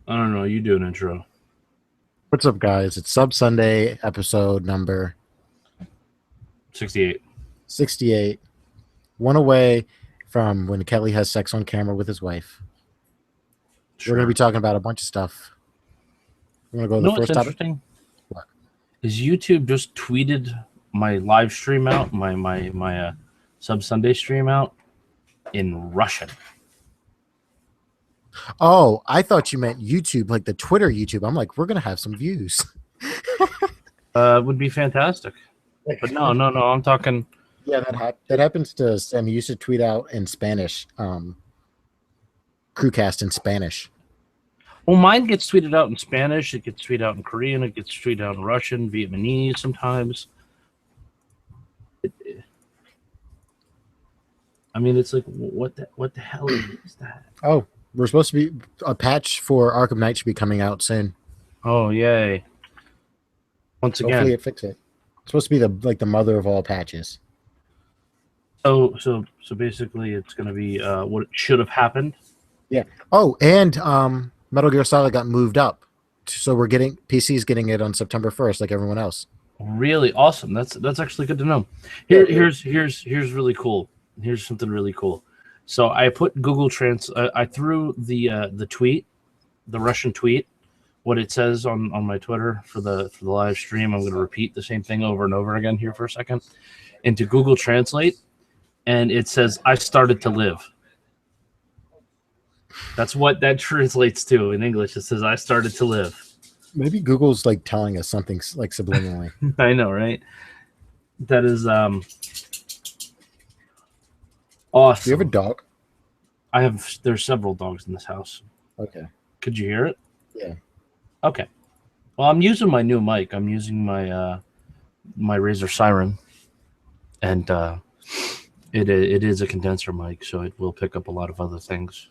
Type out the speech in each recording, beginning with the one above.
I don't know. You do an intro. What's up, guys? It's Sub Sunday, episode number 68. 68. One away from when Kelly has sex on camera with his wife. We're going to be Sure. talking about a bunch of stuff. We're going to go You to know the what's first topic. interesting? What? Is YouTube just tweeted my live stream out, my Sub Sunday stream out in Russian. Oh, I thought you meant YouTube, like the Twitter YouTube. I'm like, we're going to have some views. Would be fantastic. But no. I'm talking. Yeah, that happens to Sam. He used to tweet out in Spanish, crewcast in Spanish. Well, mine gets tweeted out in Spanish. It gets tweeted out in Korean. It gets tweeted out in Russian, Vietnamese sometimes. I mean, it's like, what the hell is that? Oh, we're supposed to be a patch for Arkham Knight should be coming out soon. Oh, yay. Once Hopefully again. it fixes it. It's supposed to be the mother of all patches. So basically, it's going to be what should have happened. Yeah. Oh, and Metal Gear Solid got moved up, so we're getting PC's getting it on September 1st, like everyone else. Really awesome. That's actually good to know. Here's really cool. Here's something really cool. So I put Google Trans. I threw the tweet, the Russian tweet, what it says on my Twitter for the live stream. I'm going to repeat the same thing over and over again here for a second into Google Translate, and it says, "I started to live." That's what that translates to in English. It says, "I started to live." Maybe Google's like telling us something like subliminally. I know, right? That is awesome. Do you have a dog? I have. There's several dogs in this house. Okay. Could you hear it? Yeah. Okay. Well, I'm using my new mic. I'm using my my Razer Siren, and it is a condenser mic, so it will pick up a lot of other things.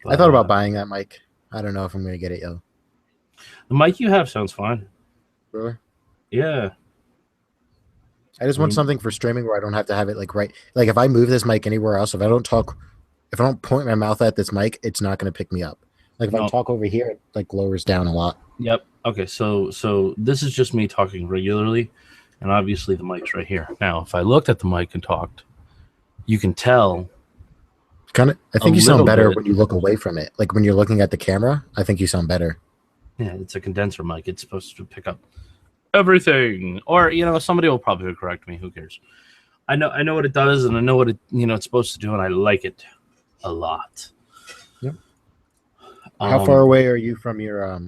But, I thought about buying that mic. I don't know if I'm going to get it, though. the mic you have sounds fine. Really? Yeah. I just want something for streaming where I don't have to have it like right. Like if I move this mic anywhere else, if I don't point my mouth at this mic, it's not going to pick me up. Like if I talk over here, it like lowers down a lot. Yep. Okay. So this is just me talking regularly, and obviously the mic's right here. Now, if I looked at the mic and talked, you can tell. I think you sound better when you look away from it. Like when you're looking at the camera, I think you sound better. Yeah, it's a condenser mic. It's supposed to pick up everything. Or, somebody will probably correct me. Who cares? I know what it does, and I know what it's supposed to do, and I like it a lot. Yep. How far away are you from your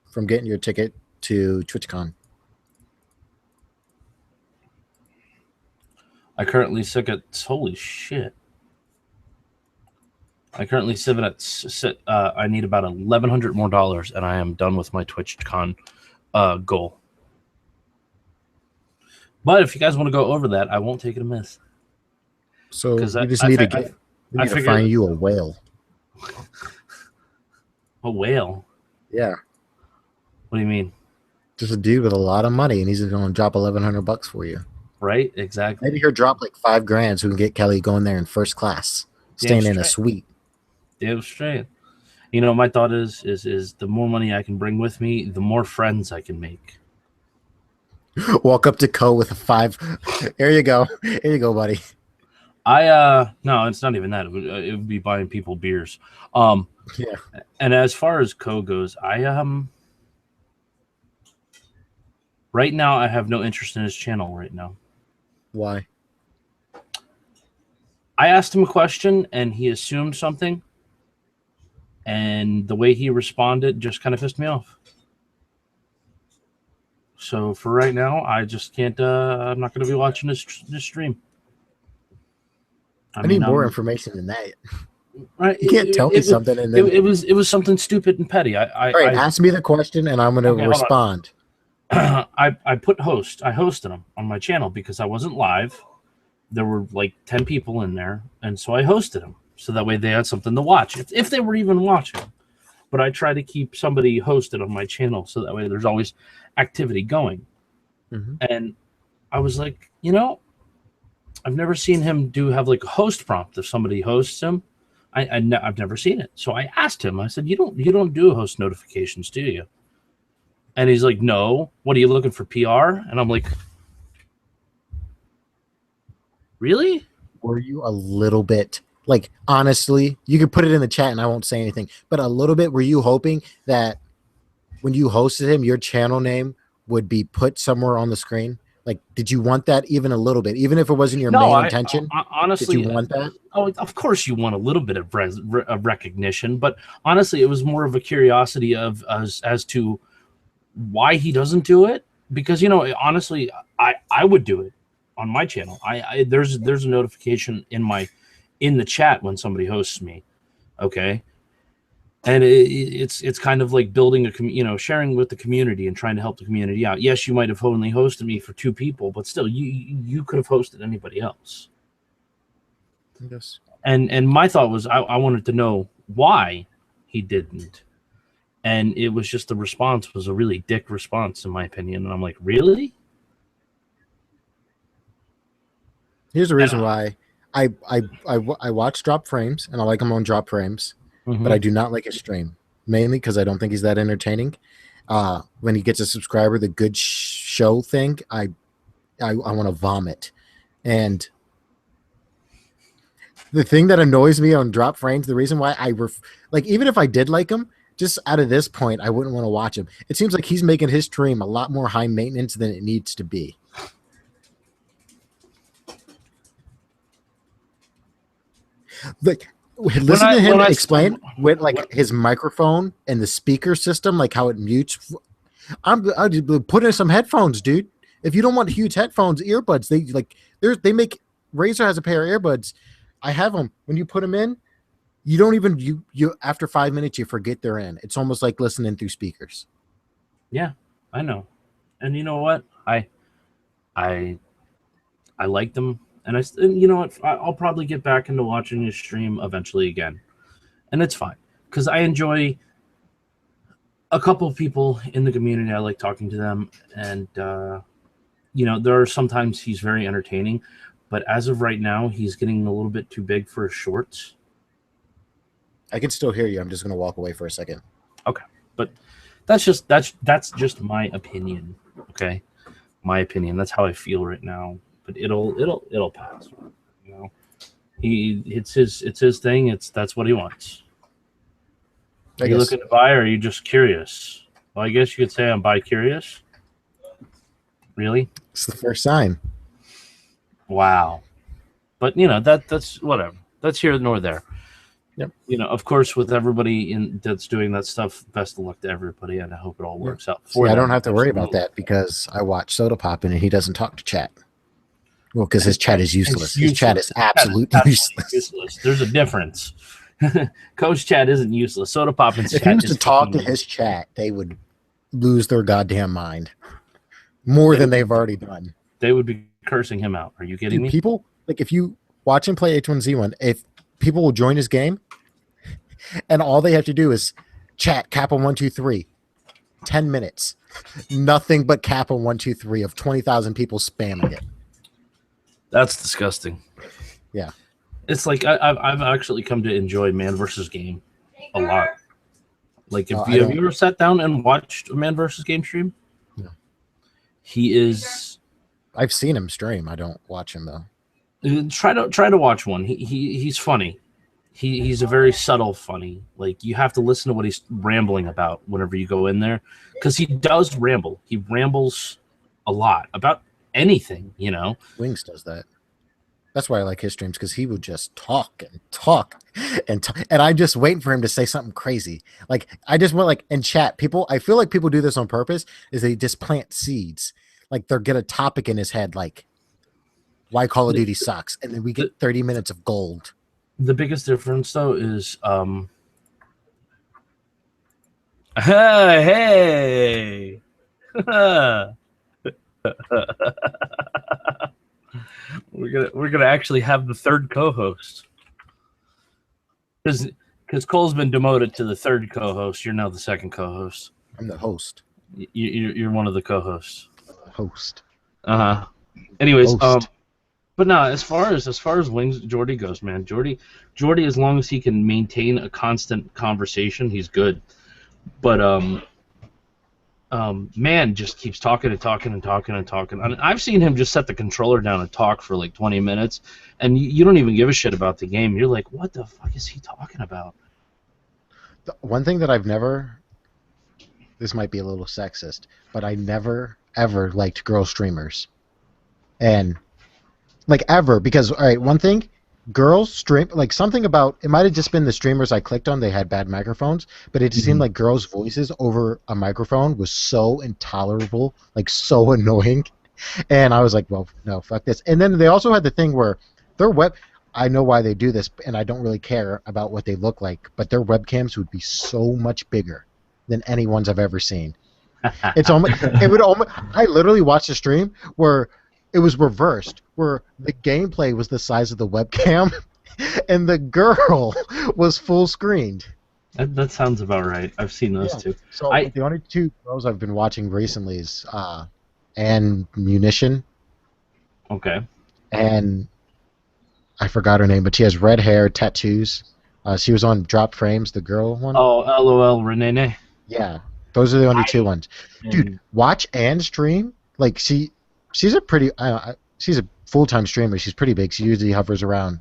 from getting your ticket to TwitchCon? I currently sit at holy shit. I currently sit. I need about $1,100 more, and I am done with my TwitchCon goal. But if you guys want to go over that, I won't take it amiss. So we just need to find you a whale. A whale? Yeah. What do you mean? Just a dude with a lot of money, and he's going to drop $1,100 for you. Right? Exactly. Maybe he'll drop like $5,000 so we can get Kelly going there in first class, staying in a suite. Damn straight. My thought is the more money I can bring with me, the more friends I can make. Walk up to Co with a 5. Here you go. Here you go, buddy. No, it's not even that. It would be buying people beers. Yeah. And as far as Co goes, right now I have no interest in his channel right now. Why? I asked him a question and he assumed something, and the way he responded just kind of pissed me off. So for right now, I just can't. I'm not going to be watching this stream. I need more information than that. Right? You can't tell me something, and then it was something stupid and petty. All right, ask me the question, and I'm going to respond. I hosted him on my channel because I wasn't live. There were like 10 people in there, and so I hosted them so that way they had something to watch if they were even watching. But I try to keep somebody hosted on my channel so that way there's always activity going. Mm-hmm. And I was like, I've never seen him have like a host prompt if somebody hosts him, I've never seen it. So I asked him. I said, you don't do host notifications, do you? And he's like, no. What are you looking for, PR? And I'm like, really? Were you a little bit, like, honestly, you could put it in the chat and I won't say anything, but a little bit, were you hoping that when you hosted him, your channel name would be put somewhere on the screen? Like, did you want that even a little bit, even if it wasn't your main intention? Honestly, did you want that? Oh, of course you want a little bit of recognition, but honestly, it was more of a curiosity of as to why he doesn't do it. Because honestly, I would do it on my channel. There's a notification in the chat when somebody hosts me, okay, and it's kind of like building sharing with the community and trying to help the community out. Yes, you might have only hosted me for 2 people, but still, you could have hosted anybody else. Yes. And my thought was I wanted to know why he didn't, and it was just the response was a really dick response in my opinion, and I'm like, really? Here's the reason why I watch Drop Frames and I like him on Drop Frames, but I do not like his stream, mainly because I don't think he's that entertaining. When he gets a subscriber, the good show thing, I want to vomit. And the thing that annoys me on Drop Frames, the reason why even if I did like him, just out of this point, I wouldn't want to watch him. It seems like he's making his stream a lot more high maintenance than it needs to be. Like, listen to him explain with his microphone and the speaker system, like how it mutes. I'm put in some headphones, dude. If you don't want huge headphones, earbuds, they make Razer has a pair of earbuds. I have them. When you put them in, you don't even you after 5 minutes you forget they're in. It's almost like listening through speakers. Yeah, I know. And you know what? I like them. And you know what? I'll probably get back into watching his stream eventually again. And it's fine. Because I enjoy a couple of people in the community. I like talking to them. And, there are sometimes he's very entertaining. But as of right now, he's getting a little bit too big for his shorts. I can still hear you. I'm just going to walk away for a second. Okay. But that's just my opinion. Okay? My opinion. That's how I feel right now. But it'll pass. It's his thing. That's what he wants. Are you looking to buy, or are you just curious? Well, I guess you could say I'm buy curious. Really? It's the first sign. Wow. But that's whatever. That's here nor there. Yep. Of course, with everybody that's doing that stuff, best of luck to everybody, and I hope it all works out for them. I don't have to worry about that because I watch Soda Poppin' and he doesn't talk to chat. Well, because his chat is useless. His chat is absolutely useless. There's a difference. Coach chat isn't useless. Soda Poppin's chat. If he was to talk to his chat, they would lose their goddamn mind more than they've already done. They would be cursing him out. Are you kidding me? People, if you watch him play H1Z1, if people will join his game, and all they have to do is chat Kappa 123, 10 minutes, nothing but Kappa 123 of 20,000 people spamming it. That's disgusting. Yeah. It's like I've actually come to enjoy Man vs. Game a lot. Like, have you ever sat down and watched a Man vs. Game stream? No. He is. I've seen him stream. I don't watch him though. Try to watch one. He's funny. He's a very subtle funny. Like, you have to listen to what he's rambling about whenever you go in there, because he does ramble. He rambles a lot about anything. Wings does that. That's why I like his streams, because he would just talk and talk and talk, and I'm just waiting for him to say something crazy. Like, I just want, in chat, people, I feel like people do this on purpose, is they just plant seeds. Like, they'll get a topic in his head, like why Call of Duty sucks, and then we get 30 minutes of gold. The biggest difference though is hey we're gonna actually have the third co-host, because Cole's been demoted to the third co-host. You're now the second co-host. I'm the host. You're one of the co-hosts. Host. Anyways, host. But no, as far as Wings Jordy goes, man, Jordy, as long as he can maintain a constant conversation, he's good. But man just keeps talking and talking and talking and talking. I've seen him just set the controller down and talk for like 20 minutes, and you don't even give a shit about the game. You're like, what the fuck is he talking about? The one thing that I've never, this might be a little sexist, but I never ever liked girl streamers, and like ever, because all right, one thing, girls stream like something about it might have just been the streamers I clicked on, they had bad microphones, but it just seemed like girls' voices over a microphone was so intolerable, like so annoying, and I was like, well, no, fuck this. And then they also had the thing where their web, I know why they do this, and I don't really care about what they look like, but their webcams would be so much bigger than anyone's I've ever seen. I literally watched a stream where it was reversed, where the gameplay was the size of the webcam, and the girl was full screened. That sounds about right. I've seen those too. So the only two girls I've been watching recently is Anne Munition. Okay. And I forgot her name, but she has red hair, tattoos. She was on Drop Frames, the girl one. Oh, LOL Renee. Yeah, those are the only two ones. Dude, watch Anne stream. Like she's a pretty. She's a full-time streamer. She's pretty big. She usually hovers around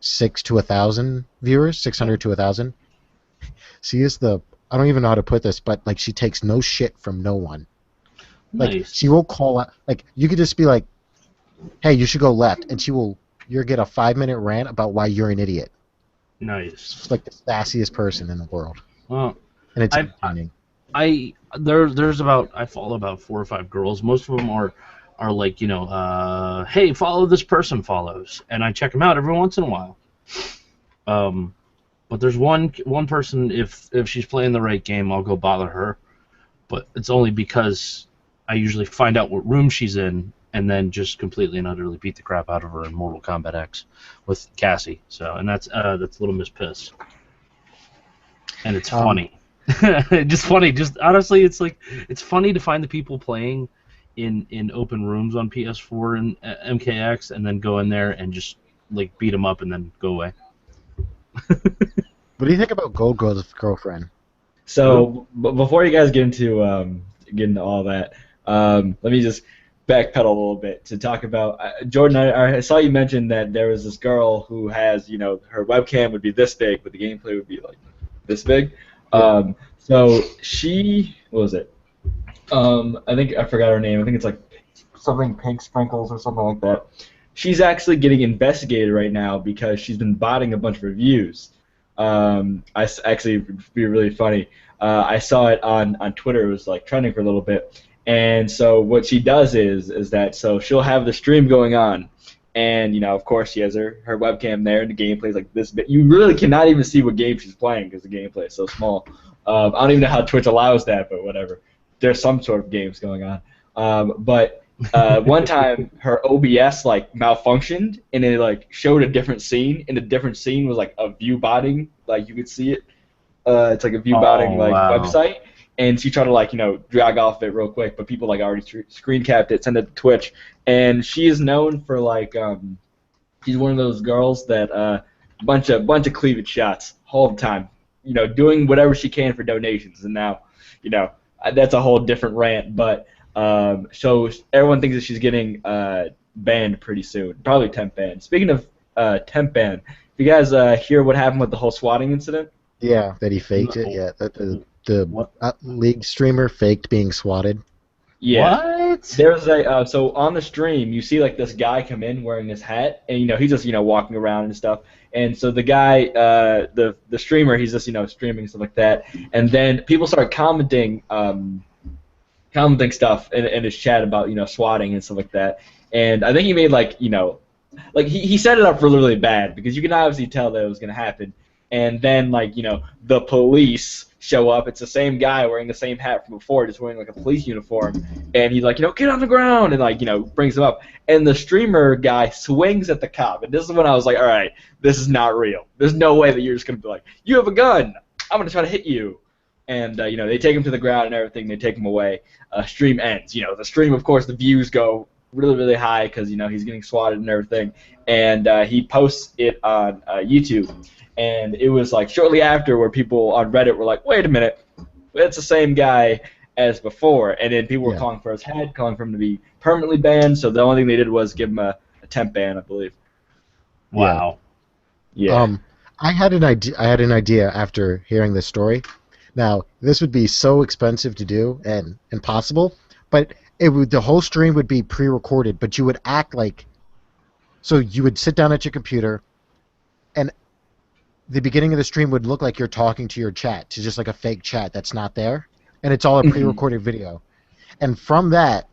600 to 1,000 viewers, 600 to 1,000. She is the. I don't even know how to put this, but like she takes no shit from no one. Like Nice. she will call out. Like you could just be like, "Hey, you should go left," and you'll get a 5-minute rant about why you're an idiot. Nice. She's like the sassiest person in the world, Well, and it's entertaining. I follow about 4 or 5 girls. Most of them are like, hey, follow this person follows, and I check them out every once in a while. But there's one person, if she's playing the right game, I'll go bother her. But it's only because I usually find out what room she's in, and then just completely and utterly beat the crap out of her in Mortal Kombat X with Cassie. So, and that's Little Miss Piss, and it's funny. Just funny. Just honestly, it's funny to find the people playing in open rooms on PS4 and MKX, and then go in there and just like beat them up and then go away. What do you think about Gold Girl's girlfriend? So before you guys get into all that, let me just backpedal a little bit to talk about Jordan. I saw you mention that there was this girl who has, her webcam would be this big, but the gameplay would be like this big. So she, what was it? I think I forgot her name. I think it's like something Pink Sprinkles or something like that. She's actually getting investigated right now because she's been botting a bunch of reviews. Actually, it'd be really funny. I saw it on Twitter. It was like trending for a little bit. And so what she does is that so she'll have the stream going on, and of course she has her webcam there, and the gameplay is like this bit. You really cannot even see what game she's playing because the gameplay is so small. I don't even know how Twitch allows that, but whatever. There's some sort of games going on. But one time her OBS like malfunctioned, and it like showed a different scene, and the different scene was like a view botting, like you could see it. It's like a view botting website. And she tried to drag off it real quick, but people already screen capped it, sent it to Twitch, and she is known for she's one of those girls that bunch of cleavage shots all the time, doing whatever she can for donations, and now, that's a whole different rant, but so everyone thinks that she's getting banned pretty soon, probably temp ban. Speaking of temp ban, you guys hear what happened with the whole swatting incident? Yeah, that he faked it. Yeah, that the League streamer faked being swatted. Yeah. What? There's so on the stream you see this guy come in wearing this hat, and he's just walking around and stuff. And so the guy, the streamer, he's just streaming and stuff like that. And then people start commenting stuff in his chat about swatting and stuff like that. And I think he made he set it up really, really bad because you can obviously tell that it was gonna happen. And then the police show up. It's the same guy wearing the same hat from before, just wearing a police uniform. And he's like, get on the ground, and brings him up. And the streamer guy swings at the cop. And this is when I was like, all right, this is not real. There's no way that you're just gonna be like, you have a gun. I'm gonna try to hit you. And they take him to the ground and everything. They take him away. Stream ends. The stream, of course, the views go really, really high because he's getting swatted and everything, and he posts it on YouTube, and it was like shortly after where people on Reddit were like, wait a minute, it's the same guy as before, and then people were calling for his head, calling for him to be permanently banned. So the only thing they did was give him a temp ban, I believe. Wow. Yeah. I had an idea after hearing this story. Now, this would be so expensive to do and impossible, but the whole stream would be pre-recorded, but you would act like, so you would sit down at your computer, and the beginning of the stream would look like you're talking to your chat, to just like a fake chat that's not there, and it's all a pre-recorded video. And from that,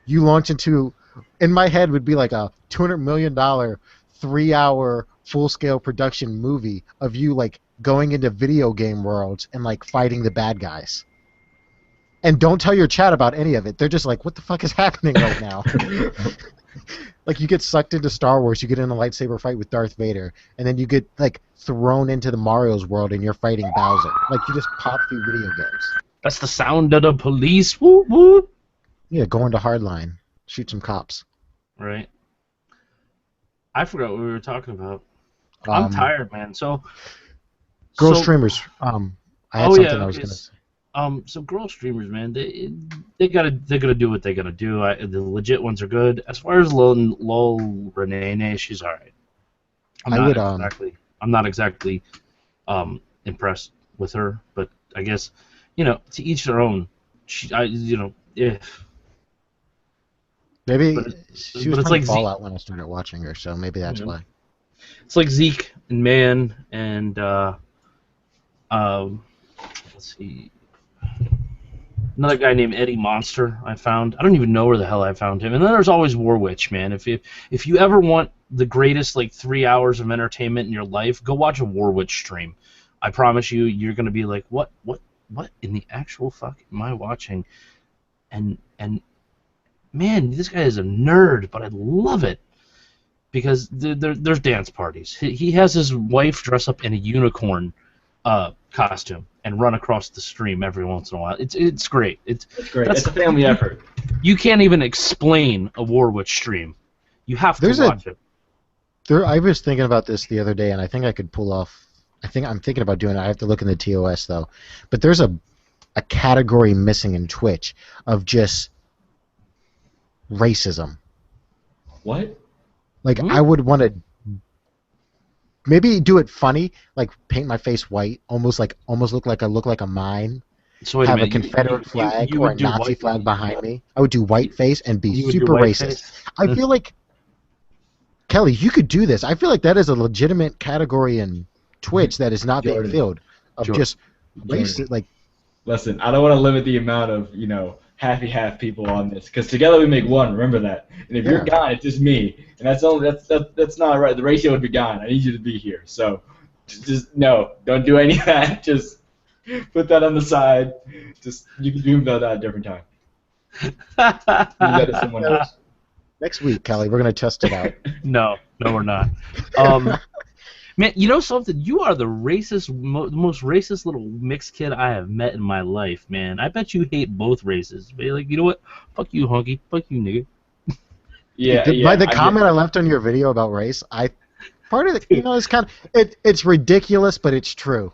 you launch into, in my head would be like a $200 million 3-hour full-scale production movie of you like going into video game worlds and like fighting the bad guys. And don't tell your chat about any of it. They're just like, what the fuck is happening right now? Like you get sucked into Star Wars, you get in a lightsaber fight with Darth Vader, and then you get like thrown into the Mario's world and you're fighting Bowser. Like you just pop through video games. That's the sound of the police. Whoop whoop. Yeah, go into Hardline, shoot some cops. Right. I forgot what we were talking about. I'm tired, man. So girl streamers. I had something I was gonna say. So girl streamers, man, they're gonna do what they gotta do. The legit ones are good. As far as Lol Renee, she's all right. I'm not exactly impressed with her, but I guess to each their own. Maybe she was playing like Fallout when I started watching her, so maybe that's why. It's like Zeke and Man and let's see. Another guy named Eddie Monster I found. I don't even know where the hell I found him. And then there's always Warwitch, man. If you ever want the greatest 3 hours of entertainment in your life, go watch a Warwitch stream. I promise you, you're gonna be like, what in the actual fuck am I watching? And man, this guy is a nerd, but I love it because there's dance parties. He has his wife dress up in a unicorn costume and run across the stream every once in a while. It's great. It's great. It's a family effort. You can't even explain a Warwitch stream. You have to watch it. I was thinking about this the other day, and I think I could pull off. I'm thinking about doing it. I have to look in the TOS though. But there's a category missing in Twitch of just racism. What? Like I would want to maybe do it funny, like paint my face white, almost look like I look like a mime. So have a Confederate flag or a Nazi flag behind me. I would do white face and be super racist. I feel like Kelly, you could do this. I feel like that is a legitimate category in Twitch that is not being filled of just racist. Like, listen, I don't want to limit the amount of half people on this because together we make one. Remember that. And if you're gone, it's just me, and that's not right. The ratio would be gone. I need you to be here. So, just no, don't do any of that. Just put that on the side. Just you can do that at a different time. Do that to someone else. Next week, Kelly, we're gonna test it out. No, we're not. Man, you know something? You are the most racist little mixed kid I have met in my life, man. I bet you hate both races. But you're like, you know what? Fuck you, honky. Fuck you, nigga. By the comment I left on your video about race, part of it, it's kind of it's ridiculous, but it's true.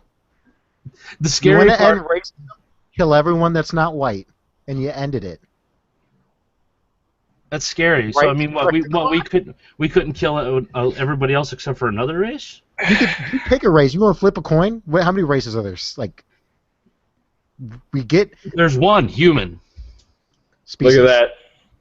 The scary part. End racism, kill everyone that's not white, and you ended it. That's scary. Right. So I mean, we couldn't kill everybody else except for another race. You pick a race. You want to flip a coin? How many races are there? Like, there's one human. Species. Look at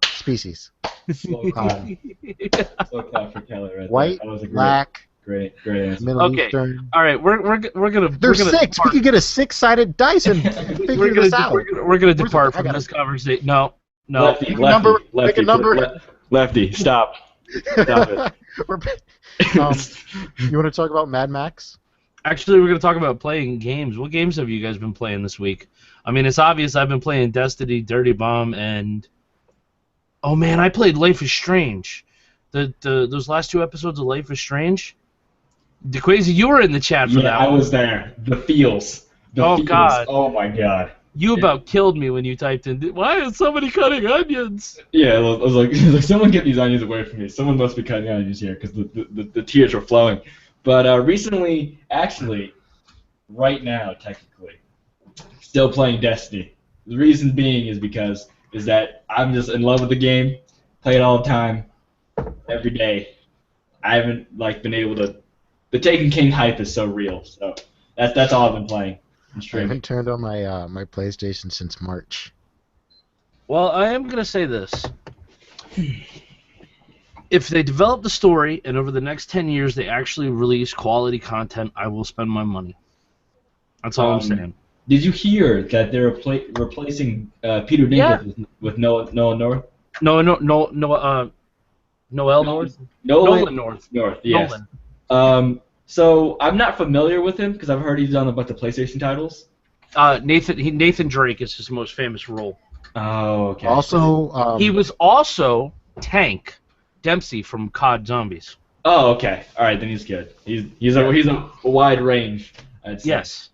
that. Species. Slow clap for Kelly right white, there. That was a black, great answer. Middle Eastern. All right, we're gonna. There's six. We could get a 6-sided dice and figure this out. We're gonna depart from this conversation. No. Lefty, pick a number. Lefty, stop. Stop it. You want to talk about Mad Max? Actually, we're going to talk about playing games. What games have you guys been playing this week? I mean, it's obvious I've been playing Destiny, Dirty Bomb, and... Oh, man, I played Life is Strange. Those last 2 episodes of Life is Strange. DeQuazy, you were in the chat for that. I was there. The feels. God. Oh, my God. You about killed me when you typed in, why is somebody cutting onions? Yeah, I was like, someone get these onions away from me. Someone must be cutting onions here because the tears were flowing. But recently, actually, right now, technically, still playing Destiny. The reason being is that I'm just in love with the game, play it all the time, every day. I haven't been able to. The Taken King hype is so real. So that's all I've been playing. I haven't turned on my my PlayStation since March. Well, I am going to say this. If they develop the story and over the next 10 years they actually release quality content, I will spend my money. That's all I'm saying. Did you hear that they're replacing Peter Dinklage with Nolan North? Noel North? Nolan North. Yes. Nolan. So I'm not familiar with him because I've heard he's done a bunch of PlayStation titles. Nathan Drake is his most famous role. Oh, okay. Also, he was also Tank Dempsey from COD Zombies. Oh, okay. All right, then he's good. He's a wide range. I'd say. Yes.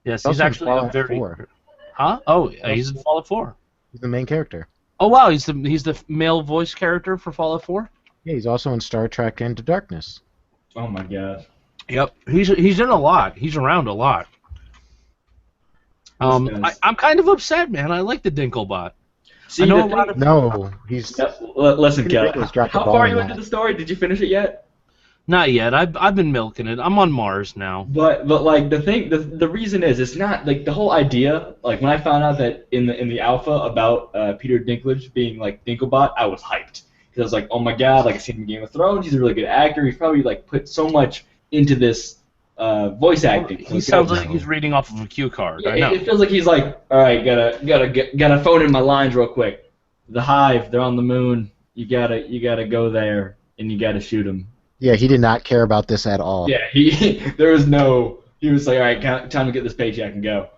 He's also in actually a Fallout very. 4. Huh? Oh, he's in Fallout 4. He's the main character. Oh wow, he's the male voice character for Fallout 4. Yeah, he's also in Star Trek Into Darkness. Oh my god. Yep, he's in a lot. He's around a lot. I'm kind of upset, man. I like the Dinklebot. See, I know a lot of. No, he's. Listen, Peter Kel. Dinklage dropped the How ball far are on you into that. the story? Did you finish it yet? Not yet. I've been milking it. I'm on Mars now. But like the reason is it's not like the whole idea. Like when I found out that in the alpha about Peter Dinklage being like Dinklebot, I was hyped because I was like, oh my god, like I seen him in Game of Thrones. He's a really good actor. He's probably put so much into this voice acting. He sounds like he's reading off of a cue card. Yeah, I know. it feels like he's like, all right, gotta phone in my lines real quick. The Hive, they're on the moon. You gotta go there and you gotta shoot them. Yeah, he did not care about this at all. Yeah, there was no. He was like, all right, time to get this paycheck and go.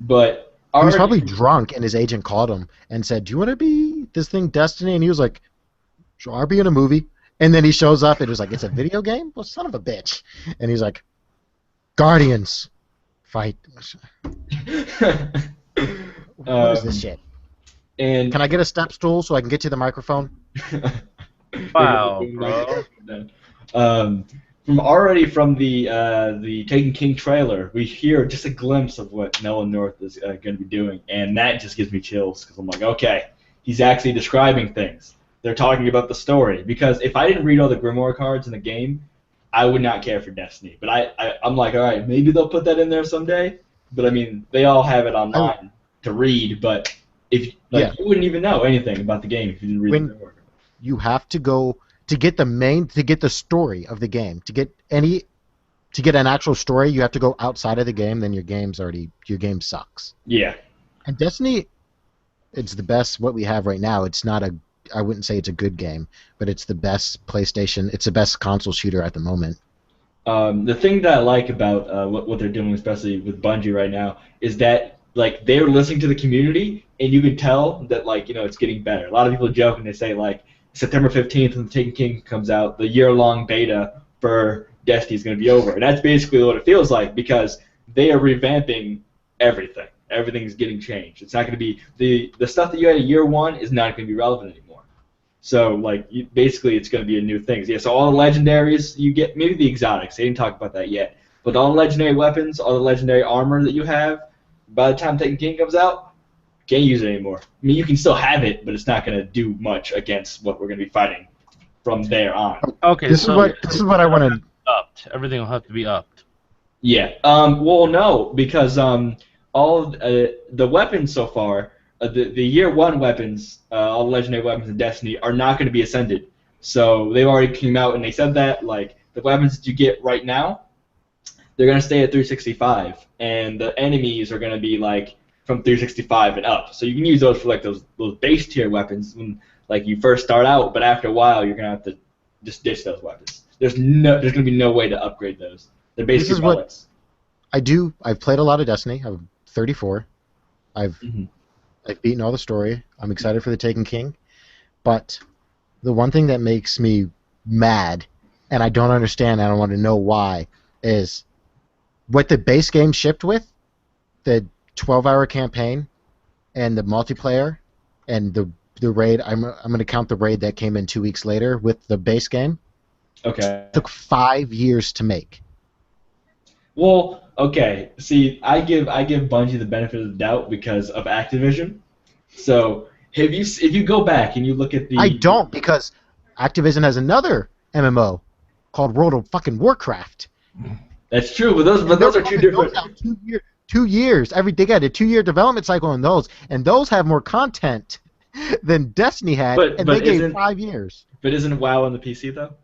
But He was probably drunk, and his agent called him and said, "Do you want to be this thing, Destiny?" And he was like, "Sure, I'll be in a movie." And then he shows up, and it was like, "It's a video game? Well, son of a bitch!" And he's like, "Guardians, fight." What is this shit? And Can I get a step stool so I can get to the microphone? Wow, bro. From the Taken King trailer, we hear just a glimpse of what Nolan North is going to be doing, and that just gives me chills because I'm like, okay, he's actually describing things. They're talking about the story. Because if I didn't read all the Grimoire cards in the game, I would not care for Destiny. But I'm like, all right, maybe they'll put that in there someday. But I mean, they all have it online to read, but if you wouldn't even know anything about the game if you didn't read the Grimoire cards. You have to go to get the story of the game. To get an actual story, you have to go outside of the game. Then your game sucks. Yeah. And Destiny, it's the best what we have right now. It's not I wouldn't say it's a good game, but it's the best PlayStation. It's the best console shooter at the moment. The thing that I like about what they're doing, especially with Bungie right now, is that they're listening to the community, and you can tell that it's getting better. A lot of people joke and they say September 15th when the Taken King comes out, the year-long beta for Destiny is going to be over. And that's basically what it feels like because they are revamping everything. Everything's getting changed. It's not going to be the stuff that you had in year one is not going to be relevant anymore. So basically it's going to be a new thing. Yeah, so all the legendaries you get, maybe the exotics. They didn't talk about that yet. But all the legendary weapons, all the legendary armor that you have, by the time Taken King comes out, can't use it anymore. I mean, you can still have it, but it's not going to do much against what we're going to be fighting from there on. Okay, This is what I want to. Upped. Everything will have to be upped. Yeah. Well, no, because all the weapons so far, the year one weapons, all the legendary weapons in Destiny are not going to be ascended. So they already came out and they said that the weapons that you get right now, they're going to stay at 365, and the enemies are going to be from 365 and up. So you can use those for those base tier weapons when you first start out, but after a while you're gonna have to just ditch those weapons. There's gonna be no way to upgrade those. They're basically relics. I do. I've played a lot of Destiny. I'm 34. I've beaten all the story. I'm excited for the Taken King, but the one thing that makes me mad, and I don't understand, and I want to know why, is what the base game shipped with the 12-hour campaign and the multiplayer and the raid. I'm going to count the raid that came in 2 weeks later with the base game. Okay. Took 5 years to make. Well, okay. See, I give Bungie the benefit of the doubt because of Activision. So if you go back and you look at the I don't, because Activision has another MMO called World of fucking Warcraft. That's true, but those are two different. 2 years. They got a 2-year development cycle on those, and those have more content than Destiny had, and they gave 5 years. But isn't WoW on the PC though?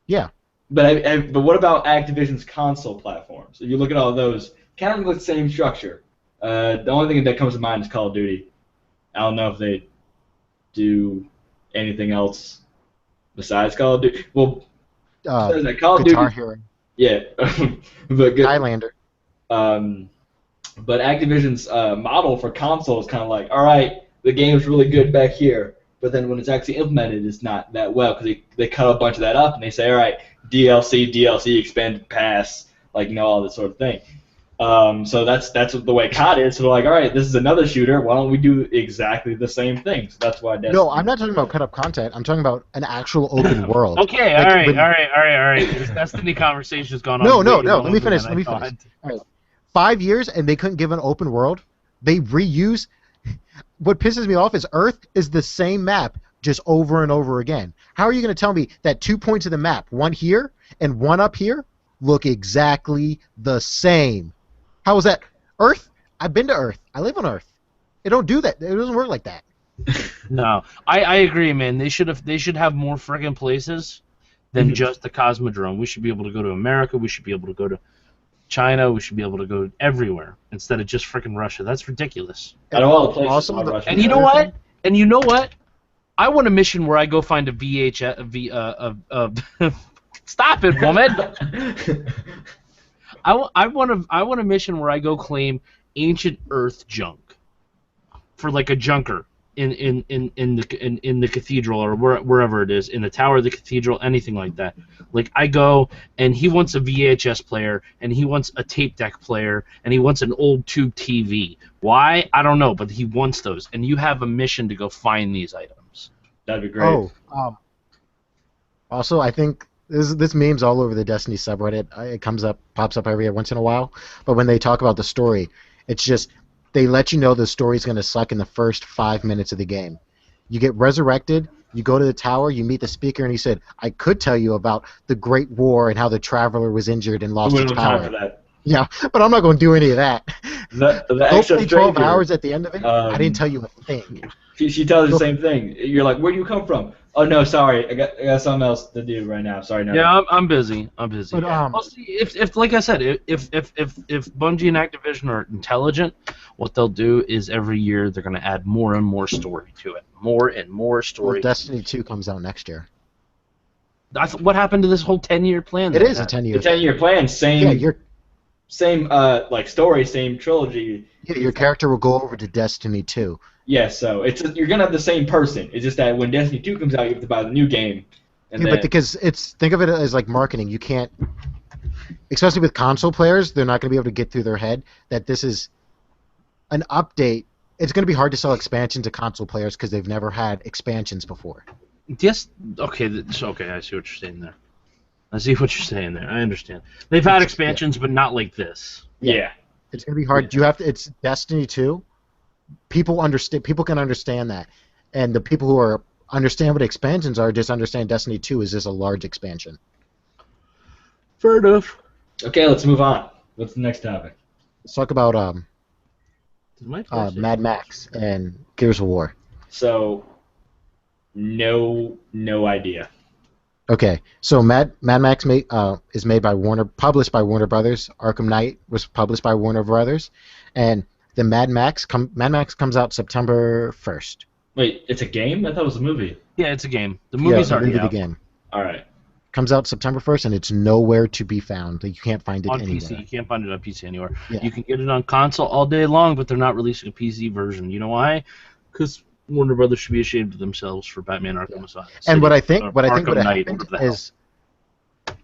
Yeah. But what about Activision's console platforms? If you look at all those, kind of the same structure. The only thing that comes to mind is Call of Duty. I don't know if they do anything else besides Call of Duty. Well, besides that, Call of Guitar Duty. Hero. Yeah, but good. Highlander. But Activision's model for console is kind of like, all right, the game's really good back here, but then when it's actually implemented, it's not that well because they cut a bunch of that up and they say, all right, DLC, expanded pass, all this sort of thing. So that's the way COD is. So they're like, all right, this is another shooter. Why don't we do exactly the same thing? So that's why. Destiny. No, I'm not talking about cut up content. I'm talking about an actual open world. Okay, all right. This Destiny conversation has gone on. No. Let me finish. All right. 5 years and they couldn't give an open world. They reuse. What pisses me off is Earth is the same map just over and over again. How are you going to tell me that 2 points of the map, one here and one up here, look exactly the same? How is that? Earth? I've been to Earth. I live on Earth. It don't do that. It doesn't work like that. No, I agree, man. They should have more friggin' places than just the Cosmodrome. We should be able to go to America. We should be able to go to China. We should be able to go everywhere instead of just freaking Russia. That's ridiculous. Out of all the places, Also, Russia. And you know what? I want a mission where I go find a Stop it, woman! I want a mission where I go claim ancient Earth junk for like a junker in the cathedral or wherever it is, in the tower of the cathedral, anything like that. Like I go and he wants a VHS player and he wants a tape deck player and he wants an old tube TV. Why? I don't know, but he wants those, and you have a mission to go find these items. That'd be great. Oh, also I think this meme's all over the Destiny subreddit. It pops up every once in a while. But when they talk about the story, it's just they let you know the story's going to suck in the first 5 minutes of the game. You get resurrected, you go to the tower, you meet the speaker, and he said, I could tell you about the Great War and how the Traveler was injured and lost his power. Time for that. Yeah, but I'm not going to do any of that. Hopefully 12 hours at the end of it, I didn't tell you a thing. She tells you the same thing. You're like, where do you come from? Oh no, sorry, I got something else to do right now. Sorry, no. Yeah, I'm busy. But, Well, see, if like I said, if Bungie and Activision are intelligent, what they'll do is every year they're going to add more and more story to it, more and more story. Well, Destiny 2 comes out next year. What happened to this whole 10-year plan? It is a 10-year. The 10-year plan, same. Yeah, same story, same trilogy. Yeah, your character will go over to Destiny 2. Yeah, so you're gonna have the same person. It's just that when Destiny 2 comes out, you have to buy the new game. But because think of it as like marketing. You can't, especially with console players, they're not going to be able to get through their head that this is an update. It's going to be hard to sell expansion to console players because they've never had expansions before. Yes. Okay. Okay. I see what you're saying there. I understand. They've had expansions, but not like this. Yeah. It's going to be hard. It's Destiny 2. People can understand that, and the people who understand what expansions are just understand Destiny 2 is just a large expansion. Fair enough. Okay, let's move on. What's the next topic? Let's talk about Mad Mad Max and Gears of War. So, no idea. Okay, so Mad Max is made by published by Warner Brothers. Arkham Knight was published by Warner Brothers, and the Mad Max comes out September 1st. Wait, it's a game? I thought it was a movie. Yeah, it's a game. The movie's already out. The game. All right. Comes out September 1st, and it's nowhere to be found. You can't find it on anywhere. PC. You can't find it on PC anywhere. Yeah. You can get it on console all day long, but they're not releasing a PC version. You know why? Because Warner Brothers should be ashamed of themselves for Batman Arkham Asylum. And what I think would Arkham Knight, happen whatever the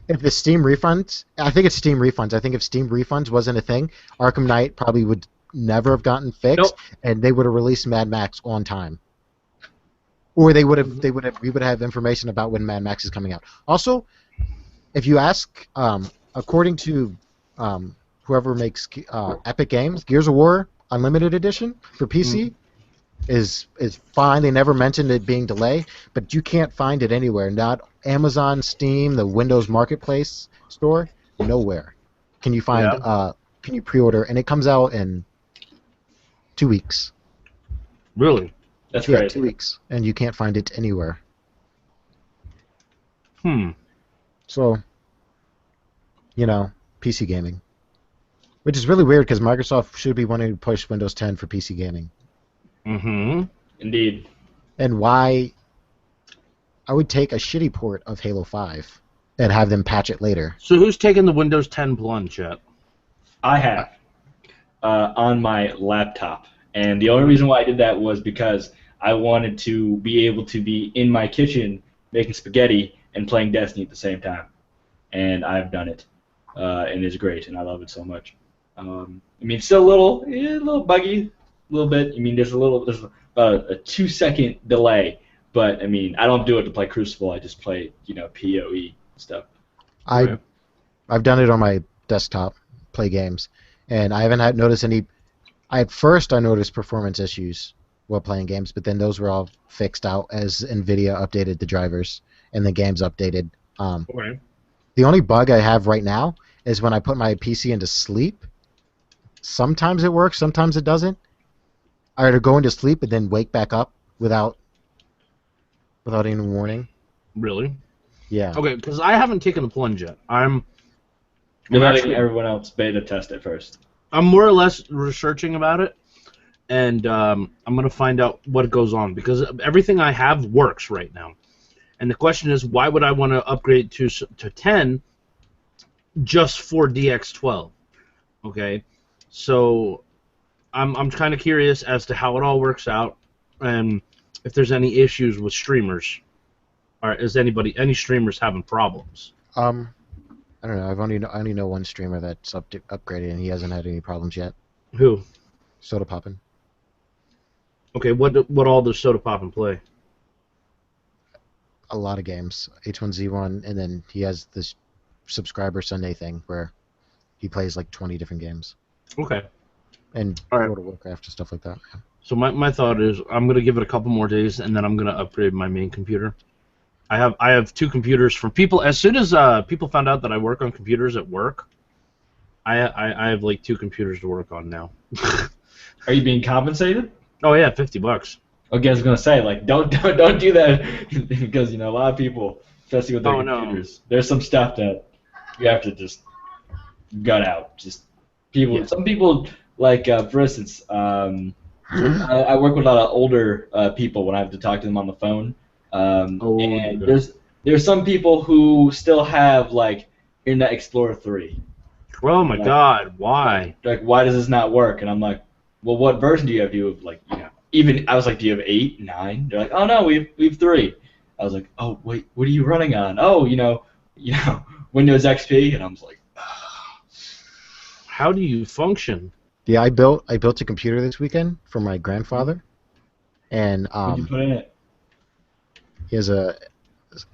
hell. If the Steam refunds, I think it's Steam refunds. I think if Steam refunds wasn't a thing, Arkham Knight probably would never have gotten fixed, Nope. and they would have released Mad Max on time. Or we would have information about when Mad Max is coming out. Also, if you ask, according to whoever makes Epic Games, Gears of War Unlimited Edition for PC is fine. They never mentioned it being delayed, but you can't find it anywhere. Not Amazon, Steam, the Windows Marketplace store, nowhere can you find. Can you pre-order? And it comes out in 2 weeks. Really? That's Yeah, great. 2 weeks, and you can't find it anywhere. So, PC gaming. Which is really weird because Microsoft should be wanting to push Windows 10 for PC gaming. Mm-hmm. Indeed. And why I would take a shitty port of Halo 5 and have them patch it later. So who's taking the Windows 10 plunge yet? I have on my laptop, and the only reason why I did that was because I wanted to be able to be in my kitchen making spaghetti and playing Destiny at the same time, and I've done it, and it's great, and I love it so much. I mean, it's still a little buggy, a little bit. I mean, there's about a 2-second delay, but I mean, I don't do it to play Crucible. I just play, PoE stuff. I've done it on my desktop, play games, and I haven't noticed any. At first, I noticed performance issues while playing games, but then those were all fixed out as NVIDIA updated the drivers and the games updated. Okay. The only bug I have right now is when I put my PC into sleep. Sometimes it works, sometimes it doesn't. I either go into sleep and then wake back up without any warning. Really? Yeah. Okay, because I haven't taken the plunge yet. I'm Letting everyone else beta test it first. I'm more or less researching about it, and I'm going to find out what goes on, because everything I have works right now. And the question is, why would I want to upgrade to 10 just for DX12? Okay, so I'm kind of curious as to how it all works out, and if there's any issues with streamers, or is any streamers having problems? I don't know. I only know one streamer that's upgraded, and he hasn't had any problems yet. Who? Soda Poppin'. Okay, what all does Soda Poppin' play? A lot of games. H1Z1, and then he has this subscriber Sunday thing where he plays like 20 different games. Okay. And All right. World of Warcraft and stuff like that. Yeah. So my thought is I'm gonna give it a couple more days, and then I'm gonna upgrade my main computer. I have 2 computers from people. As soon as people found out that I work on computers at work, I have like 2 computers to work on now. Are you being compensated? Oh yeah, $50. Okay, I was gonna say, like, don't do that because a lot of people, especially with their computers, there's some stuff that you have to just gut out. Just people. Yeah. Some people, like, for instance, I work with a lot of older people when I have to talk to them on the phone. And there's some people who still have like Internet Explorer 3. Oh my God, why? Like, why does this not work? And I'm like, well, what version do you have? Do you have like, even I was like, do you have 8, 9? They're like, oh no, we have 3. I was like, oh wait, what are you running on? Oh, Windows XP, and I was like, how do you function? Yeah, I built a computer this weekend for my grandfather, and what'd you put in it? he has a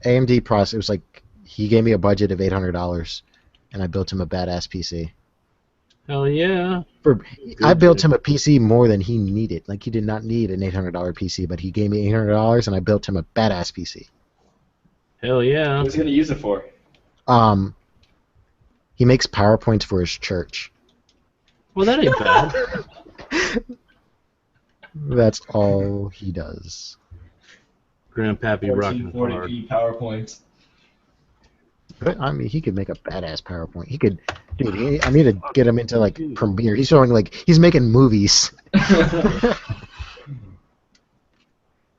AMD processor. It was like he gave me a budget of $800, and I built him a badass PC. Hell yeah. I built him a PC more than he needed. Like, he did not need an $800 PC, but he gave me $800, and I built him a badass PC. Hell yeah. What's he gonna use it for? He makes PowerPoints for his church. Well, that ain't bad. That's all he does. Grandpappy rocking hard. 1440p PowerPoints. But, I mean, he could make a badass PowerPoint. He could, dude. I need to get him into like Premiere. He's showing like he's making movies.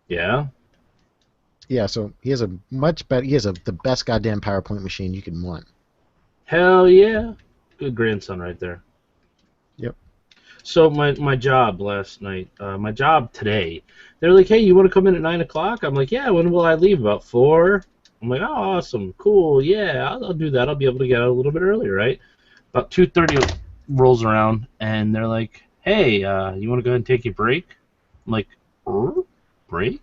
Yeah. Yeah, so he has a much better. He has the best goddamn PowerPoint machine you can want. Hell yeah. Good grandson right there. Yep. So my job last night, my job today, they're like, hey, you want to come in at 9 o'clock? I'm like, yeah, when will I leave? About 4? I'm like, oh, awesome, cool, yeah, I'll do that. I'll be able to get out a little bit earlier, right? About 2:30 rolls around, and they're like, hey, you want to go ahead and take your break? I'm like, break?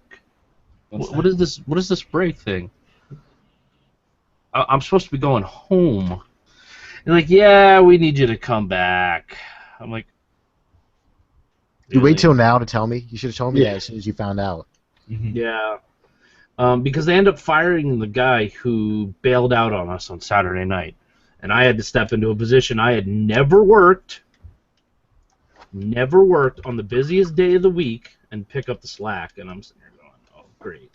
What is this? What is this break thing? I'm supposed to be going home. They're like, yeah, we need you to come back. I'm like, You really? wait till now to tell me. You should have told me Yeah. that as soon as you found out. Yeah. Because they end up firing the guy who bailed out on us on Saturday night. And I had to step into a position I had never worked on the busiest day of the week and pick up the slack. And I'm sitting here going, oh, great.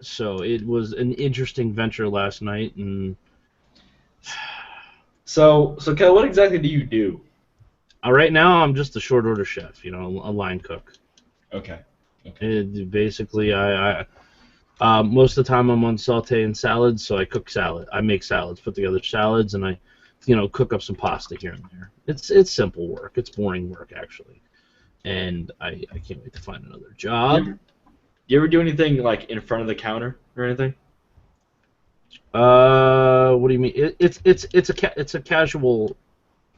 So it was an interesting venture last night. And So Kel, what exactly do you do? right now I'm just a short order chef, a line cook. Okay. Basically, most of the time I'm on sauteing salads, so I cook salad. I make salads, put together salads, and I, cook up some pasta here and there. It's simple work. It's boring work actually, and I can't wait to find another job. You ever do anything like in front of the counter or anything? What do you mean? It's a casual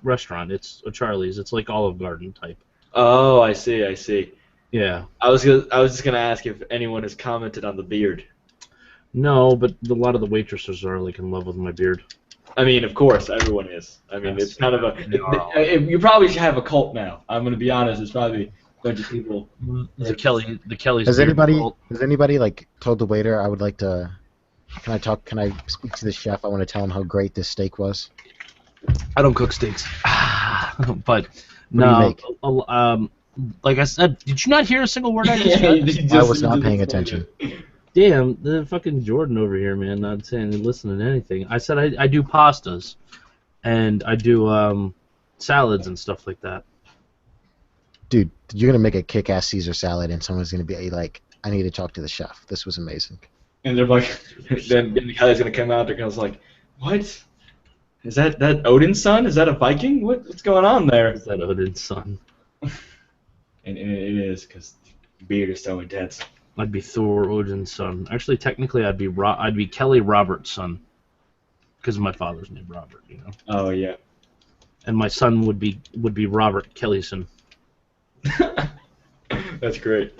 restaurant. It's a Charlie's. It's like Olive Garden type. Oh, I see. Yeah. I was just gonna ask if anyone has commented on the beard. No, but a lot of the waitresses are like in love with my beard. I mean, of course, everyone is. I mean, Yes. it's kind of you probably should have a cult now. I'm gonna be honest. It's probably a bunch of people. The Kelly's. Has beard anybody cult. like told the waiter I would like to? Can I speak to the chef? I want to tell him how great this steak was. I don't cook steaks, but do you make? like I said, did you not hear a single word I just said? I was not paying attention. Damn, the fucking Jordan over here, man, not saying, listening to anything. I said I do pastas, and I do salads and stuff like that. Dude, you're gonna make a kick-ass Caesar salad, and someone's gonna be like, "I need to talk to the chef. This was amazing." And they're like, then Kelly's gonna come out. They're gonna like, what? Is that Odin's son? Is that a Viking? What's going on there? Is that Odin's son? And it is because beard is so intense. I'd be Thor Odin's son. Actually, technically, I'd be Kelly Robert's son, because my father's name Robert, Oh yeah. And my son would be Robert Kellyson. That's great.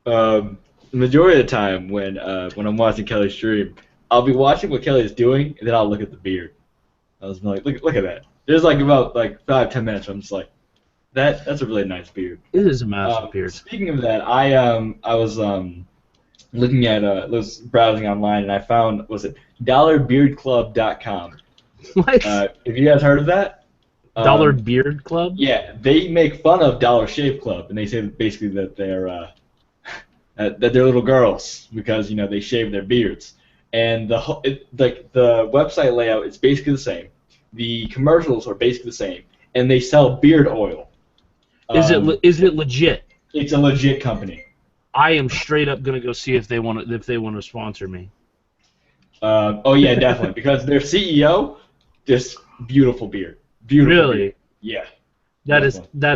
The majority of the time when I'm watching Kelly stream, I'll be watching what Kelly is doing, and then I'll look at the beard. I was like, look at that. There's like about 5-10 minutes. I'm just like, that's a really nice beard. It is a massive beard. Speaking of that, I was looking at was browsing online, and I found $dollarbeardclub.com. What? Have you guys heard of that? Dollar Beard Club? Yeah, they make fun of Dollar Shave Club, and they say basically that they're that they're little girls because they shave their beards, and the website layout is basically the same. The commercials are basically the same, and they sell beard oil. Is it legit? It's a legit company. I am straight up gonna go see if they want to sponsor me. Oh yeah, definitely, because their CEO, just beautiful beard. Beautiful. Really? Beard. Yeah. That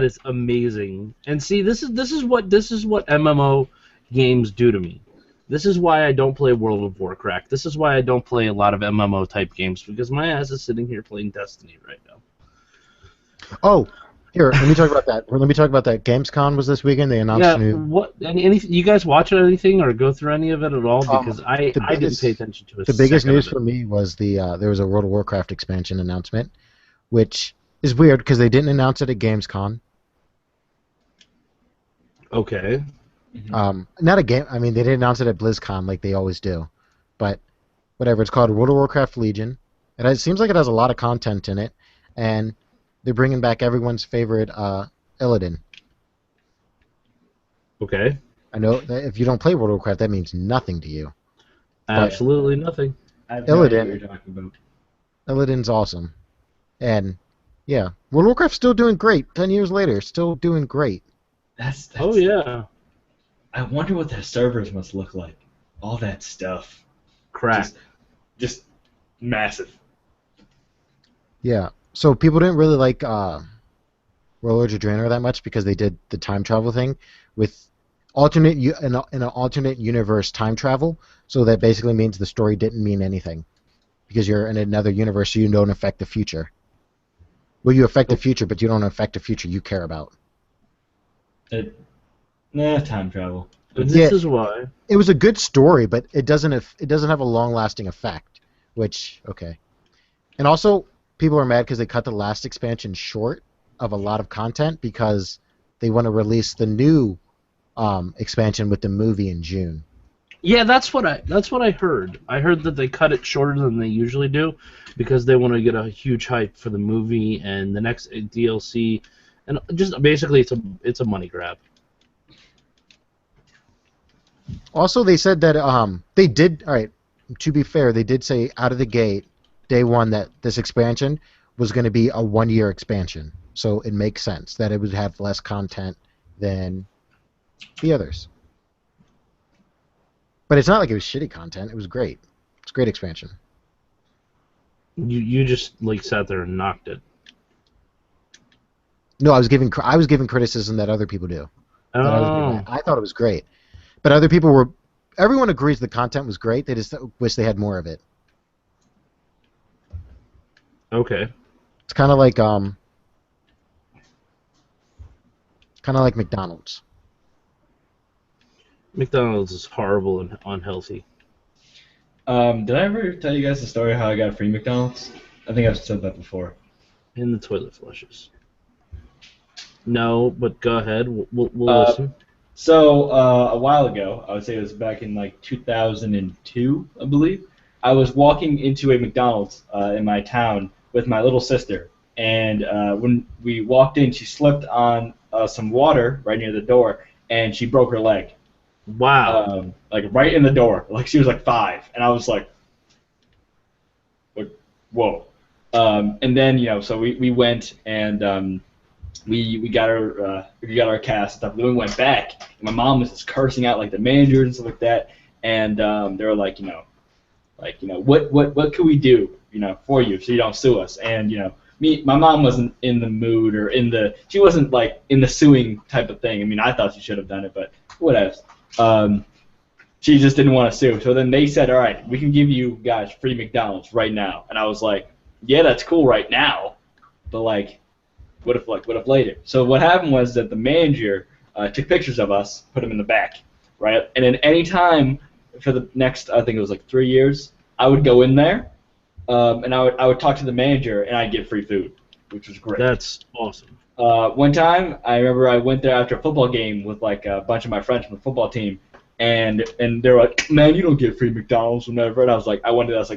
is amazing. And see, this is what MMO games do to me. This is why I don't play World of Warcraft. This is why I don't play a lot of MMO type games, because my ass is sitting here playing Destiny right now. Oh, here, let me talk about that. Let me talk about that. Gamescom was this weekend. They announced new. What? Anything? You guys watch anything or go through any of it at all? Because I didn't pay attention to it. The biggest news for me was there was a World of Warcraft expansion announcement, which is weird because they didn't announce it at Gamescom. Okay. Not a game. I mean, they didn't announce it at BlizzCon like they always do, but whatever. It's called World of Warcraft Legion. It seems like it has a lot of content in it, and they're bringing back everyone's favorite Illidan. Okay. I know that if you don't play World of Warcraft, that means nothing to you. Absolutely nothing. Illidan. Illidan's awesome, and yeah, World of Warcraft's still doing great. 10 years later, still doing great. That's oh yeah. I wonder what their servers must look like. All that stuff. Crack. Just massive. Yeah. So people didn't really like Warlords of Draenor that much because they did the time travel thing with in an alternate universe time travel. So that basically means the story didn't mean anything because you're in another universe, so you don't affect the future. Well, you affect the future, but you don't affect the future you care about. Time travel. But Yeah. this is why. It was a good story, but it doesn't have a long-lasting effect. Which, okay. And also, people are mad because they cut the last expansion short of a lot of content because they want to release the new expansion with the movie in June. Yeah, that's what I heard. I heard that they cut it shorter than they usually do because they want to get a huge hype for the movie and the next DLC, and just basically it's a money grab. Also, they said that they did. All right, to be fair, they did say out of the gate, day one, that this expansion was going to be a 1-year expansion. So it makes sense that it would have less content than the others. But it's not like it was shitty content. It was great. It's a great expansion. You just like sat there and knocked it. No, I was giving criticism that other people do. Oh, I thought it was great, but other people were. Everyone agrees the content was great. They just wish they had more of it. okay. It's kind of like McDonald's. McDonald's is horrible and unhealthy. Did I ever tell you guys the story how I got free McDonald's? I think I've said that before. In the toilet flushes. No, but go ahead. We'll listen. So a while ago, I would say it was back in like 2002, I believe. I was walking into a McDonald's in my town with my little sister, and when we walked in, she slipped on some water right near the door, and she broke her leg. Wow. Like right in the door, like she was like 5, and I was like, whoa. And then so we went and we got our cast stuff. Then we went back, and my mom was just cursing out like the managers and stuff like that, and they were like, what could we do, for you so you don't sue us? And my mom wasn't in the mood or she wasn't like in the suing type of thing. I mean, I thought she should have done it, but whatever. She just didn't want to sue. So then they said, all right, we can give you guys free McDonald's right now. And I was like, yeah, that's cool right now, but like, what if later? So what happened was that the manager took pictures of us, put them in the back, right? And then any time for the next, I think it was like 3 years, I would go in there, and I would talk to the manager, and I'd get free food, which was great. That's awesome. One time, I remember I went there after a football game with like a bunch of my friends from the football team, and they were like, man, you don't get free McDonald's whenever. And I was like,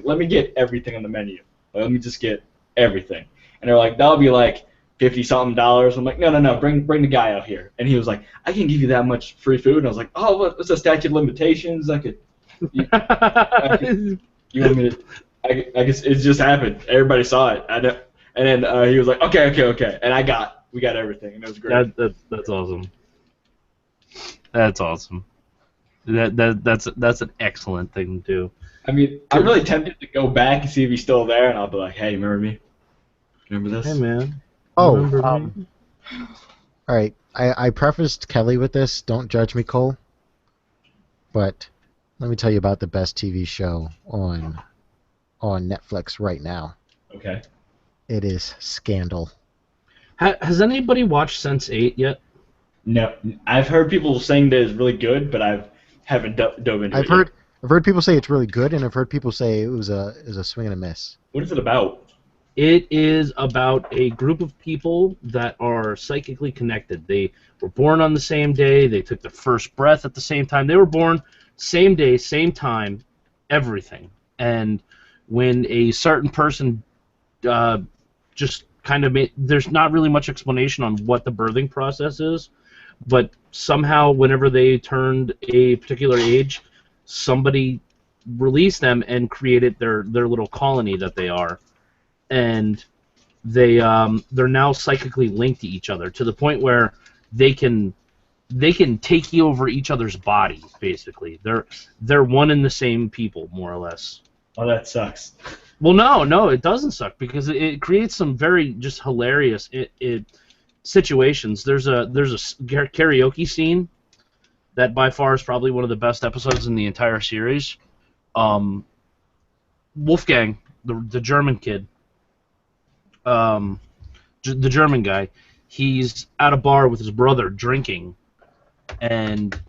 let me get everything on the menu. Like, let me just get everything. And they're like, that'll be like $50-something. I'm like, no, bring the guy out here. And he was like, I can't give you that much free food. And I was like, oh, what's the statute of limitations? You want me to? I guess it just happened. Everybody saw it. And then he was like, okay. And we got everything, and it was great. That's awesome. That's awesome. That's an excellent thing to do. I mean, I'm really tempted to go back and see if he's still there, and I'll be like, hey, remember me? Remember this? Hey, man. Oh, Remember me? all right. I prefaced Kelly with this. Don't judge me, Cole. But let me tell you about the best TV show on Netflix right now. Okay. It is Scandal. Has anybody watched Sense8 yet? No, I've heard people saying that it's really good, but I haven't dove into it. I've heard people say it's really good, and I've heard people say it was a swing and a miss. What is it about? It is about a group of people that are psychically connected. They were born on the same day. They took the first breath at the same time. They were born same day, same time, everything. And when a certain person just kind of there's not really much explanation on what the birthing process is, but somehow whenever they turned a particular age, somebody released them and created their little colony that they are. And they're now psychically linked to each other to the point where they can take over each other's body. Basically, they're one and the same people, more or less. Oh, that sucks. Well, no, it doesn't suck because it creates some very just hilarious situations. There's a karaoke scene that by far is probably one of the best episodes in the entire series. Wolfgang, the German kid, the German guy, he's at a bar with his brother drinking, and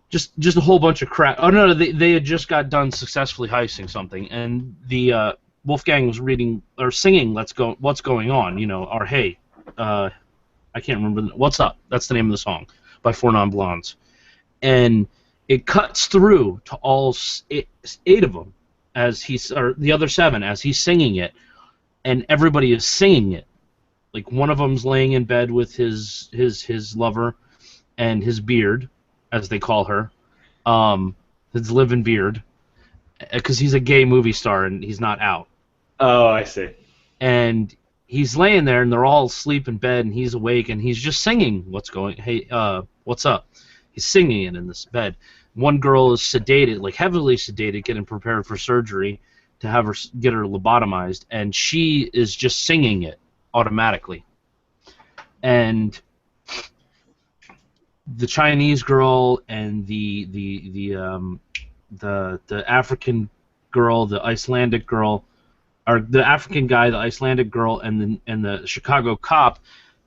just a whole bunch of crap. Oh no, they had just got done successfully heisting something, and the Wolfgang was reading or singing "Let's Go, What's Going On," or "Hey," I can't remember. What's Up? That's the name of the song by Four Non Blondes, and it cuts through to all eight of them or the other seven as he's singing it, and everybody is singing it. Like one of them's laying in bed with his lover and his beard, as they call her, his living beard, because he's a gay movie star and he's not out. Oh, I see. And he's laying there, and they're all asleep in bed, and he's awake, and he's just singing, "Hey, what's up?" He's singing it in this bed. One girl is sedated, like heavily sedated, getting prepared for surgery to get her lobotomized, and she is just singing it automatically. And the Chinese girl and the African girl, the Icelandic girl, or the African guy, the Icelandic girl, and the Chicago cop,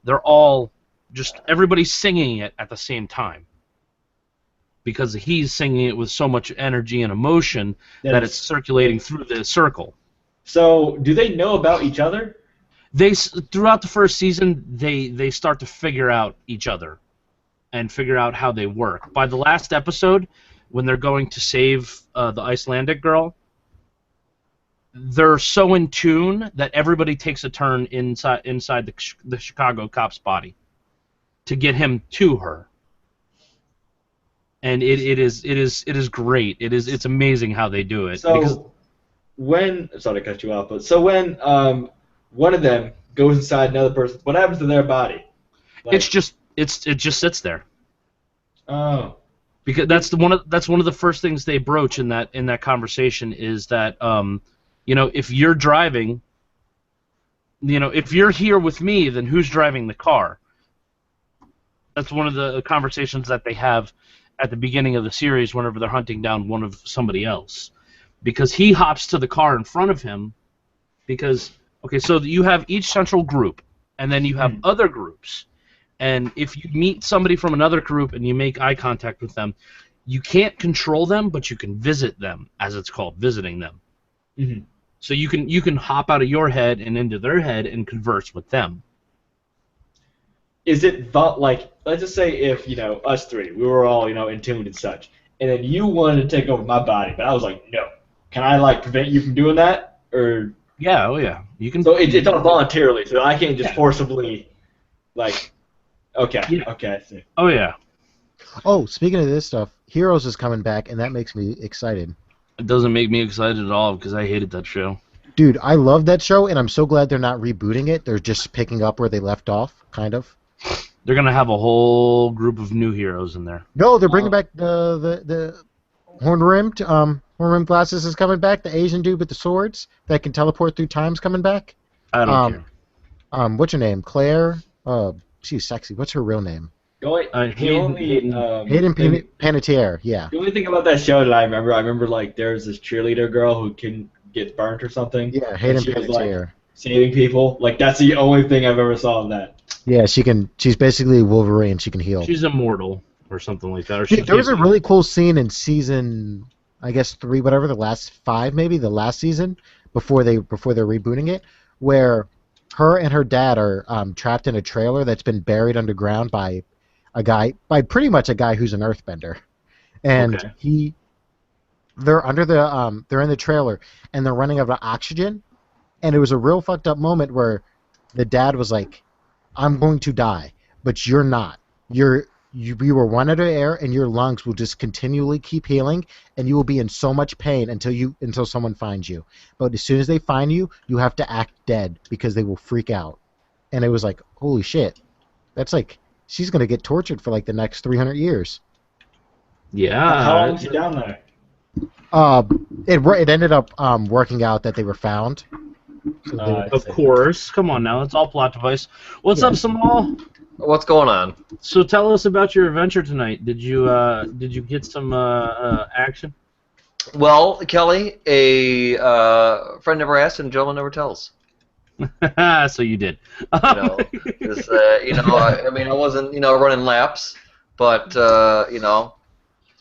they're all just everybody's singing it at the same time, because he's singing it with so much energy and emotion that it's circulating through the circle. So, do they know about each other? Throughout the first season, they start to figure out each other and figure out how they work. By the last episode, when they're going to save the Icelandic girl, they're so in tune that everybody takes a turn inside the Chicago cop's body to get him to her. And it is great. It's amazing how they do it. So sorry to cut you off, but so when one of them goes inside another person, what happens to their body? Like, it just sits there. Oh. Because that's one of the first things they broach in that conversation is that if you're driving, if you're here with me, then who's driving the car? That's one of the conversations that they have at the beginning of the series whenever they're hunting down one of somebody else, because he hops to the car in front of him. Because so you have each central group, and then you have other groups. And if you meet somebody from another group and you make eye contact with them, you can't control them, but you can visit them, as it's called, visiting them. Mm-hmm. So you can hop out of your head and into their head and converse with them. Is it like, let's just say if us three, we were all in tune and such, and then you wanted to take over my body, but I was like, no. Can I prevent you from doing that, or? Yeah, oh yeah, you can. So it's all voluntarily, so I can't just forcibly, Okay, yeah. Okay, I see. Oh yeah. Oh, speaking of this stuff, Heroes is coming back, and that makes me excited. It doesn't make me excited at all because I hated that show. Dude, I love that show, and I'm so glad they're not rebooting it. They're just picking up where they left off, kind of. They're gonna have a whole group of new heroes in there. No, they're bringing back the horn-rimmed glasses is coming back. The Asian dude with the swords that can teleport through time's coming back. I don't care. What's her name? Claire. She's sexy. What's her real name? Hayden Panettiere. Yeah. The only thing about that show that I remember there's this cheerleader girl who can get burnt or something. Yeah, Hayden Panettiere. Panettiere. Saving people. That's the only thing I've ever saw of that. Yeah, she can. She's basically Wolverine. She can heal. She's immortal or something like that. There was a really cool scene in season, I guess 3, whatever, the last 5 maybe, the last season before they're rebooting it, where her and her dad are trapped in a trailer that's been buried underground by pretty much a guy who's an earthbender, and they're under they're in the trailer and they're running out of oxygen, and it was a real fucked up moment where the dad was like, "I'm going to die, but you're not. You were run out of air, and your lungs will just continually keep healing, and you will be in so much pain until someone finds you. But as soon as they find you, you have to act dead because they will freak out." And it was like, holy shit, that's she's gonna get tortured for the next 300 years. Yeah. How long is she down there? It ended up working out that they were found. So of course. Come on now, it's all plot device. What's up, Samal? What's going on? So tell us about your adventure tonight. Did you get some action? Well, Kelly, a friend never asks and a gentleman never tells. So you did. You know, this, I mean, I wasn't, running laps, but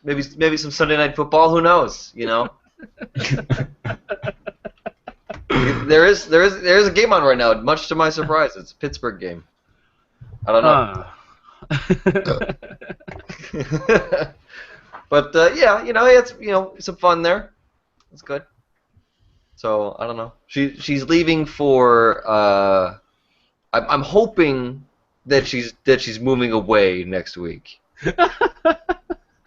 maybe some Sunday night football. Who knows? There is a game on right now. Much to my surprise, it's a Pittsburgh game. I don't know. But yeah, it's some fun there. It's good. So I don't know. She's leaving for. I'm hoping that she's moving away next week.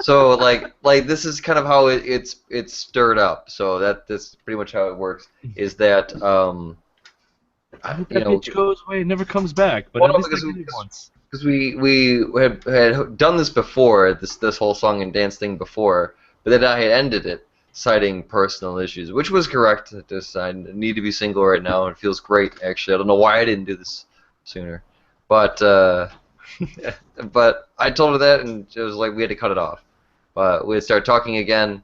So like this is kind of how it's stirred up. So that's pretty much how it works. Is that That bitch goes away and never comes back. But Well, at least because I did it once. because we had done this before, this whole song and dance thing before, but then I had ended it citing personal issues, which was correct. I need to be single right now, and it feels great, actually. I don't know why I didn't do this sooner. But but I told her that, and it was like we had to cut it off. But we had started talking again.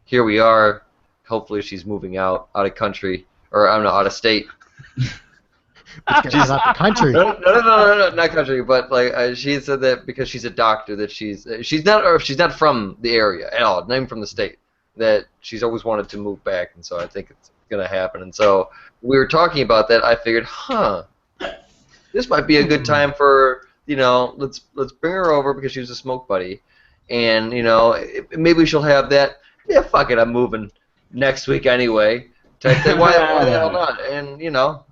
Here we are. Hopefully she's moving out of country, or I don't know, out of state. She's not the country. No, not country, but like she had said that because she's a doctor that she's not from the area at all, not even from the state. That she's always wanted to move back, and so I think it's gonna happen. And so we were talking about that. I figured, this might be a good time for let's bring her over because she was a smoke buddy, and maybe she'll have that. Yeah, fuck it, I'm moving next week anyway. Type thing. Why the hell not? And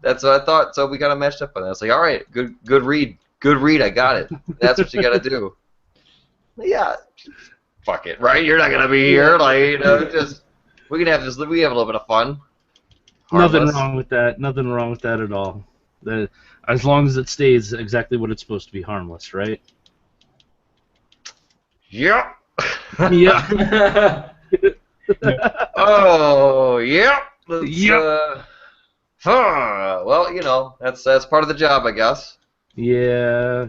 that's what I thought. So we got matched up on that. I was like, all right, good read, I got it. That's what you got to do. Yeah, fuck it, right? You're not gonna be here, just we have a little bit of fun. Nothing Harmless. wrong with that. Nothing wrong with that at all. As long as it stays exactly what it's supposed to be, harmless, right? Yep. Yeah. Oh, yep. Yep. Well, that's part of the job, I guess. Yeah.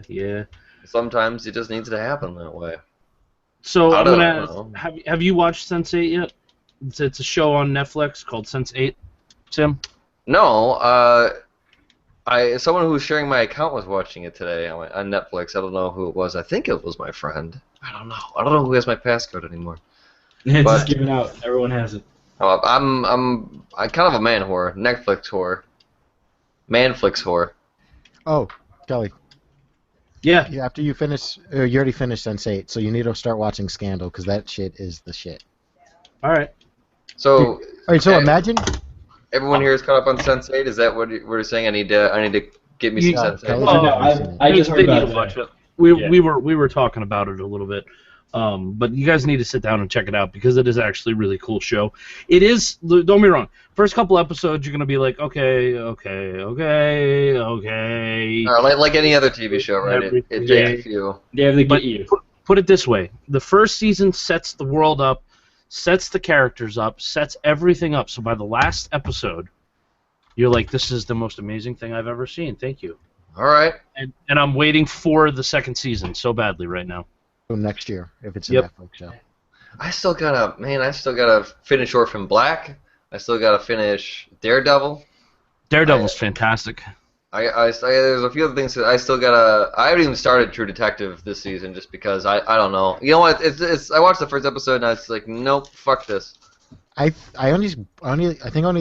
Sometimes it just needs to happen that way. So I I'm don't gonna know. ask, have you watched Sense8 yet? It's a show on Netflix called Sense8. Tim? No, someone who was sharing my account was watching it today on Netflix. I don't know who it was. I think it was my friend. I don't know who has my passcode anymore. It's But- just given out. Everyone has it. I'm kind of a man whore, Netflix whore, Manflix whore. Oh, Kelly, Yeah. after you finish, you already finished Sense8, so you need to start watching Scandal because that shit is the shit. All right. So All right, so Okay. imagine. everyone here is caught up on Sense8. Is that what you're saying? I need to get me some Yeah, Sense8. Kelly. No, Oh, I just heard They need about to watch it. it. We Yeah. were talking about it a little bit, but you guys need to sit down and check it out because it is actually a really cool show. It is. Don't get me wrong. First couple episodes, you're gonna be like, okay. Like any other TV show, right? It Everything. takes a few. They have to But get you. put it this way: the first season sets the world up, sets the characters up, sets everything up. So by the last episode, you're like, this is the most amazing thing I've ever seen. Thank you. All right. And I'm waiting for the second season so badly right now. So next year, if it's a Yep. Netflix show. I still gotta finish Orphan Black. I still gotta finish Daredevil. Daredevil's fantastic. There's a few other things that I still gotta. I haven't even started True Detective this season just because I don't know. You know what? It's I watched the first episode and I was like, nope, fuck this. I think I only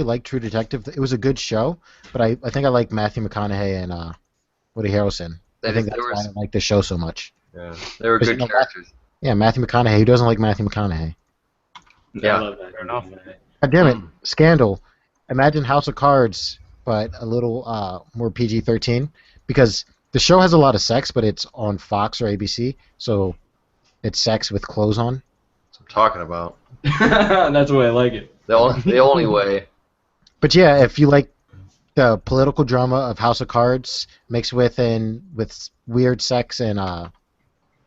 like True Detective. It was a good show, but I think I like Matthew McConaughey and Woody Harrelson. I think that's why I like the show so much. Yeah, they were Because, good you know, characters. Yeah, Matthew McConaughey. Who doesn't like Matthew McConaughey? Yeah, I love that. fair enough. God damn it, Scandal. Imagine House of Cards, but a little more PG-13, because the show has a lot of sex, but it's on Fox or ABC, so it's sex with clothes on. That's what I'm talking about. That's the way I like it. The only way. But yeah, if you like the political drama of House of Cards mixed with weird sex and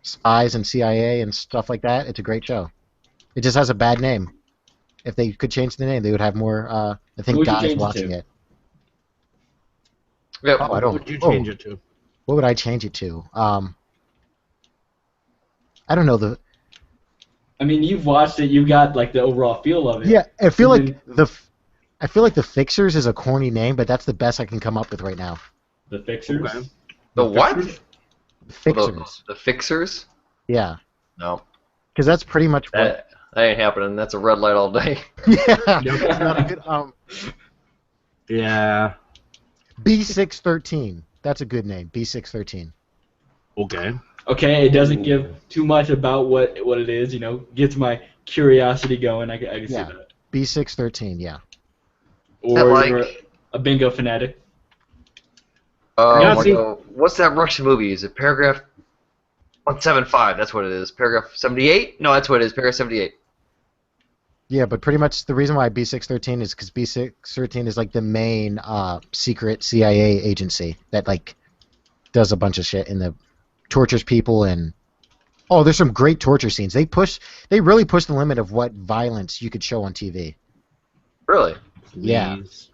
spies and CIA and stuff like that, it's a great show. It just has a bad name. If they could change the name, they would have more, I think, Who'd you guys change it watching to? it. Yeah, Oh, I What don't. would you change it to? What would I change it to? I don't know. I mean, you've watched it. You got like the overall feel of it. Yeah, I feel And like I feel like the Fixers is a corny name, but that's the best I can come up with right now. The Fixers. Okay. The what? Fixers. The Fixers? Yeah, No. because that's pretty much what. That ain't happening. That's a red light all day. Yeah, it's not a good. Yeah. B613. That's a good name. B613. Okay. Okay, it doesn't give too much about what it is. Gets my curiosity going. I can see Yeah. that. B613. Yeah. Or That like- you're a bingo fanatic. Yeah, see- What's that Russian movie? Is it Paragraph 175? That's what it is. Paragraph 78? No, that's what it is. Paragraph 78. Yeah, but pretty much the reason why B613 is because B613 is like the main secret CIA agency that like does a bunch of shit and tortures people and there's some great torture scenes. They really push the limit of what violence you could show on TV. Really? Yeah. Please.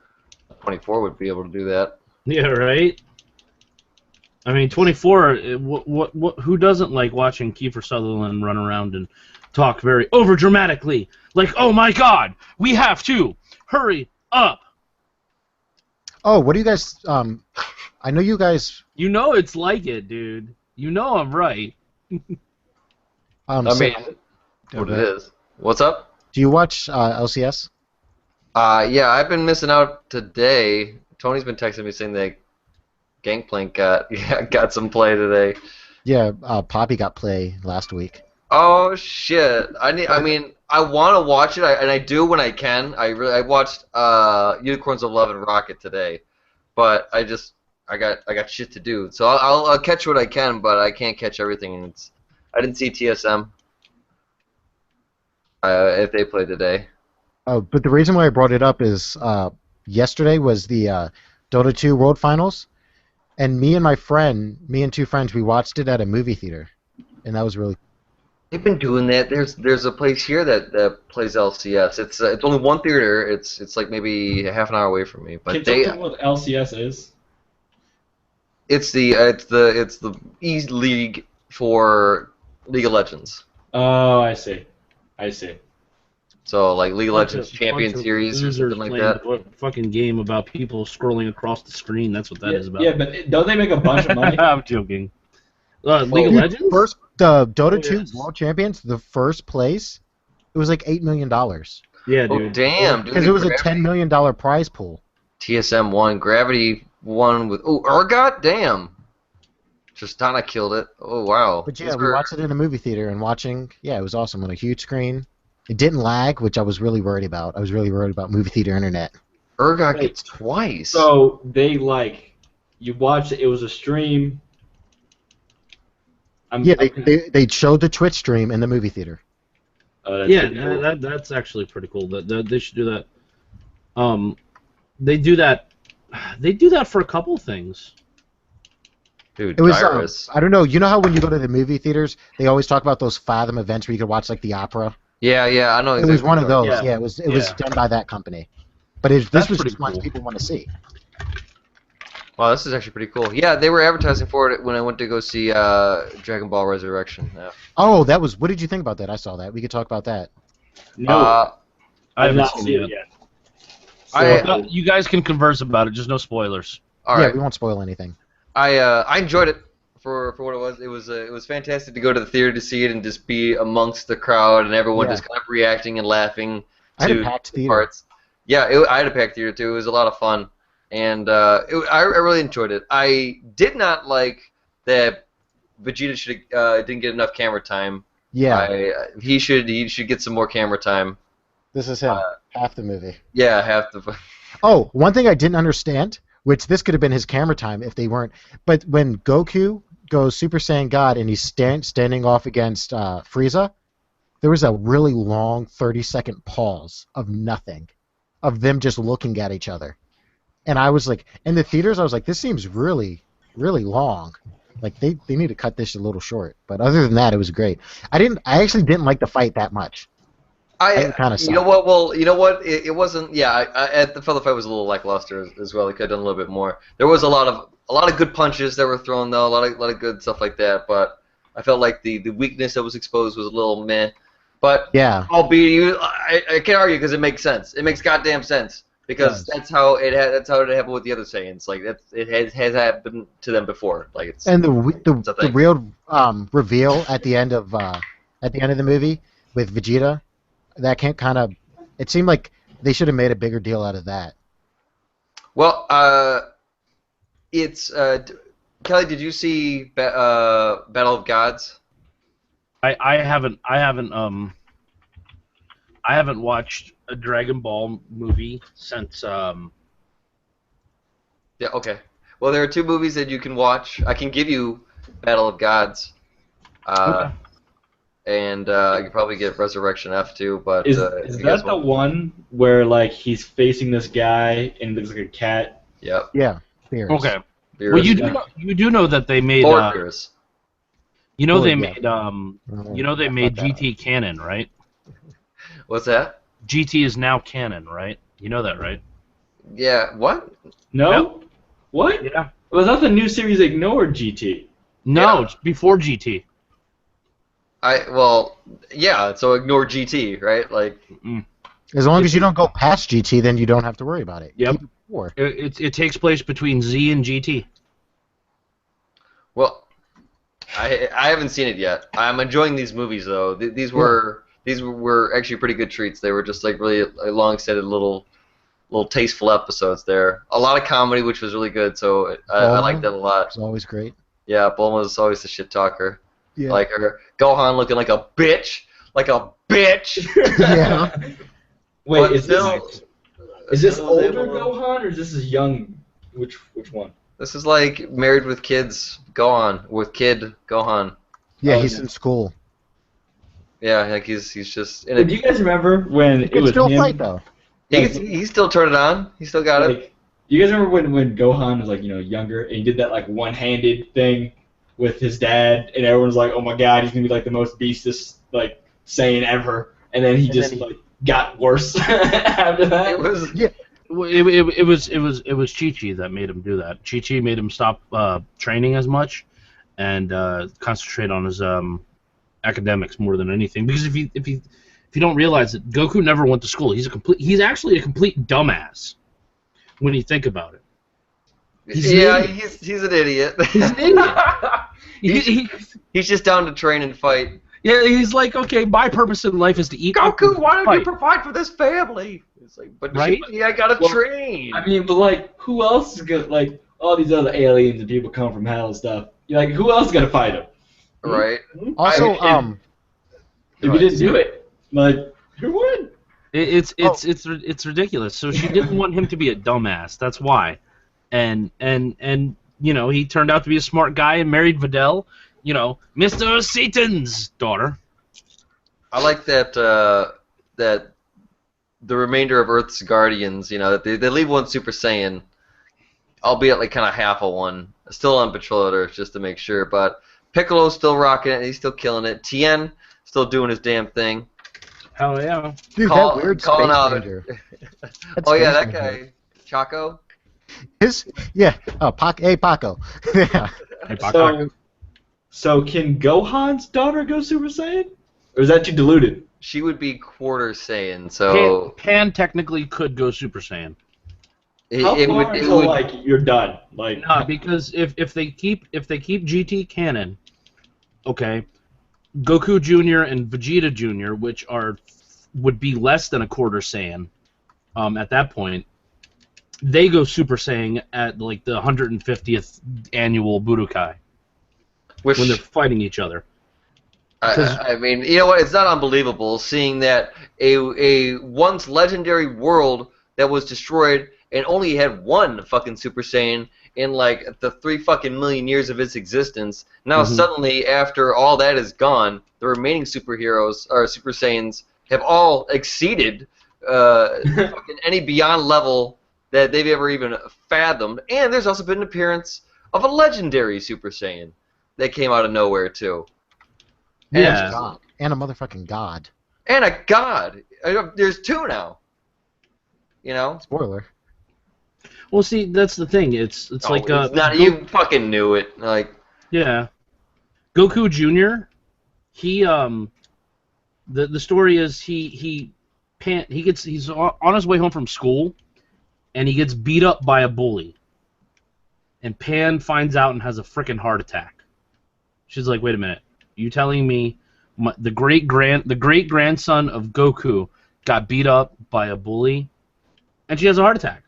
24 would be able to do that. Yeah, right? I mean, 24, who doesn't like watching Kiefer Sutherland run around and talk very overdramatically? Like, oh my god, we have to hurry up. Oh, what do you guys I know you guys You know it's like it, dude. You know I'm right. I mean, what it is. What's up? do you watch LCS? Yeah, I've been missing out today. Tony's been texting me saying that Gangplank got some play today. Yeah, Poppy got play last week. Oh shit! I mean, I want to watch it, and I do when I can. I watched Unicorns of Love and Rocket today, but I got shit to do. So I'll catch what I can, but I can't catch everything. And I didn't see TSM if they played today. Oh, but the reason why I brought it up is yesterday was the Dota 2 World Finals, and me and two friends, we watched it at a movie theater, and that was really. They've been doing that. There's a place here that plays LCS. It's only one theater. It's like maybe half an hour away from me. But Can you tell me what LCS is? it's the E League for League of Legends. Oh, I see. So like League of Legends Bunch Champion of Series or losers something like playing that. a fucking game about people scrolling across the screen. That's what that is about. Yeah, but don't they make a bunch of money? I'm joking. League of Dude, Legends? The Dota 2 yes. World Champions, the first place, it was like $8 million. Yeah, Oh dude. damn, dude! Because it was a $10 million prize pool. TSM won. Gravity won with Urgot. Damn. Tristana killed it. Oh wow. But yeah, These we were- watched it in a movie theater and it was awesome on a huge screen. It didn't lag, which I was really worried about. I was really worried about movie theater internet. Urgot gets twice. So you watched it. It was a stream. Yeah, they showed the Twitch stream in the movie theater. That's Yeah, pretty cool. that's actually pretty cool. That they should do that. They do that. They do that for a couple things. Dude, It was Dyrus. I don't know. You know how when you go to the movie theaters, they always talk about those Fathom events where you could watch like the opera. Yeah, I know. It was one of those. Yeah. Yeah, it was Yeah. done by that company. But this That's was pretty just ones cool. people want to see. Wow, this is actually pretty cool. Yeah, they were advertising for it when I went to go see Dragon Ball Resurrection. Yeah. Oh, that was. What did you think about that? I saw that. We could talk about that. No, Uh, I I've haven't not seen seen it it yet. yet. You guys can converse about it. Just no spoilers. all Yeah, right. we won't spoil anything. I enjoyed it for what it was. It was fantastic to go to the theater to see it and just be amongst the crowd and everyone Yeah. just kind of reacting and laughing I had to a packed theater. parts. Yeah, I had a packed theater too. It was a lot of fun, and I really enjoyed it. I did not like that Vegeta didn't get enough camera time. Yeah, He should get some more camera time. this is him. Half the movie. Yeah, half the. Oh, one thing I didn't understand, which this could have been his camera time if they weren't, but when Goku goes Super Saiyan God and he's standing off against Frieza, there was a really long 30-second pause of nothing, of them just looking at each other. And I was like, in the theaters, I was like, this seems really, really long. Like, they need to cut this a little short. But other than that, it was great. I actually didn't like the fight that much. It kinda You know sucked. what? Well, you know what? It wasn't. Yeah, the fellow fight was a little lackluster as well. He could have done a little bit more. There was a lot of good punches that were thrown though. A lot of good stuff like that. But I felt like the weakness that was exposed was a little meh. But Yeah. albeit, I can't argue because it makes sense. It makes goddamn sense because It does. that's how it happened with the other Saiyans. Like it has happened to them before. Like it's And It's a the thing. real reveal at the end of the movie with Vegeta, that can't kind of. It seemed like they should have made a bigger deal out of that. well. It's Kelly. Did you see Battle of Gods? I haven't watched a Dragon Ball movie since Yeah. Okay. Well, there are two movies that you can watch. I can give you Battle of Gods. Okay. And I could probably get Resurrection F too, but Is if you guys that the want- one where like he's facing this guy and it looks like a cat? Yep. Yeah. Beers. Okay. Beers. Well, you do know that they made Four beers. you know they Yeah. made I made thought that GT canon, right? What's that? GT is now canon, right? You know that, right? Yeah. What? No. Yep. What? Yeah. Was that the new series ignored GT? No, Yeah. it's before GT. Well, yeah. So ignore GT, right? Like, As long as you don't go past GT, then you don't have to worry about it. Yep. Keep it 4. It takes place between Z and GT. well, I haven't seen it yet. I'm enjoying these movies though. These were actually pretty good treats. They were just like really long-extended little tasteful episodes there. A lot of comedy, which was really good. So I Bulma? liked that a lot. It's always great. Yeah, Bulma's always the shit talker. Yeah. Like her Gohan looking like a bitch, Yeah. Wait, But is still- this still older able to- Gohan or is this his young? Which one? This is like Married with Kids Gohan with Kid Gohan. Yeah, Oh, he's yeah. in school. Yeah, like he's just in Hey, a, do you guys remember when He it can was still him? fight though. he still turned it on. He still got it. Like, you guys remember when Gohan was like younger and he did that like one-handed thing with his dad and everyone's like, oh my god, he's gonna be like the most beastest like Saiyan ever, and then he And just then he- like got worse after that. It was Well, it was Chi-Chi that made him do that. Chi-Chi made him stop training as much and concentrate on his academics more than anything. Because if you don't realize it, Goku never went to school. He's actually a complete dumbass when you think about it. He's an yeah, idiot. he's an idiot. He's an idiot. He- He's just down to train and fight. yeah, he's like, okay, my purpose in life is to eat. Goku, why don't fight. you provide for this family? It's like, but Right? I gotta Well, train. I mean, but like, who else is gonna like all these other aliens and people come from hell and stuff? You're like, who else is gonna fight him? Right? Also, If you didn't do it, like, who would? It's ridiculous. So she didn't want him to be a dumbass. That's why, and you know he turned out to be a smart guy and married Videl, you know, Mr. Satan's daughter. I like that that the remainder of Earth's Guardians, you know, that they leave one Super Saiyan, albeit like kind of half of one, still on patrol at Earth just to make sure. But Piccolo's still rocking it. He's still killing it. Tien still doing his damn thing. Hell yeah. dude, Call- that weird calling space out- ranger. That Oh yeah, space that ranger. guy, Chaco. Hey, Paco. Yeah. Hey, Baka. So can Gohan's daughter go Super Saiyan, or is that too diluted? She would be quarter Saiyan, so Pan technically could go Super Saiyan. How it far would until like you're done? Like, No, because if they keep GT canon, okay, Goku Jr. and Vegeta Jr., which would be less than a quarter Saiyan, at that point, they go Super Saiyan at like the 150th annual Budokai which when they're fighting each other. I mean, you know what? It's not unbelievable seeing that a once legendary world that was destroyed and only had one fucking Super Saiyan in like the 3 fucking million years of its existence. Now Mhm. suddenly, after all that is gone, the remaining superheroes or Super Saiyans have all exceeded fucking any beyond level that they've ever even fathomed. And there's also been an appearance of a legendary Super Saiyan that came out of nowhere too. Yeah. God. And a motherfucking god. and a god. There's two now. You know. Spoiler. Well, see, that's the thing. It's like it's not. You fucking knew it. Like. Yeah. Goku Jr. He the story is he's on his way home from school, and he gets beat up by a bully. And Pan finds out and has a freaking heart attack. She's like, "Wait a minute, you telling me the great grandson of Goku got beat up by a bully?" And she has a heart attack.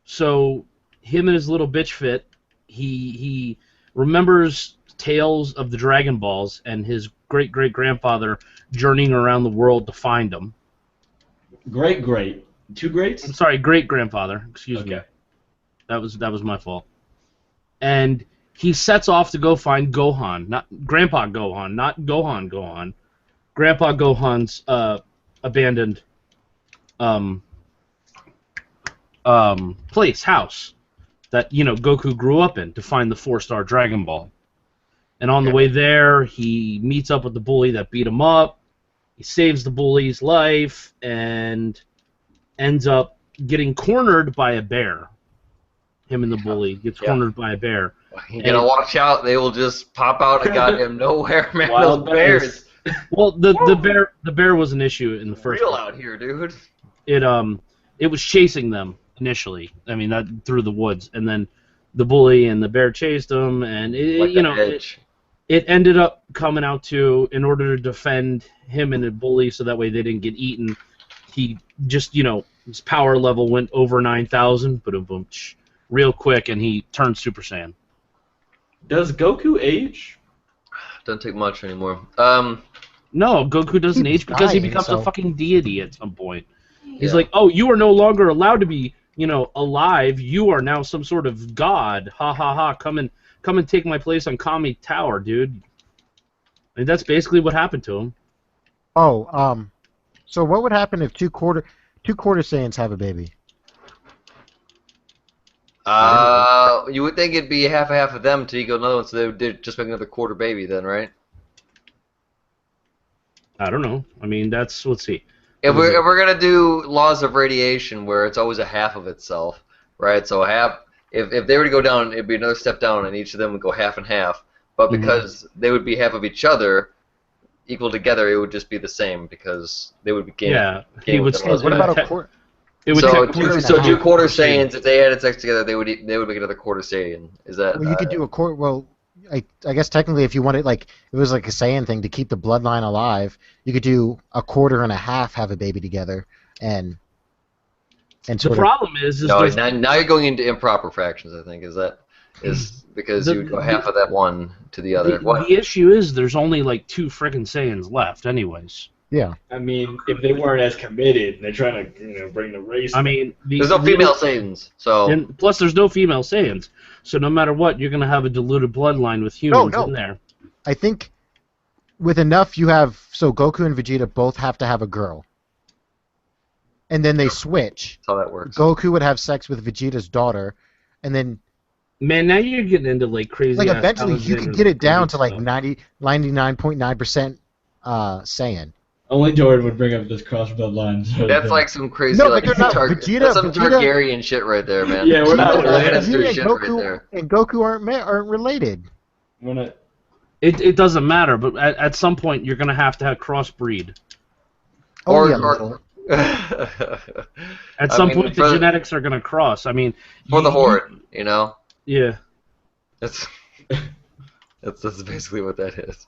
So him and his little bitch fit, he remembers tales of the Dragon Balls and his great-great-grandfather journeying around the world to find them. Great. Two greats? I'm sorry, great-grandfather. Excuse me. Okay. That was my fault. And he sets off to go find Gohan, not Grandpa Gohan, not Gohan. Grandpa Gohan's abandoned house that Goku grew up in to find the 4-star Dragon Ball. And on the way there, he meets up with the bully that beat him up. He saves the bully's life and ends up getting cornered by a bear. Him and the bully gets cornered by a bear. You gotta watch out; they will just pop out of goddamn nowhere, man. Wild Those bears. Well, the bear was an issue in the first Real place. out here, dude. It was chasing them initially. I mean, that through the woods, and then the bully and the bear chased them, and it ended up coming out to, in order to defend him and the bully, so that way they didn't get eaten. He just his power level went over 9,000, boom, real quick, and he turned Super Saiyan. Does Goku age? Doesn't take much anymore. No, Goku doesn't age because he dying, becomes so- a fucking deity at some point. He's like, oh, you are no longer allowed to be, alive. You are now some sort of god. Ha ha ha! Come and take my place on Kami Tower, dude. I mean, that's basically what happened to him. Oh, so what would happen if two quarter Saiyans have a baby? You would think it'd be half of them until you go another one, so they would just make another quarter baby then, right? I don't know. I mean, let's see. If we're gonna do laws of radiation, where it's always a half of itself, right? So if they were to go down, it'd be another step down, and each of them would go half and half. But because they would be half of each other, equal together, it would just be the same because they would be gaining. Yeah, gaining he would. with the What laws. about a quarter? It would So take two quarter Saiyans, if they added sex together, they would make another quarter Saiyan. Is that? Well, you could do a quarter. Well, I guess technically, if you wanted, like, it was like a Saiyan thing to keep the bloodline alive, you could do a quarter and a half have a baby together, and The sort of. problem is No, there's- now you're going into improper fractions. I think is because you would go half of that one to the other. the issue is there's only like 2 friggin' Saiyans left, anyways. Yeah. I mean, if they weren't as committed, and they're trying to bring the race. I mean, There's no female Saiyans, so and plus there's no female Saiyans, so no matter what, you're gonna have a diluted bloodline with humans No. in there. I think with enough, you have Goku and Vegeta both have to have a girl, and then they switch. that's how that works. Goku would have sex with Vegeta's daughter, and then Man, now you're getting into like crazy. like ass eventually you Alexander can get it down to stuff. like 99.9% Saiyan. Only Jordan would bring up this cross bloodline. That's like some crazy, No, like but they're not. that's some Vegeta- Targaryen shit right there, man. Yeah, we're not That's related. Lannister Vegeta and shit right Goku, there. and Goku aren't related. We're not. It doesn't matter, but at some point you're gonna have to crossbreed. Oh Or- yeah, or- little. At some I mean, point for the the- genetics are gonna cross. I mean, For the horde, you know. Yeah. That's that's basically what that is.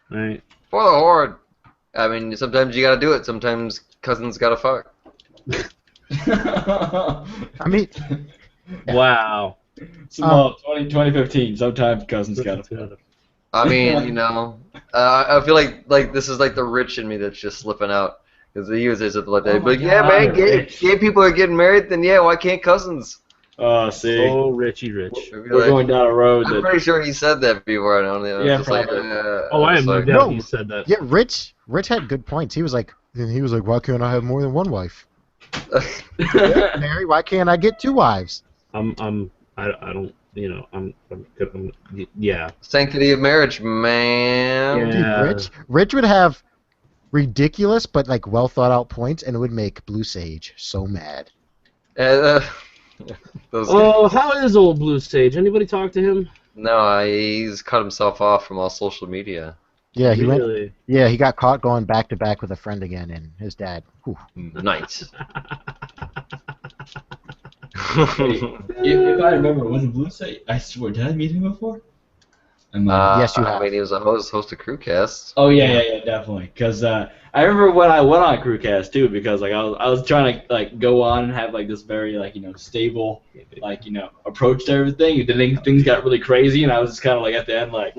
Right. For the horde. I mean, sometimes you gotta do it. Sometimes cousins gotta fuck. I mean, Wow. Small 2015. Sometimes cousins got to. I mean, you know, I feel like this is like the rich in me that's just slipping out because he was something like that. Oh my But yeah, God, man, gay rich. people are getting married. Then yeah, why can't cousins? Oh, see, Oh, Richie Rich. we're going down a road I'm that. pretty sure he said that before. I don't know. Yeah, Just like, probably. Oh, I it's have no like- doubt No. he said that. yeah, Rich had good points. He was like, why can't I have more than one wife? Mary, why can't I get 2 wives? I don't. Yeah. Sanctity of marriage, man. Yeah. Dude, Rich would have ridiculous but like well thought out points, and it would make Blue Sage so mad. Uh, those Oh, how is old Blue Sage? Anybody talk to him? No, he's cut himself off from all social media. Yeah, he went. Really? Yeah, he got caught going back to back with a friend again, and his dad. Whew. Nice. If I remember, wasn't Blue Sage? I swear, did I meet him before? Yes, you have. I mean, he was a host of Crewcast. Oh yeah, definitely. Because I remember when I went on Crewcast too, because like I was trying to like go on and have like this very like stable approach to everything. And then things got really crazy, and I was just kind of like at the end like,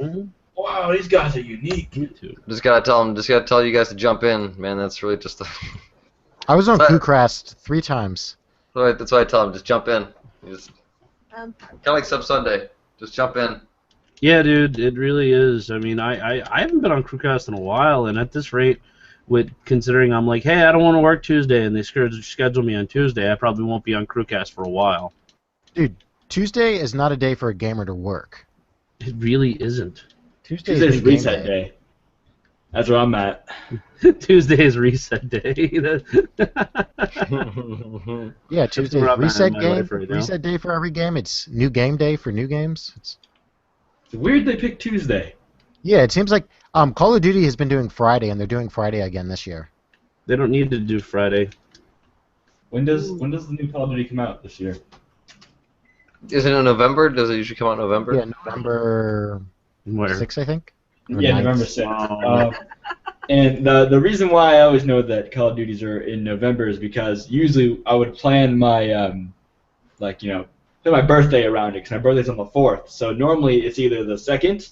wow, these guys are unique. Just gotta tell you guys to jump in, man. That's really just I was on But- Crewcast 3 times. that's why I tell him, just jump in. Just kind of like Sub Sunday. Just jump in. Yeah, dude, it really is. I mean, I haven't been on Crewcast in a while, and at this rate, with considering I'm like, hey, I don't want to work Tuesday, and they schedule me on Tuesday, I probably won't be on Crewcast for a while. Dude, Tuesday is not a day for a gamer to work. It really isn't. Tuesday's Tuesday's big game reset day. That's where I'm at. Tuesday is reset day. Yeah, where Tuesday's I'm at reset in my game. life right now. Reset day for every game. It's new game day for new games. It's weird they picked Tuesday. Yeah, it seems like Call of Duty has been doing Friday, and they're doing Friday again this year. They don't need to do Friday. When does the new Call of Duty come out this year? Isn't it November? Does it usually come out in November? Yeah, November Where? 6th, I think. Or Yeah, 9th. November 6th. And the reason why I always know that Call of Duties are in November is because usually I would plan my plan my birthday around it, because my birthday's on the 4th. So normally it's either the 2nd,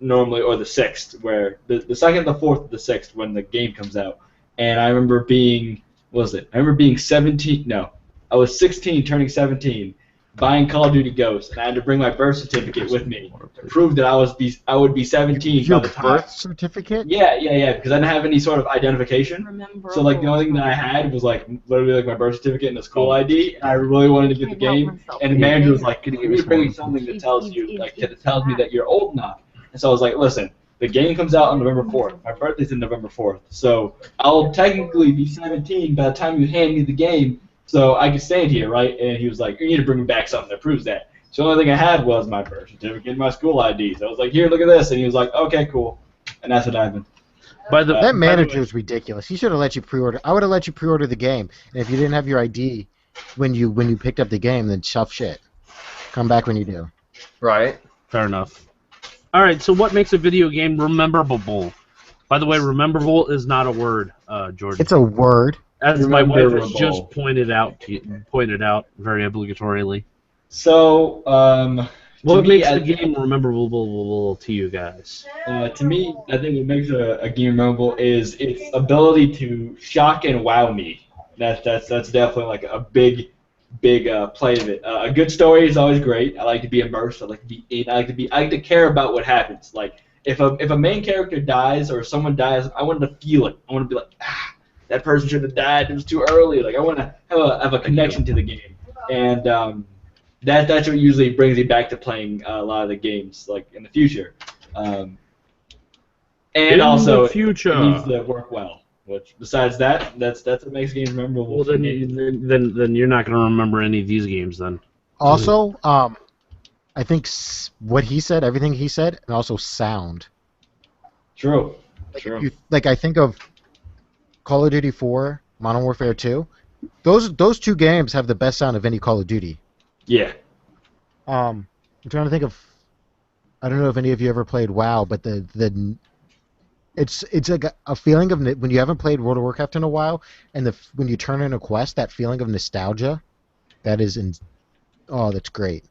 or the 6th, where the 2nd, the 4th, the 6th when the game comes out. And I remember being, what was it? I remember being 17. No, I was 16, turning 17. Buying Call of Duty Ghosts, and I had to bring my birth certificate with me to prove that I would be 17 Your by the time. birth certificate? Yeah, because I didn't have any sort of identification. Remember. So like the only thing that I had was like literally like my birth certificate and the school ID, and I really wanted to get the game. And the manager was like, "Can you bring me something that tells you that tells me that you're old enough?" And so I was like, "Listen, the game comes out on November 4th. My birthday's in November 4th, so I'll technically be 17 by the time you hand me the game." So I could stand here, right? And he was like, "You need to bring me back something that proves that." So the only thing I had was my birth certificate and my school ID. So I was like, "Here, look at this." And he was like, "Okay, cool." And that's what happened. That manager is ridiculous. He should have let you pre-order. I would have let you pre-order the game, and if you didn't have your ID when you picked up the game, then tough shit. Come back when you do. Right. Fair enough. All right, so what makes a video game rememberable? By the way, rememberable is not a word, Jordan. It's a word. As my wife has Rememberable. just pointed out very obligatorily. So What me, makes I- the game rememberable to you guys? to me, I think what makes a game memorable is its ability to shock and wow me. That's definitely like a big play of it. A good story is always great. I like to be immersed. I like to be in. I like to care about what happens. Like if a main character dies or someone dies, I want to feel it. I want to be like, that person should have died. It was too early. Like I want to have a connection to the game, and that's what usually brings me back to playing a lot of the games like in the future. And In also, the future. it needs to work well. Which, besides that, that's what makes games memorable. Well, for then, me. then you're not going to remember any of these games then. Also, I think what he said, everything he said, and also sound. True. I think of Call of Duty 4, Modern Warfare 2. Those two games have the best sound of any Call of Duty. Yeah. I'm trying to think of. I don't know if any of you ever played WoW, but it's like a feeling of when you haven't played World of Warcraft in a while, and when you turn in a quest, that feeling of nostalgia, that's great.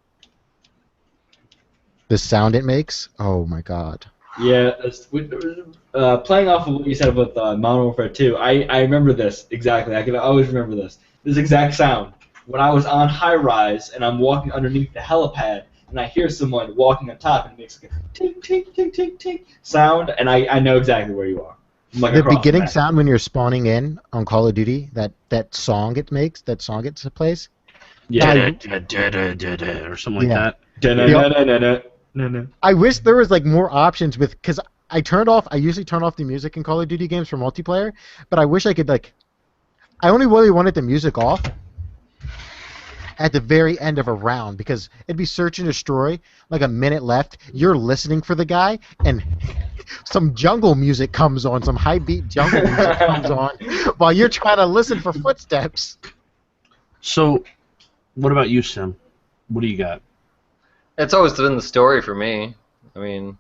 The sound it makes, oh my god. Yeah. Playing off of what you said with Modern Warfare 2, I remember this exactly. I can always remember this exact sound. When I was on high rise and I'm walking underneath the helipad and I hear someone walking on top and it makes like a tink tink tink tink tink sound, and I know exactly where you are. I'm like The across beginning map. sound when you're spawning in on Call of Duty, that song it plays. Yeah. Or something like Yeah. that. Da-na-na-na-na-na-na. I wish there was like more options because I usually turn off the music in Call of Duty games for multiplayer, but I wish I could I only really wanted the music off at the very end of a round because it'd be search and destroy, like a minute left. You're listening for the guy, and some jungle music comes on, some high beat jungle music comes on while you're trying to listen for footsteps. So, what about you, Sim? What do you got? It's always been the story for me. I mean,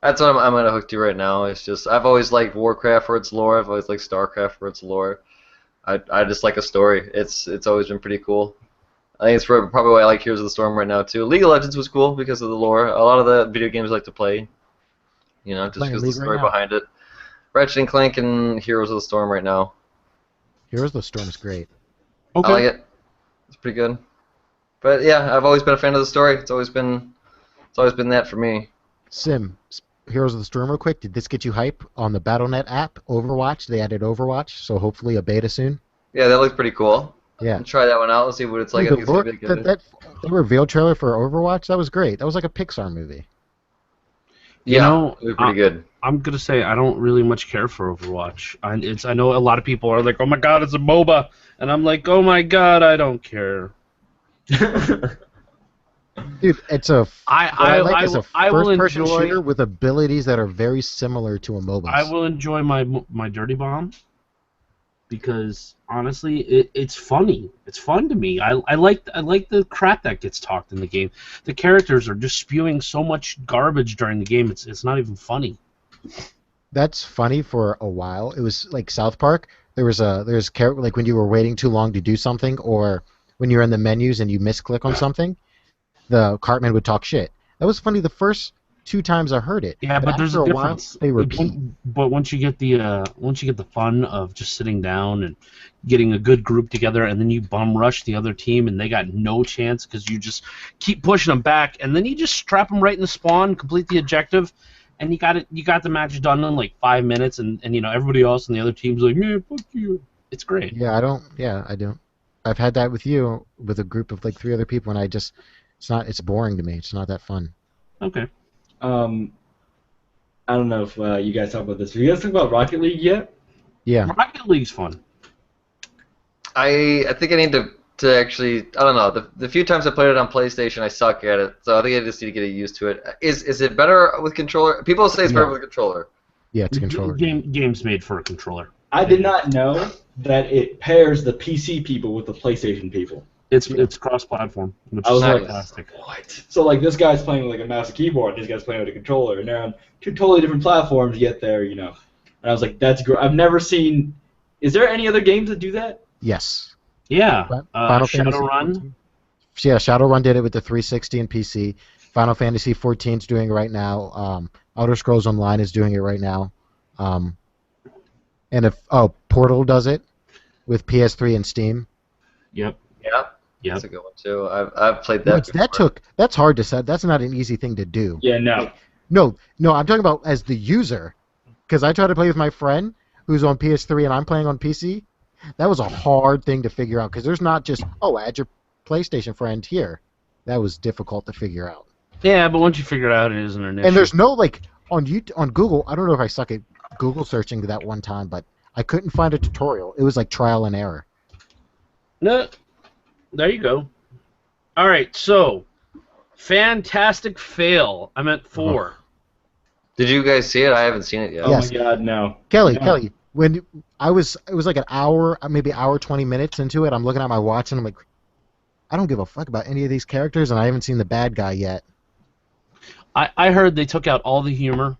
that's what I'm gonna hook to right now. It's just I've always liked Warcraft for its lore. I've always liked StarCraft for its lore. I just like a story. It's always been pretty cool. I think it's probably why I like Heroes of the Storm right now too. League of Legends was cool because of the lore. A lot of the video games I like to play, just Playing because of the League story right now. behind it. Ratchet and Clank and Heroes of the Storm right now. Heroes of the Storm is great. Okay. I like it. It's pretty good. But yeah, I've always been a fan of the story. It's always been that for me. Sim, Heroes of the Storm real quick. Did this get you hype on the Battle.net app, Overwatch? They added Overwatch, so hopefully a beta soon. Yeah, that looks pretty cool. Yeah. I'll try that one out and see what it's like. I Dude, think it's gonna be good. that reveal trailer for Overwatch, that was great. That was like a Pixar movie. Yeah, it was pretty good. I'm gonna say I don't really much care for Overwatch. I know a lot of people are like, "Oh my god, it's a MOBA," and I'm like, "Oh my god, I don't care." Dude, it's a I will first-person enjoy. shooter with abilities that are very similar to a MOBA. I will enjoy my Dirty Bomb because honestly, it's funny. It's fun to me. I like the crap that gets talked in the game. The characters are just spewing so much garbage during the game. It's not even funny. That's funny for a while. It was like South Park. There's like when you were waiting too long to do something, or when you're in the menus and you misclick on something, the Cartman would talk shit. That was funny the first 2 times I heard it. Yeah, but there's after a while, difference. they repeat. But once you get the fun of just sitting down and getting a good group together, and then you bum rush the other team, and they got no chance because you just keep pushing them back, and then you just strap them right in the spawn, complete the objective, and you got the match done in like 5 minutes, and everybody else on the other team's like, "Man, fuck you." It's great. Yeah, I don't. I've had that with you with a group of like 3 other people, and it's boring to me. It's not that fun. Okay. I don't know if you guys talk about this. Have you guys talked about Rocket League yet? Yeah. Rocket League's fun. I think I need to actually, I don't know, the few times I played it on PlayStation I suck at it, so I think I just need to get used to it. Is it better with controller? People say it's better with a controller. Yeah, it's a controller. Game's made for a controller. I did not know that it pairs the PC people with the PlayStation people. It's cross-platform, which I was is like, fantastic. What? So like this guy's playing with like a mouse and keyboard, and this guy's playing with a controller, and they're on 2 totally different platforms. Yet they're And I was like, that's great. I've never seen. Is there any other games that do that? Yes. Yeah. Final Fantasy Shadowrun. 14. Yeah, Shadowrun did it with the 360 and PC. Final Fantasy 14 is doing it right now. Elder Scrolls Online is doing it right now. And Portal does it with PS3 and Steam. Yep. Yeah. Yep. That's a good one too. I've played that. That's hard to set. That's not an easy thing to do. Yeah, no. No, I'm talking about as the user, because I tried to play with my friend who's on PS3 and I'm playing on PC. That was a hard thing to figure out because there's not just add your PlayStation friend here. That was difficult to figure out. Yeah, but once you figure it out, it isn't an issue. And there's no on Google. I don't know if I suck at Google searching that one time, but I couldn't find a tutorial. It was like trial and error. No. There you go. All right, so Fantastic Fail. I meant 4. Did you guys see it? I haven't seen it yet. Oh Yes. my God, no. Kelly, when it was like an hour, maybe hour 20 minutes into it. I'm looking at my watch and I'm like, I don't give a fuck about any of these characters, and I haven't seen the bad guy yet. I heard they took out all the humor.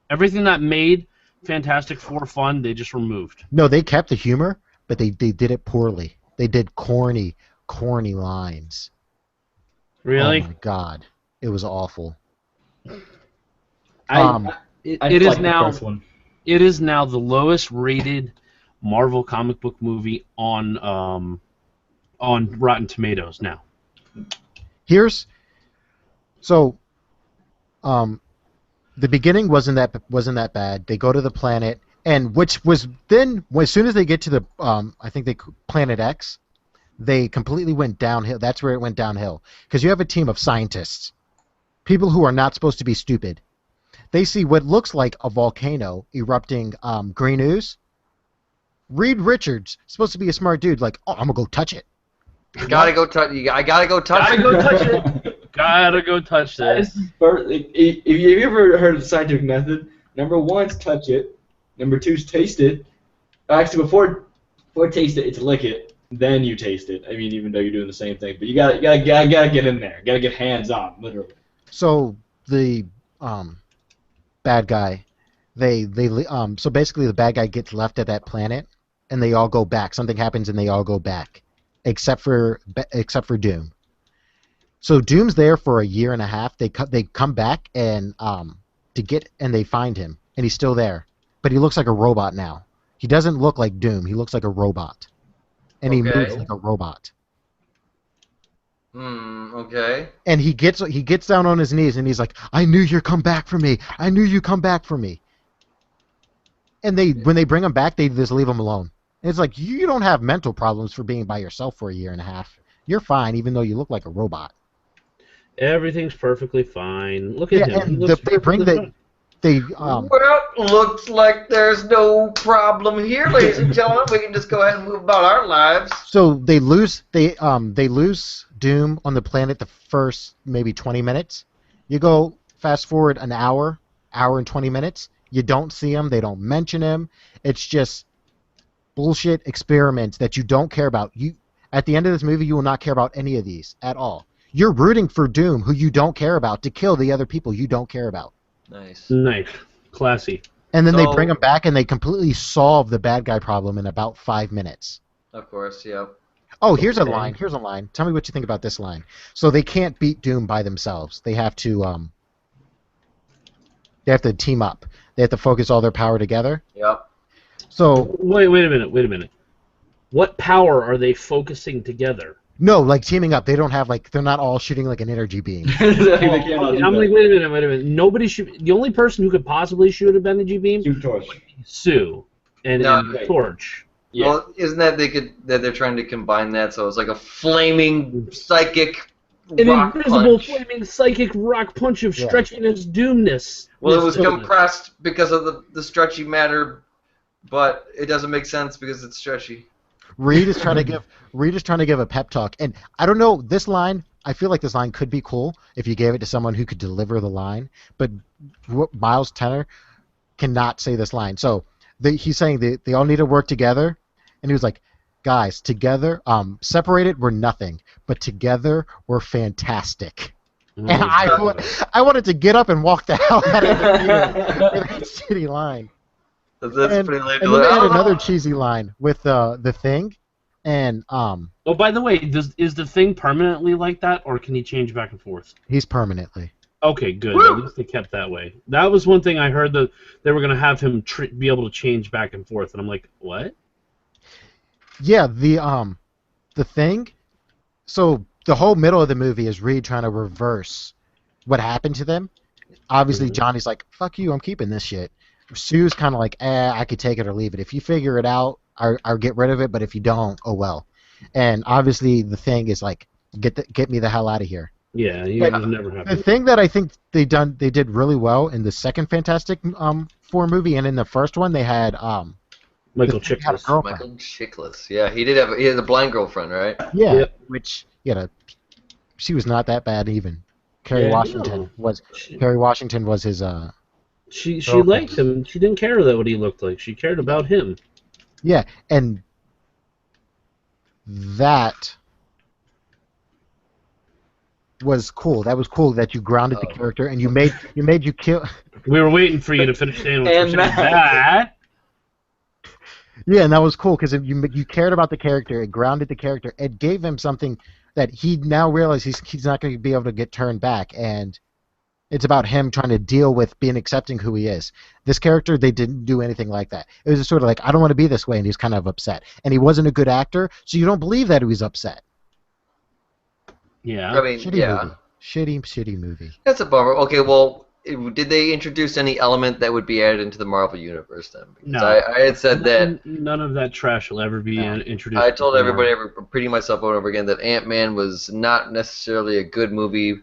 Everything that made Fantastic Four fun, they just removed. No, they kept the humor, but they did it poorly. They did corny lines. Really? Oh my God, it was awful. I It is like the now. first one. It is now the lowest rated Marvel comic book movie on Rotten Tomatoes now. The beginning wasn't that bad. They go to the planet, and which was then as soon as they get to the I think they Planet X, they completely went downhill. That's where it went downhill because you have a team of scientists, people who are not supposed to be stupid. they see what looks like a volcano erupting green ooze. Reed Richards, supposed to be a smart dude, like, oh, I'm gonna go touch it. I gotta go touch Gotta it. go touch it. Gotta go touch this. If you ever heard of the scientific method, number 1's touch it, number 2's taste it. Actually, before taste it, it's lick it, then you taste it. I mean, even though you're doing the same thing, but you gotta get in there. Gotta get hands on, literally. So the bad guy, so basically the bad guy gets left at that planet, and they all go back. Something happens, and they all go back, except for Doom. So Doom's there for a year and a half. They come back and they find him, and he's still there, but he looks like a robot now. He doesn't look like Doom. He looks like a robot, and he moves like a robot. Okay. And he gets down on his knees and he's like, "I knew you'd come back for me. I knew you'd come back for me." And when they bring him back, they just leave him alone. And it's like, you don't have mental problems for being by yourself for a year and a half. You're fine, even though you look like a robot. Everything's perfectly fine. Look at him. And He looks they bring perfectly the Well, looks like there's no problem here, ladies and gentlemen. We can just go ahead and move about our lives. so they lose Doom on the planet the first maybe 20 minutes. You go fast forward an hour and 20 minutes. You don't see him. They don't mention him. It's just bullshit experiments that you don't care about. At the end of this movie, you will not care about any of these at all. You're rooting for Doom, who you don't care about, to kill the other people you don't care about. Nice. Nice. Classy. And then they So- bring him back and they completely solve the bad guy problem in about 5 minutes. Of course, yeah. Oh, here's a line. Here's a line. Tell me what you think about this line. So they can't beat Doom by themselves. They have to team up. They have to focus all their power together. Yep. So Wait a minute. What power are they focusing together? no, like teaming up. They don't have they're not all shooting like an energy beam. They can't all do I'm that. like, wait a minute. Nobody should. The only person who could possibly shoot a energy beam, Shoot torch. Sue, and No. Torch. Yeah. Well, isn't that they're trying to combine that so it's like a flaming psychic An rock invisible punch? flaming psychic rock punch of Yeah. stretchiness doomness. Well, it was Yes, compressed because of the stretchy matter, but it doesn't make sense because it's stretchy. Reed is trying to give a pep talk, and I don't know this line. I feel like this line could be cool if you gave it to someone who could deliver the line, but Miles Teller cannot say this line. So he's saying they all need to work together, and he was like, "Guys, together, separated we're nothing, but together we're fantastic." Oh, And I wanted to get up and walk the hell out of the theater for that shitty line. That's And pretty late. then they had another cheesy line with the Thing, and Oh, by the way, is the Thing permanently like that, or can he change back and forth? he's permanently. Okay, good. Woo! At least they kept that way. That was one thing I heard, that they were going to have him be able to change back and forth, and I'm like, what? Yeah, the Thing. So the whole middle of the movie is Reed trying to reverse what happened to them. Obviously, Mhm. Johnny's like, "Fuck you, I'm keeping this shit." Sue's kind of like, I could take it or leave it. If you figure it out, I'll get rid of it. But if you don't, oh well. And obviously, the Thing is like, get me the hell out of here. Yeah, he But was never The happy. thing that I think they did really well in the second Fantastic Four movie, and in the first one, they had Michael the Thing had a Chiklis. girlfriend. Michael Chiklis. Yeah, he had a blind girlfriend, right? Yeah, Yep. which she was not that bad even. Kerry Yeah, Washington was his She girlfriend. liked him. She didn't care what he looked like. She cared about him. yeah, and that was cool. That was cool that you grounded the Oh. character and you made you kill. We were waiting for you to finish saying what And you're saying. that- Yeah, and that was cool because you cared about the character. It grounded the character. It gave him something that he now realizes he's not going to be able to get turned back, and it's about him trying to deal with being accepting who he is. This character, they didn't do anything like that. It was just sort of like, I don't want to be this way, and he's kind of upset. And he wasn't a good actor, so you don't believe that he was upset. Yeah. I mean, Shitty yeah, movie. Shitty movie. that's a bummer. Okay, well, did they introduce any element that would be added into the Marvel universe then? Because No. I had said that. None of that trash will ever be No. introduced. I told to everybody, Marvel. repeating myself over and over again, that Ant-Man was not necessarily a good movie.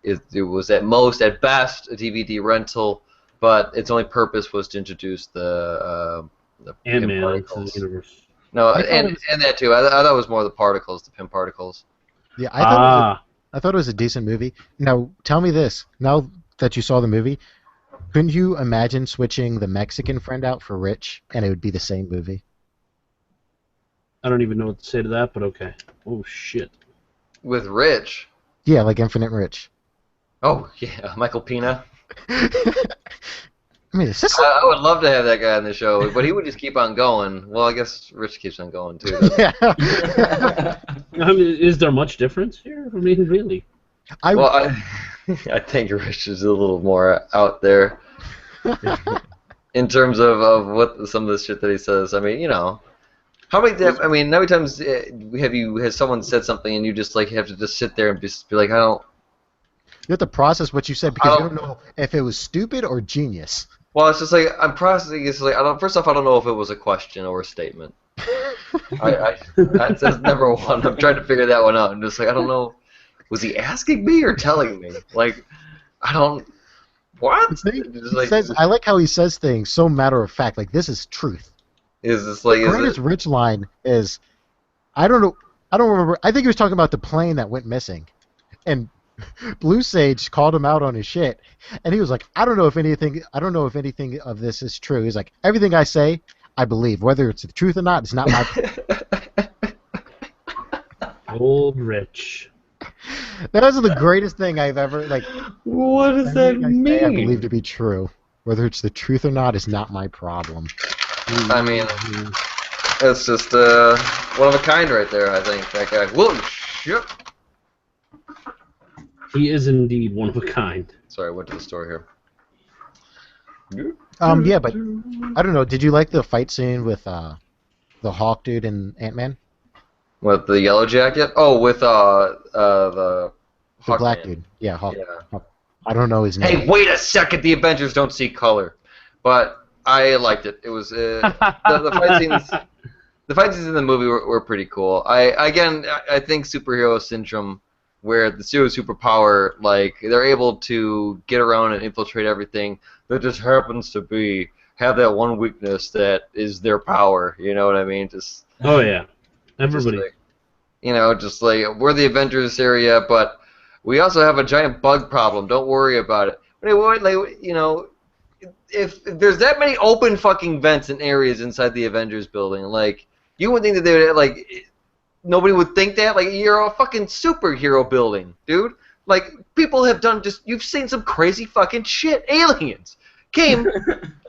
It was at most, at best, a DVD rental. but its only purpose was to introduce the Pym Ant-Man into particles. the universe. No, I thought it and was- and that too. I thought it was more the particles, the Pym particles. Yeah, I thought it was a decent movie. Now, tell me this. Now that you saw the movie, couldn't you imagine switching the Mexican friend out for Rich, and it would be the same movie? I don't even know what to say to that, but okay. Oh shit. With Rich. Yeah, like Infinite Rich. Oh yeah, Michael Pena. I mean, is this? I would love to have that guy on the show, but he would just keep on going. Well, I guess Rich keeps on going too. Yeah. I mean, is there much difference here? I mean, really? Well, I think Rich is a little more out there in terms of what some of the shit that he says. I mean, you know, how many times has someone said something and you just like have to just sit there and just be like, I don't. You have to process what you said because you don't know if it was stupid or genius. Well, it's just like I'm processing. It's like first off, I don't know if it was a question or a statement. That's number one. I'm trying to figure that one out. I'm just like, I don't know. Was he asking me or telling me? Like, I don't. What? I like how he says things so matter of fact. Like, this is truth. Is this like? The greatest Rich line is, I don't know. I don't remember. I think he was talking about the plane that went missing, and Blue Sage called him out on his shit, and he was like, I don't know if anything of this is true. He's like, everything I say, I believe. Whether it's the truth or not, it's not my. Old Rich. That was the greatest thing I've ever like. What does that everything I say, I believe mean? to be true. Whether it's the truth or not is not my problem. I mean, it's just one of a kind right there. I think that guy. Whoa, shit. He is indeed one of a kind. Sorry, I went to the store here. Yeah, but I don't know. Did you like the fight scene with the Hawk dude and Ant-Man? With the yellow jacket? Oh, with the The black Hawkman. dude. Yeah, Hawk. Yeah. I don't know his name. Hey, wait a second! The Avengers don't see color, but I liked it. It was the fight scenes. The fight scenes in the movie were pretty cool. I think superhero syndrome, where the superpower, like they're able to get around and infiltrate everything that just happens to have that one weakness that is their power. You know what I mean? Just Oh yeah, everybody. just like we're the Avengers area, but we also have a giant bug problem. Don't worry about it. If there's that many open fucking vents and areas inside the Avengers building, like you would think that they would like. Nobody would think that. Like, you're a fucking superhero building, dude. Like, people have done you've seen some crazy fucking shit. Aliens came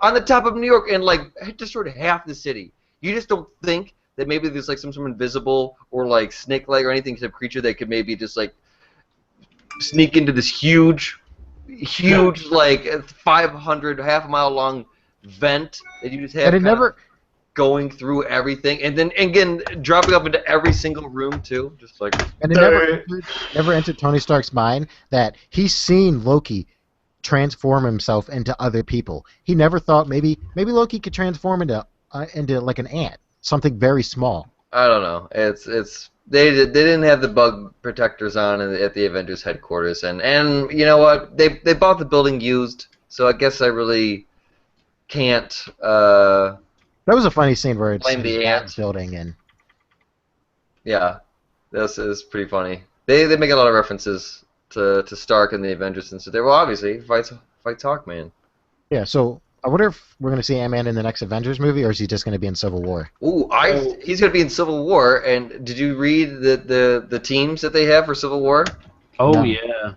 on the top of New York and, like, destroyed half the city. You just don't think that maybe there's, like, some sort of invisible or, like, snake-like or anything type creature that could maybe just, like, sneak into this huge, like, 500, half-mile long vent that you just have. And it never. Going through everything, and then again dropping up into every single room too, just like. And it never entered Tony Stark's mind that he's seen Loki transform himself into other people. He never thought maybe Loki could transform into like an ant, something very small. I don't know. They didn't have the bug protectors on at the Avengers headquarters, and you know what? They bought the building used, so I guess I really can't. That was a funny scene where it's Blame the that ants. building and. Yeah, this is pretty funny. They make a lot of references to Stark and the Avengers, and so they obviously fights Hawkman. Yeah, so I wonder if we're going to see Ant-Man in the next Avengers movie, or is he just going to be in Civil War? Ooh, he's gonna be in Civil War. And did you read the teams that they have for Civil War? Oh No. yeah.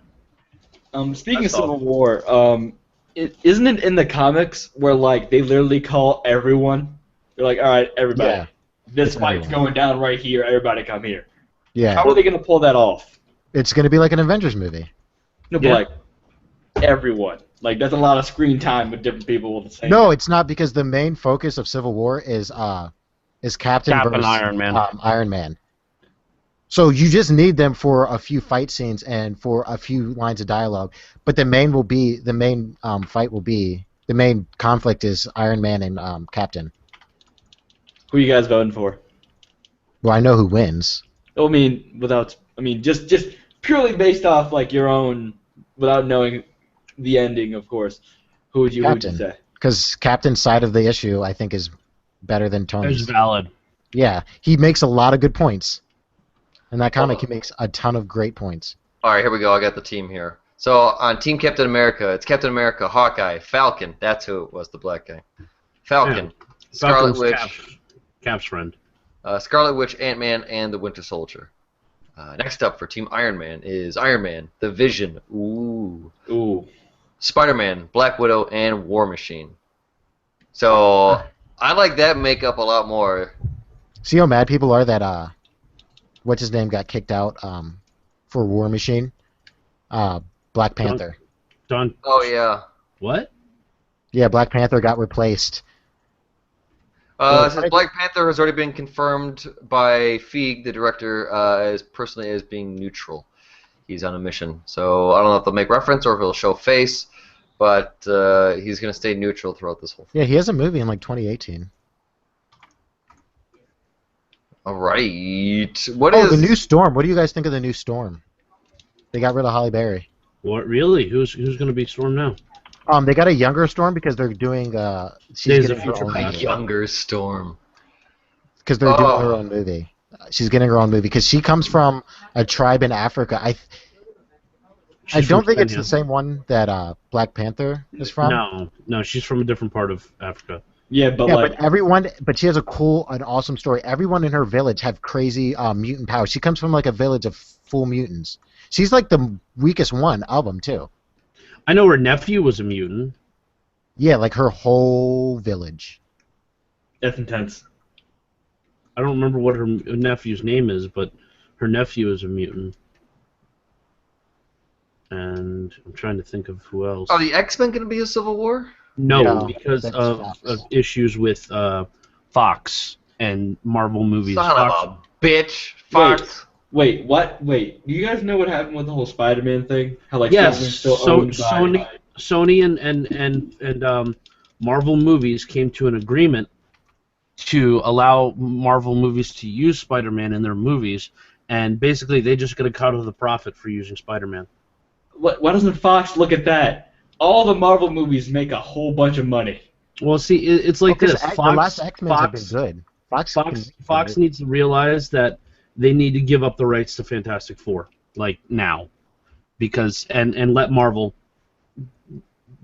Speaking I of saw Civil War, isn't it in the comics where like they literally call everyone? They're like, all right, everybody, Yeah. this It's fight's everyone. going down right here. Everybody come here. Yeah, How are they gonna pull that off? it's going to be like an Avengers movie. No, but Yeah. like everyone. Like that's a lot of screen time with different people at the same. No, it's not, because the main focus of Civil War is Captain versus Iron Man. Iron Man. So you just need them for a few fight scenes and for a few lines of dialogue, but the main conflict is Iron Man and Captain. Who are you guys voting for? Well, I know who wins. I mean, just purely based off like your own, without knowing the ending, of course. Who would you Captain. say? Because Captain's side of the issue, I think, is better than It's Tony's. valid. Yeah, he makes a lot of good points. In that comic, he makes a ton of great points. All right, here we go. I got the team here. So on Team Captain America, it's Captain America, Hawkeye, Falcon. That's who it was, the black guy. Falcon, Scarlet Falcon's Witch, Cap's friend. Scarlet Witch, Ant-Man, and the Winter Soldier. Next up for Team Iron Man is Iron Man, the Vision, Ooh. Spider-Man, Black Widow, and War Machine. So I like that makeup a lot more. See how mad people are that what's his name got kicked out for War Machine? Black Panther. Done. Oh yeah. What? Yeah, Black Panther got replaced. Since Black Panther has already been confirmed by Feig, the director, as personally as being neutral. He's on a mission, so I don't know if they'll make reference or if he'll show face, but he's going to stay neutral throughout this whole thing. Yeah, he has a movie in like 2018. All right. What Oh, is the new Storm. What do you guys think of the new Storm? They got rid of Halle Berry. What really? Who's going to be Storm now? They got a younger Storm because they're doing she's Days of getting her Future own Past. a movie. younger Storm? Because they're doing her Oh. own movie. She's getting her own movie because she comes from a tribe in Africa. I She's don't from think it's Kenya. the same one that Black Panther is from. No, she's from a different part of Africa. Yeah, but Yeah, like, but she has an awesome story. Everyone in her village have crazy mutant powers. She comes from like a village of full mutants. She's like the weakest one of them too. I know her nephew was a mutant. Yeah, like her whole village. that's intense. I don't remember what her nephew's name is, but her nephew is a mutant. And I'm trying to think of who else. Are the X-Men going to be a Civil War? No, No, because that's of Fox. issues with Fox and Marvel movies. Son Fox, of a bitch. Fox. Wait, what? Wait, do you guys know what happened with the whole Spider-Man thing? How like Yes, Sony's still so owned by- Sony and Marvel movies came to an agreement to allow Marvel movies to use Spider-Man in their movies, and basically they just get a cut of the profit for using Spider-Man. Why doesn't Fox look at that? All the Marvel movies make a whole bunch of money. Well, see, it's like Well, this. 'cause the last X-Men have been Fox, good. Fox needs to realize that they need to give up the rights to Fantastic Four, like now, because and let Marvel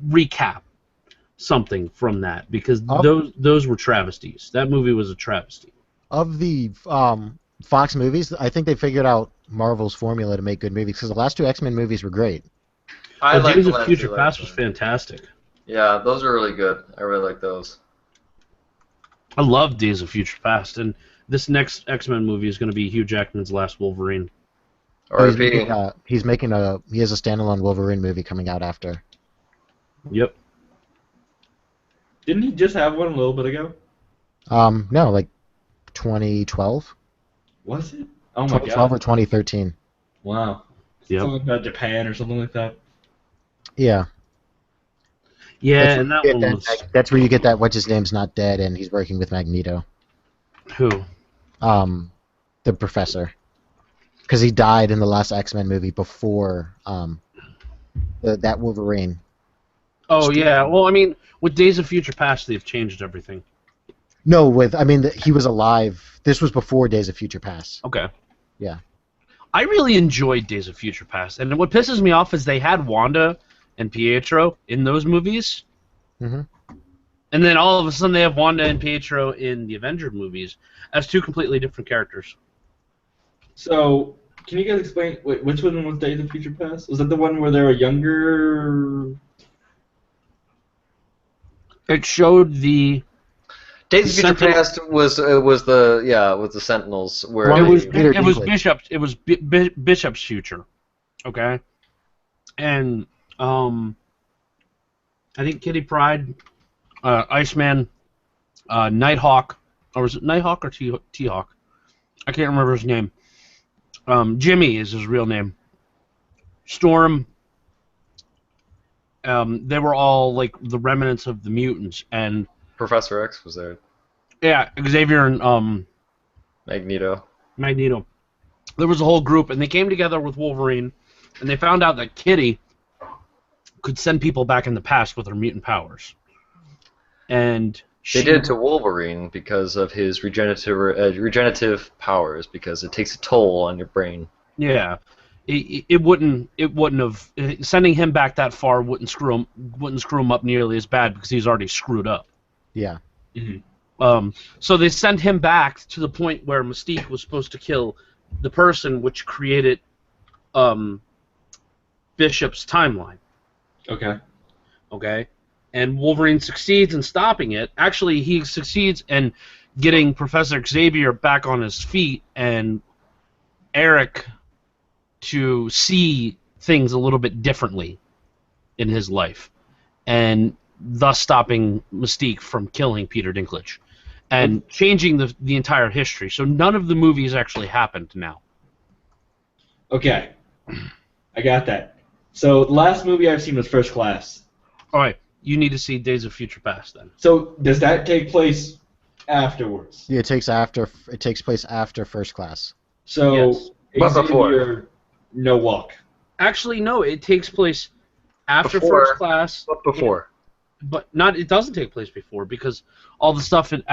recap something from that, because those were travesties. That movie was a travesty. Of the Fox movies, I think they figured out Marvel's formula to make good movies because the last two X-Men movies were great. I like Days the of last Future two Past was X-Men. fantastic. Yeah, those are really good. I really like those. I love Days of Future Past, and this next X-Men movie is going to be Hugh Jackman's last Wolverine. Or He's repeating. making he has a standalone Wolverine movie coming out after. Yep. Didn't he just have one a little bit ago? No, like 2012, Was it? Oh my 2012 god! or 2013. Wow. Yep. Something about Japan or something like that. Yeah. Yeah, and that Yeah, one was that's where you get that what's his name's not dead and he's working with Magneto. who? The professor. Because he died in the last X-Men movie before that Wolverine. Oh yeah. Well, I mean, with Days of Future Past, they've changed everything. No, he was alive. This was before Days of Future Past. Okay. Yeah. I really enjoyed Days of Future Past, and what pisses me off is they had Wanda and Pietro in those movies, Mhm. and then all of a sudden they have Wanda and Pietro in the Avenger movies as two completely different characters. So, can you guys explain which one was Days of Future Past? Was that the one where they were younger? It showed the Days of Future Sentinel- Past was the Sentinels where Well, it they- was Peter it was Dinklage. Bishop's future, okay, and I think Kitty Pryde, Iceman, Nighthawk, or was it Nighthawk or T-Hawk? I can't remember his name. Jimmy is his real name. Storm. They were all like the remnants of the mutants, and Professor X was there. yeah, Xavier and Magneto. Magneto. There was a whole group, and they came together with Wolverine, and they found out that Kitty could send people back in the past with her mutant powers. And They did it to Wolverine because of his regenerative powers, because it takes a toll on your brain. Yeah, it wouldn't have, sending him back that far wouldn't screw him up nearly as bad because he's already screwed up. Yeah. So they send him back to the point where Mystique was supposed to kill the person, which created Bishop's timeline. Okay. Okay, and Wolverine succeeds in stopping it. Actually, he succeeds in getting Professor Xavier back on his feet and Eric to see things a little bit differently in his life, and thus stopping Mystique from killing Peter Dinklage and changing the entire history. So none of the movies actually happened now. Okay. I got that. So the last movie I've seen was First Class. All right, you need to see Days of Future Past then. So does that take place afterwards? Yeah, it takes place after First Class. So Yes. But before. Xavier, no walk. Actually, no, it takes place after Before. First Class. But before. But not. It doesn't take place before because all the stuff it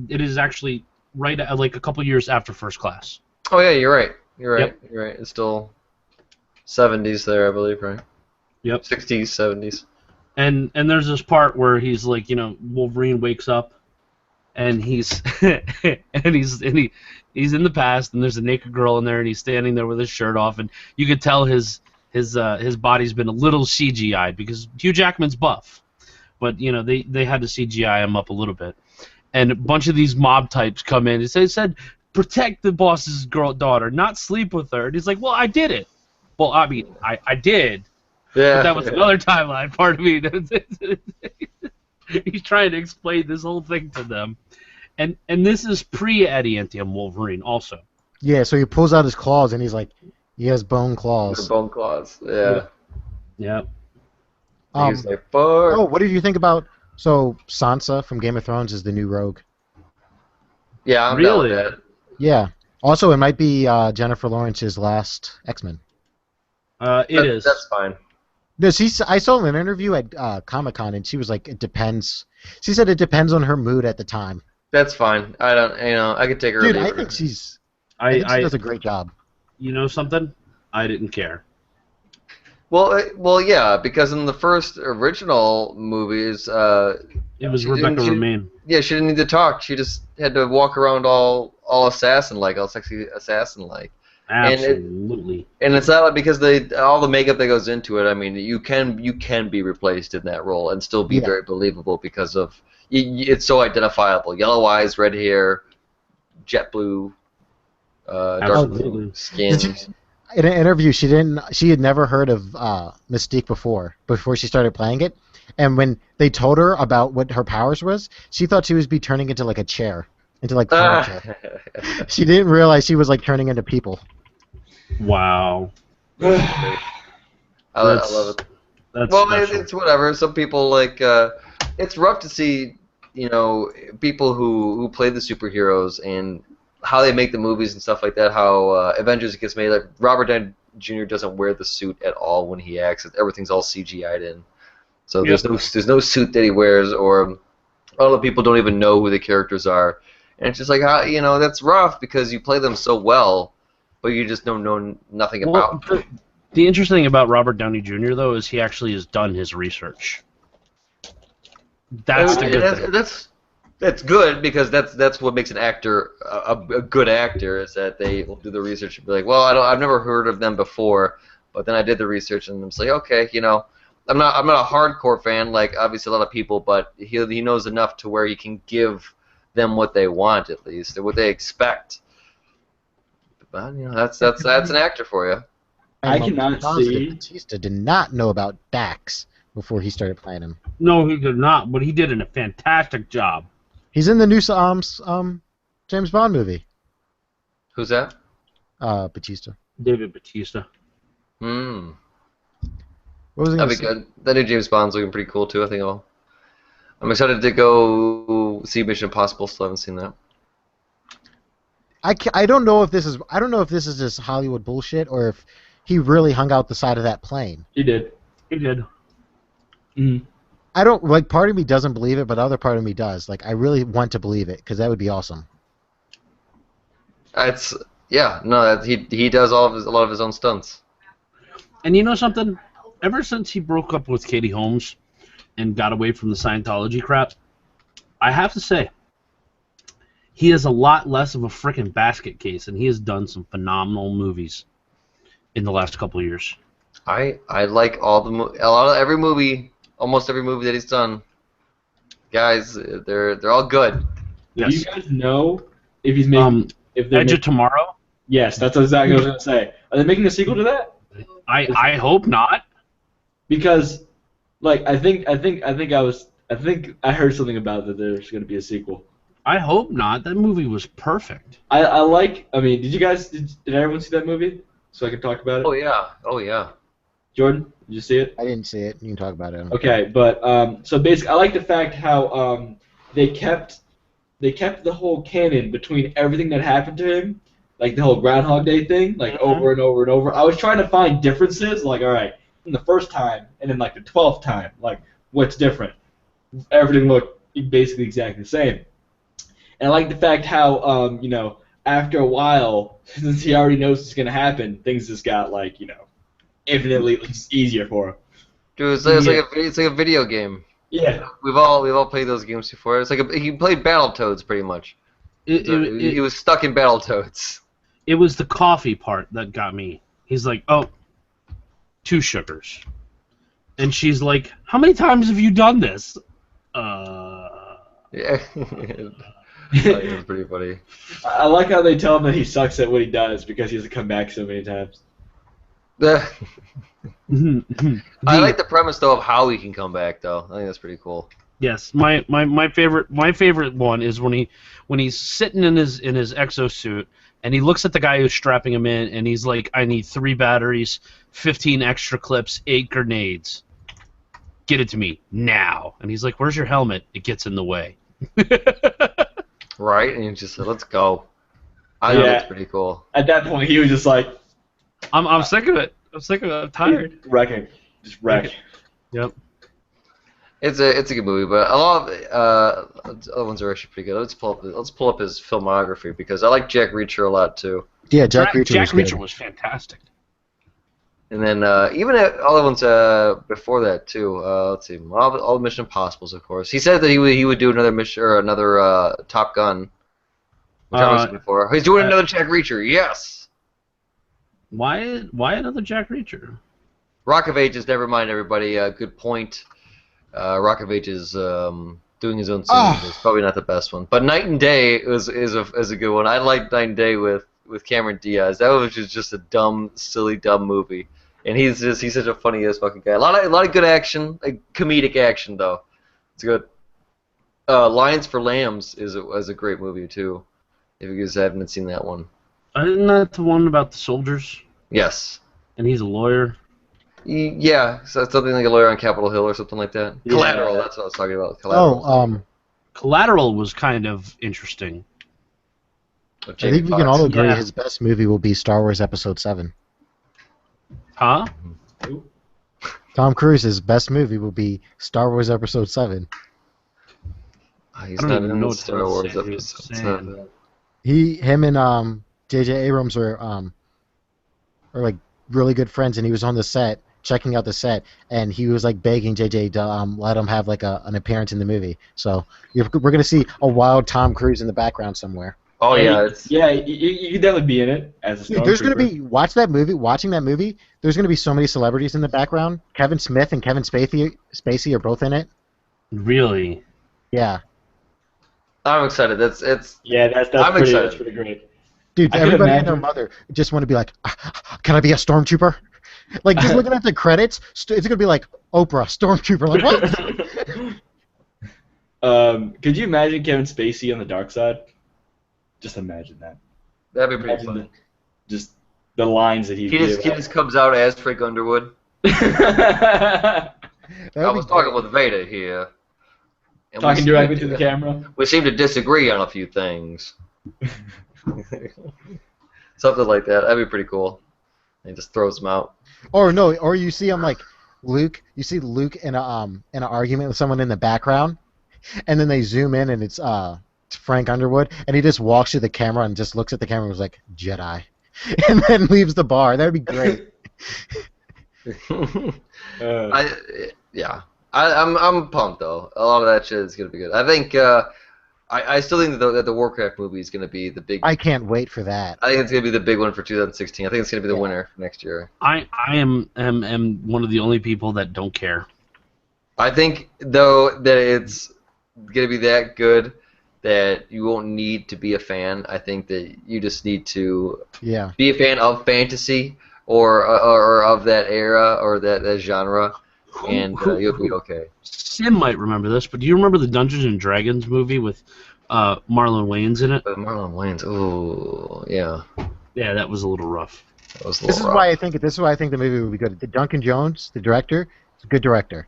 is actually right at, like a couple years after First Class. Oh yeah, you're right. You're right. Yep. You're right. It's still 70s there, I believe, right? Yep. 60s, 70s. And there's this part where he's like, Wolverine wakes up, and he's he's in the past, and there's a naked girl in there, and he's standing there with his shirt off, and you could tell his body's been a little CGI'd because Hugh Jackman's buff, but they had to CGI him up a little bit, and a bunch of these mob types come in and said protect the boss's daughter, not sleep with her, and he's like, well, I did it. Well, I mean, I did. Yeah. But that was another timeline part of me. He's trying to explain this whole thing to them. And this is pre-Adamantium Wolverine also. Yeah, so he pulls out his claws and he's like, he has bone claws. The bone claws. Yeah. Yeah. He's like, fuck. Oh, what did you think about? So Sansa from Game of Thrones is the new Rogue. Yeah, I'm Really? down with that. Yeah. Also, it might be Jennifer Lawrence's last X-Men. It is. That's fine. No, I saw an interview at Comic-Con, and she was like, it depends. She said it depends on her mood at the time. That's fine. I don't, I could take her. Dude, or leave I her. think she does a great job. You know something? I didn't care. Well, yeah, because in the first original movies, It was She Rebecca didn't- Romijn. yeah, she didn't need to talk. She just had to walk around all assassin-like, all sexy assassin-like. Absolutely. And it's not like because all the makeup that goes into it. I mean, you can be replaced in that role and still be Yeah. very believable because of it's so identifiable. Yellow eyes, red hair, jet blue, dark Absolutely. blue skin. In an interview, she had never heard of Mystique before she started playing it, and when they told her about what her powers was, she thought she was be turning into like a chair, into like furniture. She didn't realize she was like turning into people. Wow. I love it. That's Well, special. it's whatever. Some people like it's rough to see, people who play the superheroes and how they make the movies and stuff like that. How Avengers gets made. Like Robert Downey Jr. doesn't wear the suit at all when he acts. Everything's all CGI'd in. So Yep. there's no suit that he wears, or all the people don't even know who the characters are. And it's just like how that's rough because you play them so well, but you just don't know nothing Well, about them. the interesting thing about Robert Downey Jr. though is he actually has done his research. That's the And good thing. that's good because that's what makes an actor a good actor is that they will do the research and be like, well, I've never heard of them before, but then I did the research and I'm just like, okay, I'm not a hardcore fan like obviously a lot of people, but he knows enough to where he can give them what they want at least or what they expect. But that's an actor for you. I I'm cannot positive see- Batista did not know about Dax before he started playing him. No, he did not, but he did a fantastic job. He's in the new James Bond movie. Who's that? Batista. David Batista. What was I gonna That'd be say? good. That new James Bond's looking pretty cool too. I think I'm excited to go see Mission Impossible. Still haven't seen that. I don't know if this is just Hollywood bullshit or if he really hung out the side of that plane. He did. He did. Mhm. I don't like. Part of me doesn't believe it, but the other part of me does. Like, I really want to believe it because that would be awesome. It's yeah, no, he does a lot of his own stunts. And you know something? Ever since he broke up with Katie Holmes and got away from the Scientology crap, I have to say, he is a lot less of a frickin' basket case, and he has done some phenomenal movies in the last couple of years. I like every movie, almost every movie that he's done. Guys, they're all good. Do you Yes. guys know if he's making if they're Edge making, of Tomorrow? yes, that's exactly what I was gonna say. Are they making a sequel to that? I hope not. Because, like, I think I heard something about that there's gonna be a sequel. I hope not. That movie was perfect. I like. I mean, did everyone see that movie? So I can talk about it. Oh yeah. Jordan, did you see it? I didn't see it. You can talk about it. Okay, but so basically, I like the fact how they kept the whole canon between everything that happened to him, like the whole Groundhog Day thing, like over and over and over. I was trying to find differences, like, all right, from the first time and then like the 12th time, like what's different? Everything looked basically exactly the same. And I like the fact how after a while, since he already knows it's gonna happen, things just got like infinitely easier for him. Dude, it's like a video game. Yeah. We've all played those games before. It's like he played Battletoads pretty much. He was stuck in Battletoads. It was the coffee part that got me. He's like, oh, 2 sugars. And she's like, how many times have you done this? Yeah. It was pretty funny. I like how they tell him that he sucks at what he does because he has to come back so many times. I like the premise though of how he can come back though. I think that's pretty cool. Yes, my favorite one is when he's sitting in his exosuit and he looks at the guy who's strapping him in and he's like, I need 3 batteries, 15 extra clips, 8 grenades. Get it to me now. And he's like, where's your helmet? It gets in the way. Right? And he just said, let's go. I think that's pretty cool. At that point, he was just like, I'm sick of it. I'm sick of it. I'm tired. wrecking, just wreck. Yep. It's a good movie, but a lot of other ones are actually pretty good. Let's pull up his filmography because I like Jack Reacher a lot too. Yeah, Jack Reacher was fantastic. And then even other ones before that too. Let's see, all the Mission Impossibles, of course. He said that he would do another mission or another Top Gun. Which I was before. He's doing another Jack Reacher. Yes. Why another Jack Reacher? Rock of Ages. Never mind, everybody. Good point. Rock of Ages doing his own scene is probably not the best one, but Night and Day is a good one. I liked Night and Day with Cameron Diaz. That was just a dumb, silly, dumb movie. And he's such a funny ass fucking guy. A lot of good action, like comedic action though. It's good. Lions for Lambs is a great movie too. If you guys haven't seen that one. Isn't that the one about the soldiers? Yes. And he's a lawyer. Yeah, so it's something like a lawyer on Capitol Hill or something like that. Yeah. Collateral. That's what I was talking about. Collateral. Collateral was kind of interesting. With I Jamie think we can all Foxx. agree Yeah. his best movie will be Star Wars Episode 7. Huh? Tom Cruise's best movie will be Star Wars Episode 7. He's I don't not even in know the what Star to Wars say. episode. Saying. Him and J.J. Abrams are like really good friends, and he was on the set checking out the set, and he was like begging J.J. to let him have like an appearance in the movie. So we're gonna see a wild Tom Cruise in the background somewhere. Oh yeah, You could definitely be in it as a Dude, there's gonna stormtrooper. be watching that movie. There's gonna be so many celebrities in the background. Kevin Smith and Kevin Spacey are both in it. Really? Yeah, I'm excited. That's I'm pretty, excited. that's pretty great. dude, I could everybody and their imagine- mother just want to be like, can I be a stormtrooper? Like just looking at the credits, it's gonna be like Oprah, stormtrooper. Like what? Could you imagine Kevin Spacey on the dark side? Just imagine that. That'd be pretty Imagine fun. just the lines that he He just comes out as Frank Underwood. That I would was be talking great. with Vader here. And talking we directly seem to the camera. We seem to disagree on a few things. Something like that. That'd be pretty cool. And he just throws them out. Or no, or you see him like Luke. You see Luke in an argument with someone in the background, and then they zoom in and it's Frank Underwood, and he just walks to the camera and just looks at the camera and was like Jedi, and then leaves the bar. That'd be great. I'm pumped though. A lot of that shit is gonna be good. I think I still think that the Warcraft movie is gonna be the big. I can't wait for that. I think it's gonna be the big one for 2016. I think it's gonna be the winner next year. I am one of the only people that don't care. I think though that it's gonna be that good that you won't need to be a fan. I think that you just need to be a fan of fantasy or of that era or that genre, and you'll be okay. Sim might remember this, but do you remember the Dungeons and Dragons movie with Marlon Wayans in it? Marlon Wayans, oh yeah. Yeah, that was a little rough. This is why I think the movie would be good. Duncan Jones, the director, is a good director.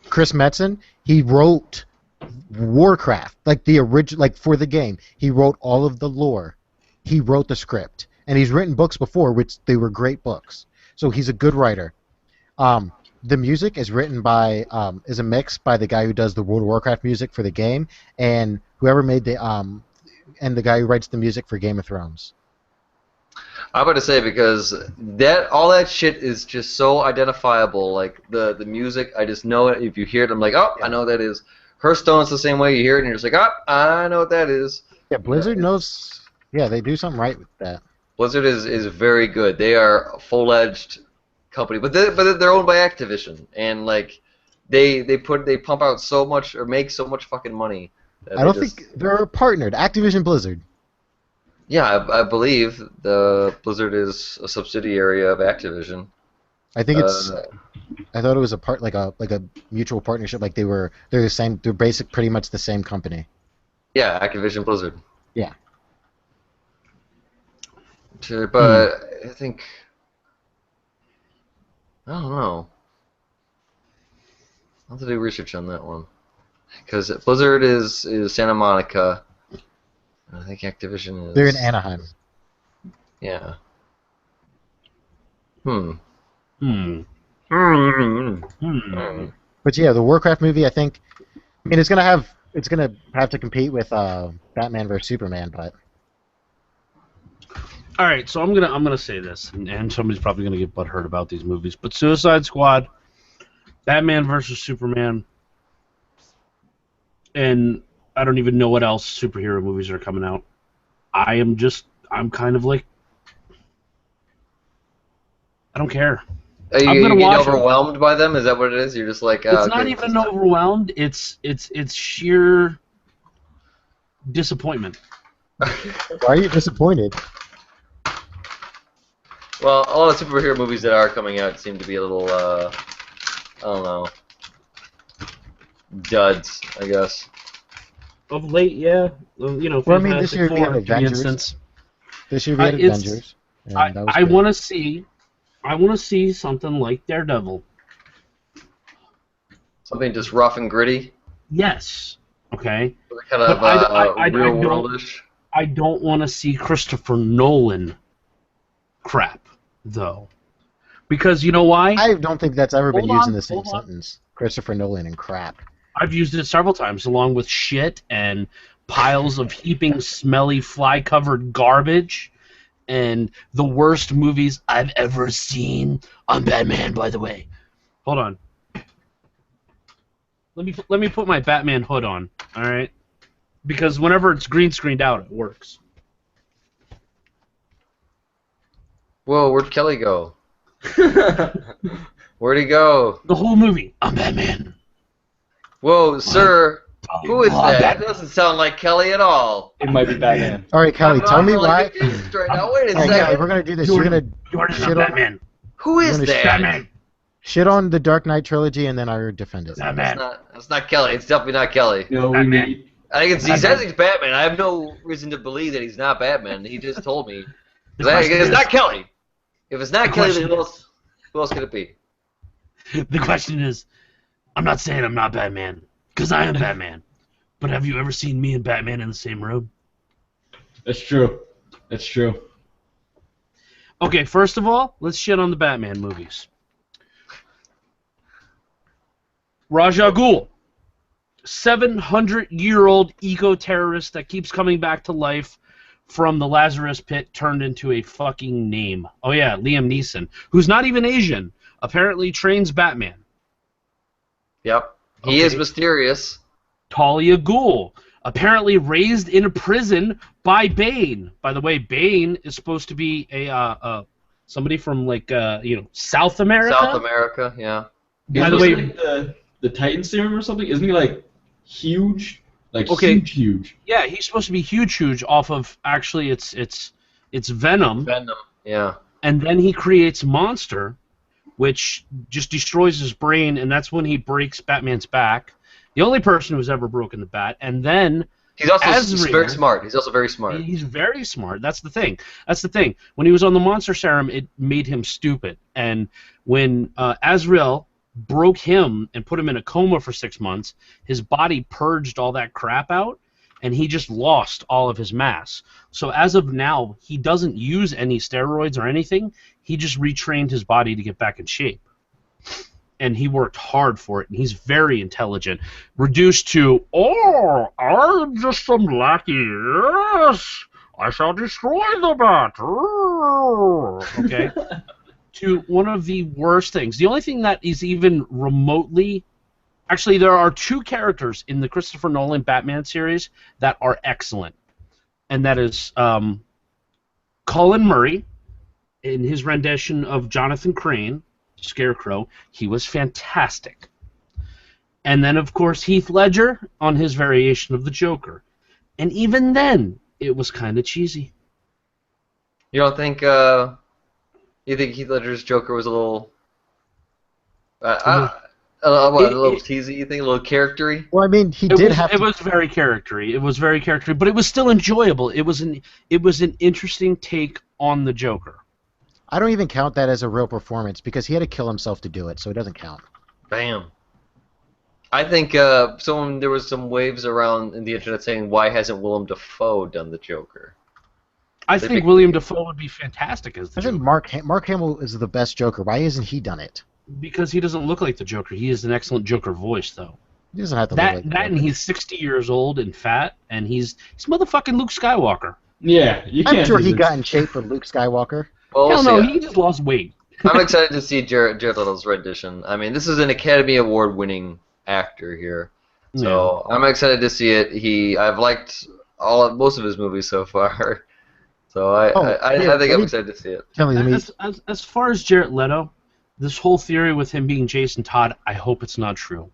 Chris Metzen, he wrote Warcraft, like the original, like for the game. He wrote all of the lore. He wrote the script, and he's written books before, which they were great books. So he's a good writer. The music is written by is a mix by the guy who does the World of Warcraft music for the game, and whoever made the and the guy who writes the music for Game of Thrones. I'm about to say because all that shit is just so identifiable. Like the music, I just know it. If you hear it, I'm like, oh, I know what that is. Hearthstone's the same way. You hear it, and you're just like, oh, I know what that is. Yeah, Blizzard knows. Yeah, they do something right with that. Blizzard is very good. They are a full-edged company, but they're owned by Activision, and like they pump out so much or make so much fucking money. I don't think they're partnered. Activision Blizzard. Yeah, I believe the Blizzard is a subsidiary of Activision. I think it's. I thought it was like a mutual partnership. Like they're the same. They're pretty much the same company. Yeah, Activision Blizzard. Yeah. But I think I don't know. I'll have to do research on that one because Blizzard is Santa Monica. I think Activision is. They're in Anaheim. Yeah. But yeah, the Warcraft movie, I think, I mean, it's gonna have to compete with Batman vs Superman, but. All right, so I'm gonna say this, and somebody's probably gonna get butthurt about these movies, but Suicide Squad, Batman vs Superman, and I don't even know what else superhero movies are coming out. I'm kind of like, I don't care. I'm gonna watch overwhelmed by them? Is that what it is? You're just like it's not even overwhelmed. It's sheer disappointment. Why are you disappointed? Well, all the superhero movies that are coming out seem to be a little I don't know, duds, I guess. Of late, yeah. You know, well, I mean, this year we have Avengers. This year we had Avengers. I want to see something like Daredevil. Something just rough and gritty? Yes. Okay. Kind of real worldish. I don't want to see Christopher Nolan crap, though. Because you know why? I don't think that's ever been used in the same sentence. Christopher Nolan and crap. I've used it several times, along with shit and piles of heaping, smelly, fly-covered garbage, and the worst movies I've ever seen. I'm Batman, by the way. Hold on. Let me put my Batman hood on. All right, because whenever it's green screened out, it works. Whoa, where'd Kelly go? Where'd he go? The whole movie. I'm Batman. Whoa, sir. Who is that? That doesn't sound like Kelly at all. It might be Batman. All right, Kelly, tell me why. Right now. Wait a second. Kelly, we're gonna do this. You're gonna shit on Batman. Who is that? Batman. Shit on the Dark Knight trilogy, and then I defend it. Batman. That's not Kelly. It's definitely not Kelly. No, Batman. I think he says he's Batman. I have no reason to believe that he's not Batman. He just told me. It's not Kelly. If it's not Kelly, then who else could it be? The question is, I'm not saying I'm not Batman, because I am Batman. But have you ever seen me and Batman in the same room? That's true. That's true. Okay, first of all, let's shit on the Batman movies. Raja Ghul, 700-year-old eco-terrorist that keeps coming back to life from the Lazarus Pit turned into a fucking name. Oh yeah, Liam Neeson, who's not even Asian, apparently trains Batman. Yep. He is mysterious. Talia Ghul, apparently raised in a prison by Bane. By the way, Bane is supposed to be a somebody from like South America. South America, yeah. By the way, like the Titan serum or something, isn't he like huge? Like huge. Yeah, he's supposed to be huge off of actually it's Venom. Venom, yeah. And then he creates Monster, which just destroys his brain, and that's when he breaks Batman's back. The only person who's ever broken the bat, and then he's also Azrael, very smart. He's also very smart. He's very smart. That's the thing. When he was on the Monster Serum, it made him stupid. And when Azrael broke him and put him in a coma for 6 months, his body purged all that crap out, and he just lost all of his mass. So as of now, he doesn't use any steroids or anything. He just retrained his body to get back in shape. And he worked hard for it, and he's very intelligent. Reduced to, oh, I'm just some lackey. Yes, I shall destroy the bat. Okay? To one of the worst things. The only thing that is even remotely... Actually, there are 2 characters in the Christopher Nolan Batman series that are excellent. And that is Colin Murray, in his rendition of Jonathan Crane, Scarecrow. He was fantastic. And then, of course, Heath Ledger on his variation of the Joker. And even then, it was kind of cheesy. You don't think... You think Heath Ledger's Joker was a little... a little teasy, you think? A little charactery? Well, I mean, It was very charactery. It was very charactery, but it was still enjoyable. It was an interesting take on the Joker. I don't even count that as a real performance because he had to kill himself to do it, so it doesn't count. Bam. I think there was some waves around in the internet saying, why hasn't Willem Dafoe done the Joker? I think William Dafoe would be fantastic as the Joker. I think Mark Hamill is the best Joker. Why hasn't he done it? Because he doesn't look like the Joker. He has an excellent Joker voice, though. He doesn't have to look like the Joker. And he's 60 years old and fat, and he's motherfucking Luke Skywalker. Yeah, you can't. I'm sure he got in shape for Luke Skywalker. Well, Hell no, he just lost weight. I'm excited to see Jared Leto's rendition. I mean, this is an Academy Award-winning actor here, so I'm excited to see it. I've liked most of his movies so far, so I think I'm excited to see it. Tell me, as far as Jared Leto, this whole theory with him being Jason Todd, I hope it's not true,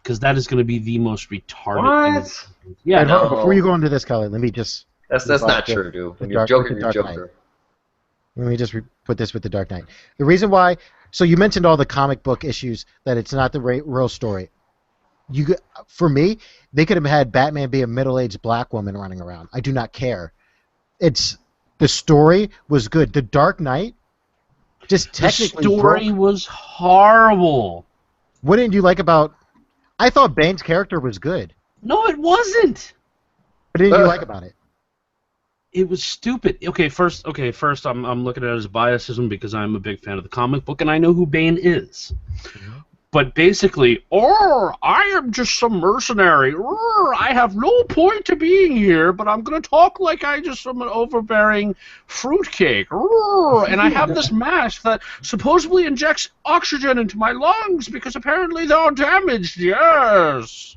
because that is going to be the most retarded thing. Yeah, no. Before you go into this, color, let me just... That's not true, dude. When you're Joker, you're Joker. Let me just put this with the Dark Knight. The reason why... So you mentioned all the comic book issues, that it's not the real story. For me, they could have had Batman be a middle-aged black woman running around. I do not care. The story was good. The Dark Knight, just technically... The story was horrible. What didn't you like about... I thought Bane's character was good. No, it wasn't. What didn't you like about it? It was stupid. Okay, first I'm looking at it as biasism because I'm a big fan of the comic book and I know who Bane is. Mm-hmm. But basically, I am just some mercenary. I have no point to being here, but I'm going to talk like I just am an overbearing fruitcake. And I have this mask that supposedly injects oxygen into my lungs because apparently they're damaged. Yes.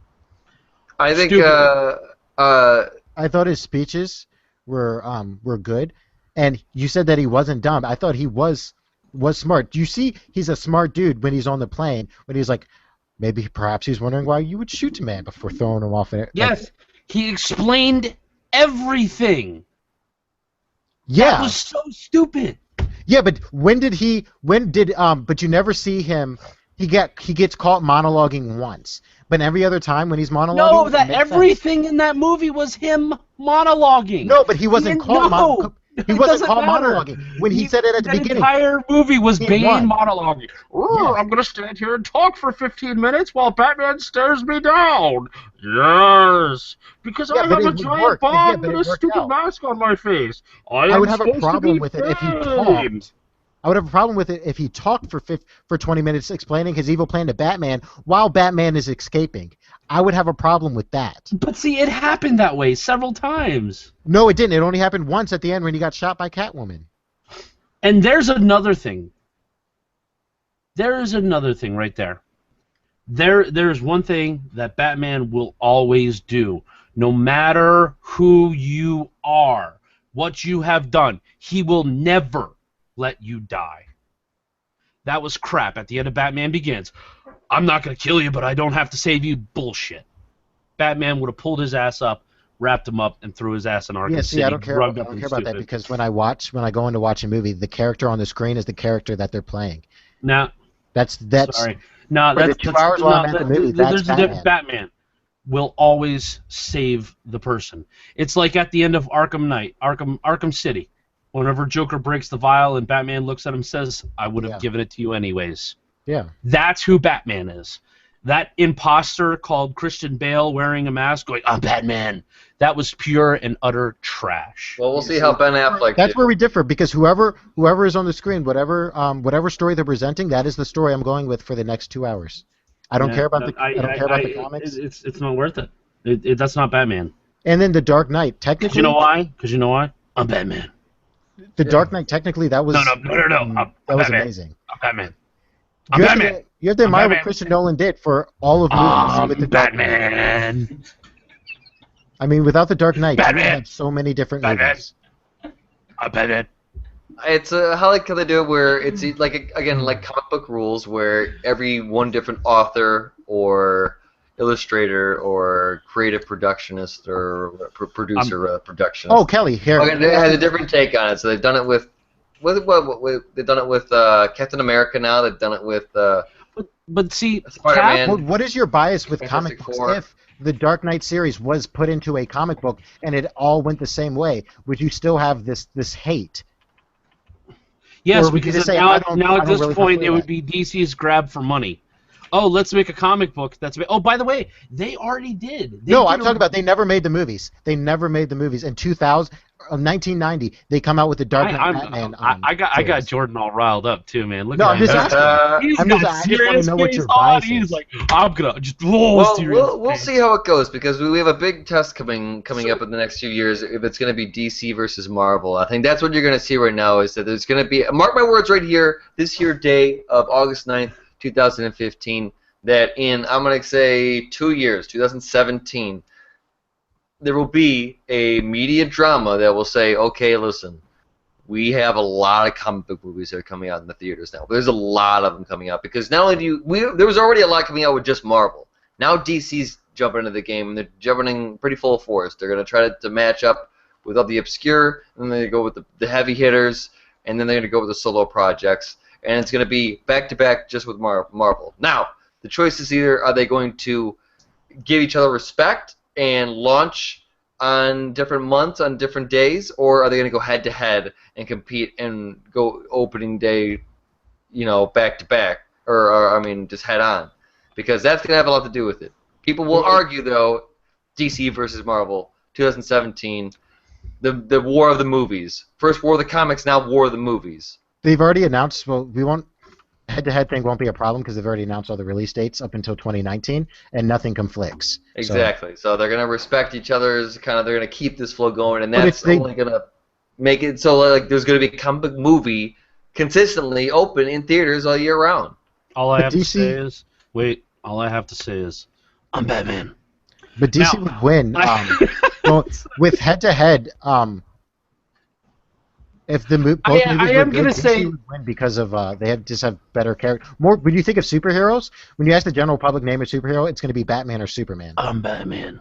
I think I thought his speeches were good, and you said that he wasn't dumb. I thought he was smart. You see, he's a smart dude when he's on the plane. When he's like, perhaps he's wondering why you would shoot a man before throwing him off. Yes, he explained everything. Yeah, that was so stupid. Yeah, but but you never see him. He gets caught monologuing once. But every other time when he's monologuing... No, everything in that movie was him monologuing. No, but he wasn't caught monologuing. When he said it at the beginning... The entire movie was Bane monologuing. I'm going to stand here and talk for 15 minutes while Batman stares me down. Yes. Because I have a giant bomb and a stupid mask on my face. I would have a problem with it if he talked. I would have a problem with it if he talked for 20 minutes explaining his evil plan to Batman while Batman is escaping. I would have a problem with that. But see, it happened that way several times. No, it didn't. It only happened once at the end when he got shot by Catwoman. And there's another thing. There is another thing right there. There's one thing that Batman will always do. No matter who you are, what you have done, he will never let you die. That was crap at the end of Batman Begins. I'm not going to kill you, but I don't have to save you. Bullshit. Batman would have pulled his ass up, wrapped him up, and threw his ass in Arkham City. I don't care about that because when I go in to watch a movie, the character on the screen is the character that they're playing. Now, that's sorry. No, that's the 2 hours while I'm at the movie. That's Batman. Batman will always save the person. It's like at the end of Arkham City, whenever Joker breaks the vial and Batman looks at him and says, "I would have given it to you anyways." Yeah. That's who Batman is. That imposter called Christian Bale wearing a mask going, "I'm Batman." That was pure and utter trash. Well, we'll see how Ben Affleck. That's where we differ because whoever is on the screen, whatever story they're presenting, that is the story I'm going with for the next 2 hours. I don't care about the comics. It's not worth it. That's not Batman. And then the Dark Knight, technically. You know why? Because you know why? I'm Batman. The Dark Knight, technically, that was No. That was amazing. I'm Batman. You have to admire what Christopher Nolan did for all of movies with the Batman. I mean, without the Dark Knight, Batman. you have so many different movies. I'm Batman. It's how like how they do it where it's like again like comic book rules where every one different author or illustrator or creative productionist or producer productionist. Oh, Kelly, here. Okay, they had a different take on it. So they've done it with they've done it with Captain America now. They've done it with But see, Spider-Man. What is your bias with Fantastic comic books? Four. If the Dark Knight series was put into a comic book and it all went the same way, would you still have this hate? yes, Or we could because just say, now I don't at this really point feel it would that. be DC's grab for money. Oh, let's make a comic book. Oh, by the way, they already did. I'm talking about they never made the movies. They never made the movies. In 1990, they come out with the Dark Knight Batman. I got Jordan all riled up too, man. Look No, at I'm just him. asking. He's I got just want to serious know what face your on. bias He's is. like, I'm gonna just Well, we'll see how it goes because we have a big test coming up in the next few years. If it's going to be DC versus Marvel, I think that's what you're going to see right now. Is that there's going to be mark my words right here. This here day of August 9th, 2015. That in I'm going to say 2 years, 2017, there will be a media drama that will say, okay, listen, we have a lot of comic book movies that are coming out in the theaters now. There's a lot of them coming out because not only there was already a lot coming out with just Marvel. Now DC's jumping into the game and they're jumping in pretty full force. They're going to try to match up with all the obscure, and then they go with the heavy hitters, and then they're going to go with the solo projects, and it's going to be back to back just with Marvel. Now, the choice is either are they going to give each other respect and launch on different months, on different days, or are they going to go head to head and compete and go opening day, back to back, or I mean just head on, because that's going to have a lot to do with it. People will argue though, DC versus Marvel, 2017, the war of the movies, first war of the comics, now war of the movies. They've already announced. Well, we won't. Head-to-head thing won't be a problem because they've already announced all the release dates up until 2019, and nothing conflicts. Exactly. So they're going to respect each other's they're going to keep this flow going, and that's only going to make it so like there's going to be a comic book movie consistently open in theaters all year round. All I have to say is, I'm Batman. But DC would win. With head-to-head, if the both movies were good, DC would win because of they just have better characters. When you think of superheroes, when you ask the general public name of superhero, it's going to be Batman or Superman. I'm Batman.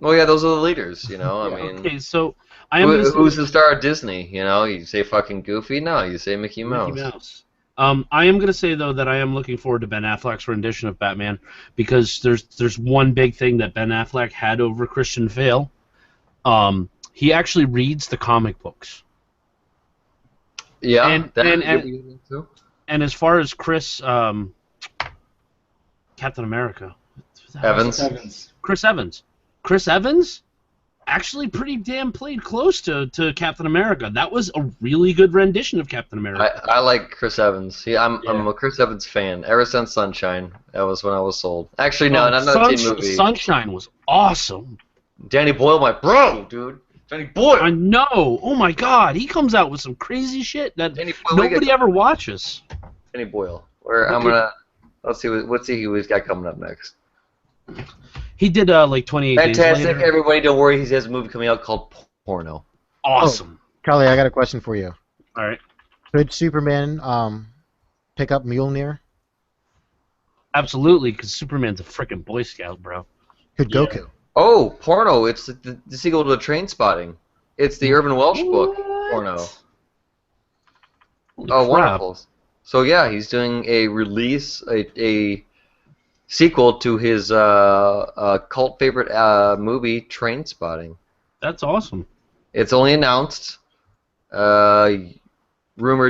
Well, yeah, those are the leaders, I mean. Okay, so who's the star of Disney? You say fucking Goofy? No, you say Mickey Mouse. I am going to say though that I am looking forward to Ben Affleck's rendition of Batman because there's one big thing that Ben Affleck had over Christian Bale. He actually reads the comic books. Yeah, and as far as Chris, Captain America, Evans. Chris Evans, actually pretty damn played close to Captain America. That was a really good rendition of Captain America. I like Chris Evans. I'm a Chris Evans fan ever since Sunshine. That was when I was sold. Actually, no, not the teen movie. Sunshine was awesome. Danny Boyle, my bro, dude. Danny Boyle. I know. Oh my God, he comes out with some crazy shit that Danny Boyle, nobody ever watches. Danny Boyle. Let's see what he's got coming up next. He did like 28 Days Fantastic, Later. everybody, don't worry. He has a movie coming out called Porno. Awesome. Kelly, I got a question for you. All right. Could Superman pick up Mjolnir? Absolutely, because Superman's a freaking Boy Scout, bro. Could Yeah. Goku? Oh, Porno. It's the sequel to Train Spotting. It's the Irvin Welsh book, Porno. Holy Oh, crap. wonderful. So yeah, he's doing a sequel to his cult favorite movie, Train Spotting. That's awesome. It's only announced. Rumored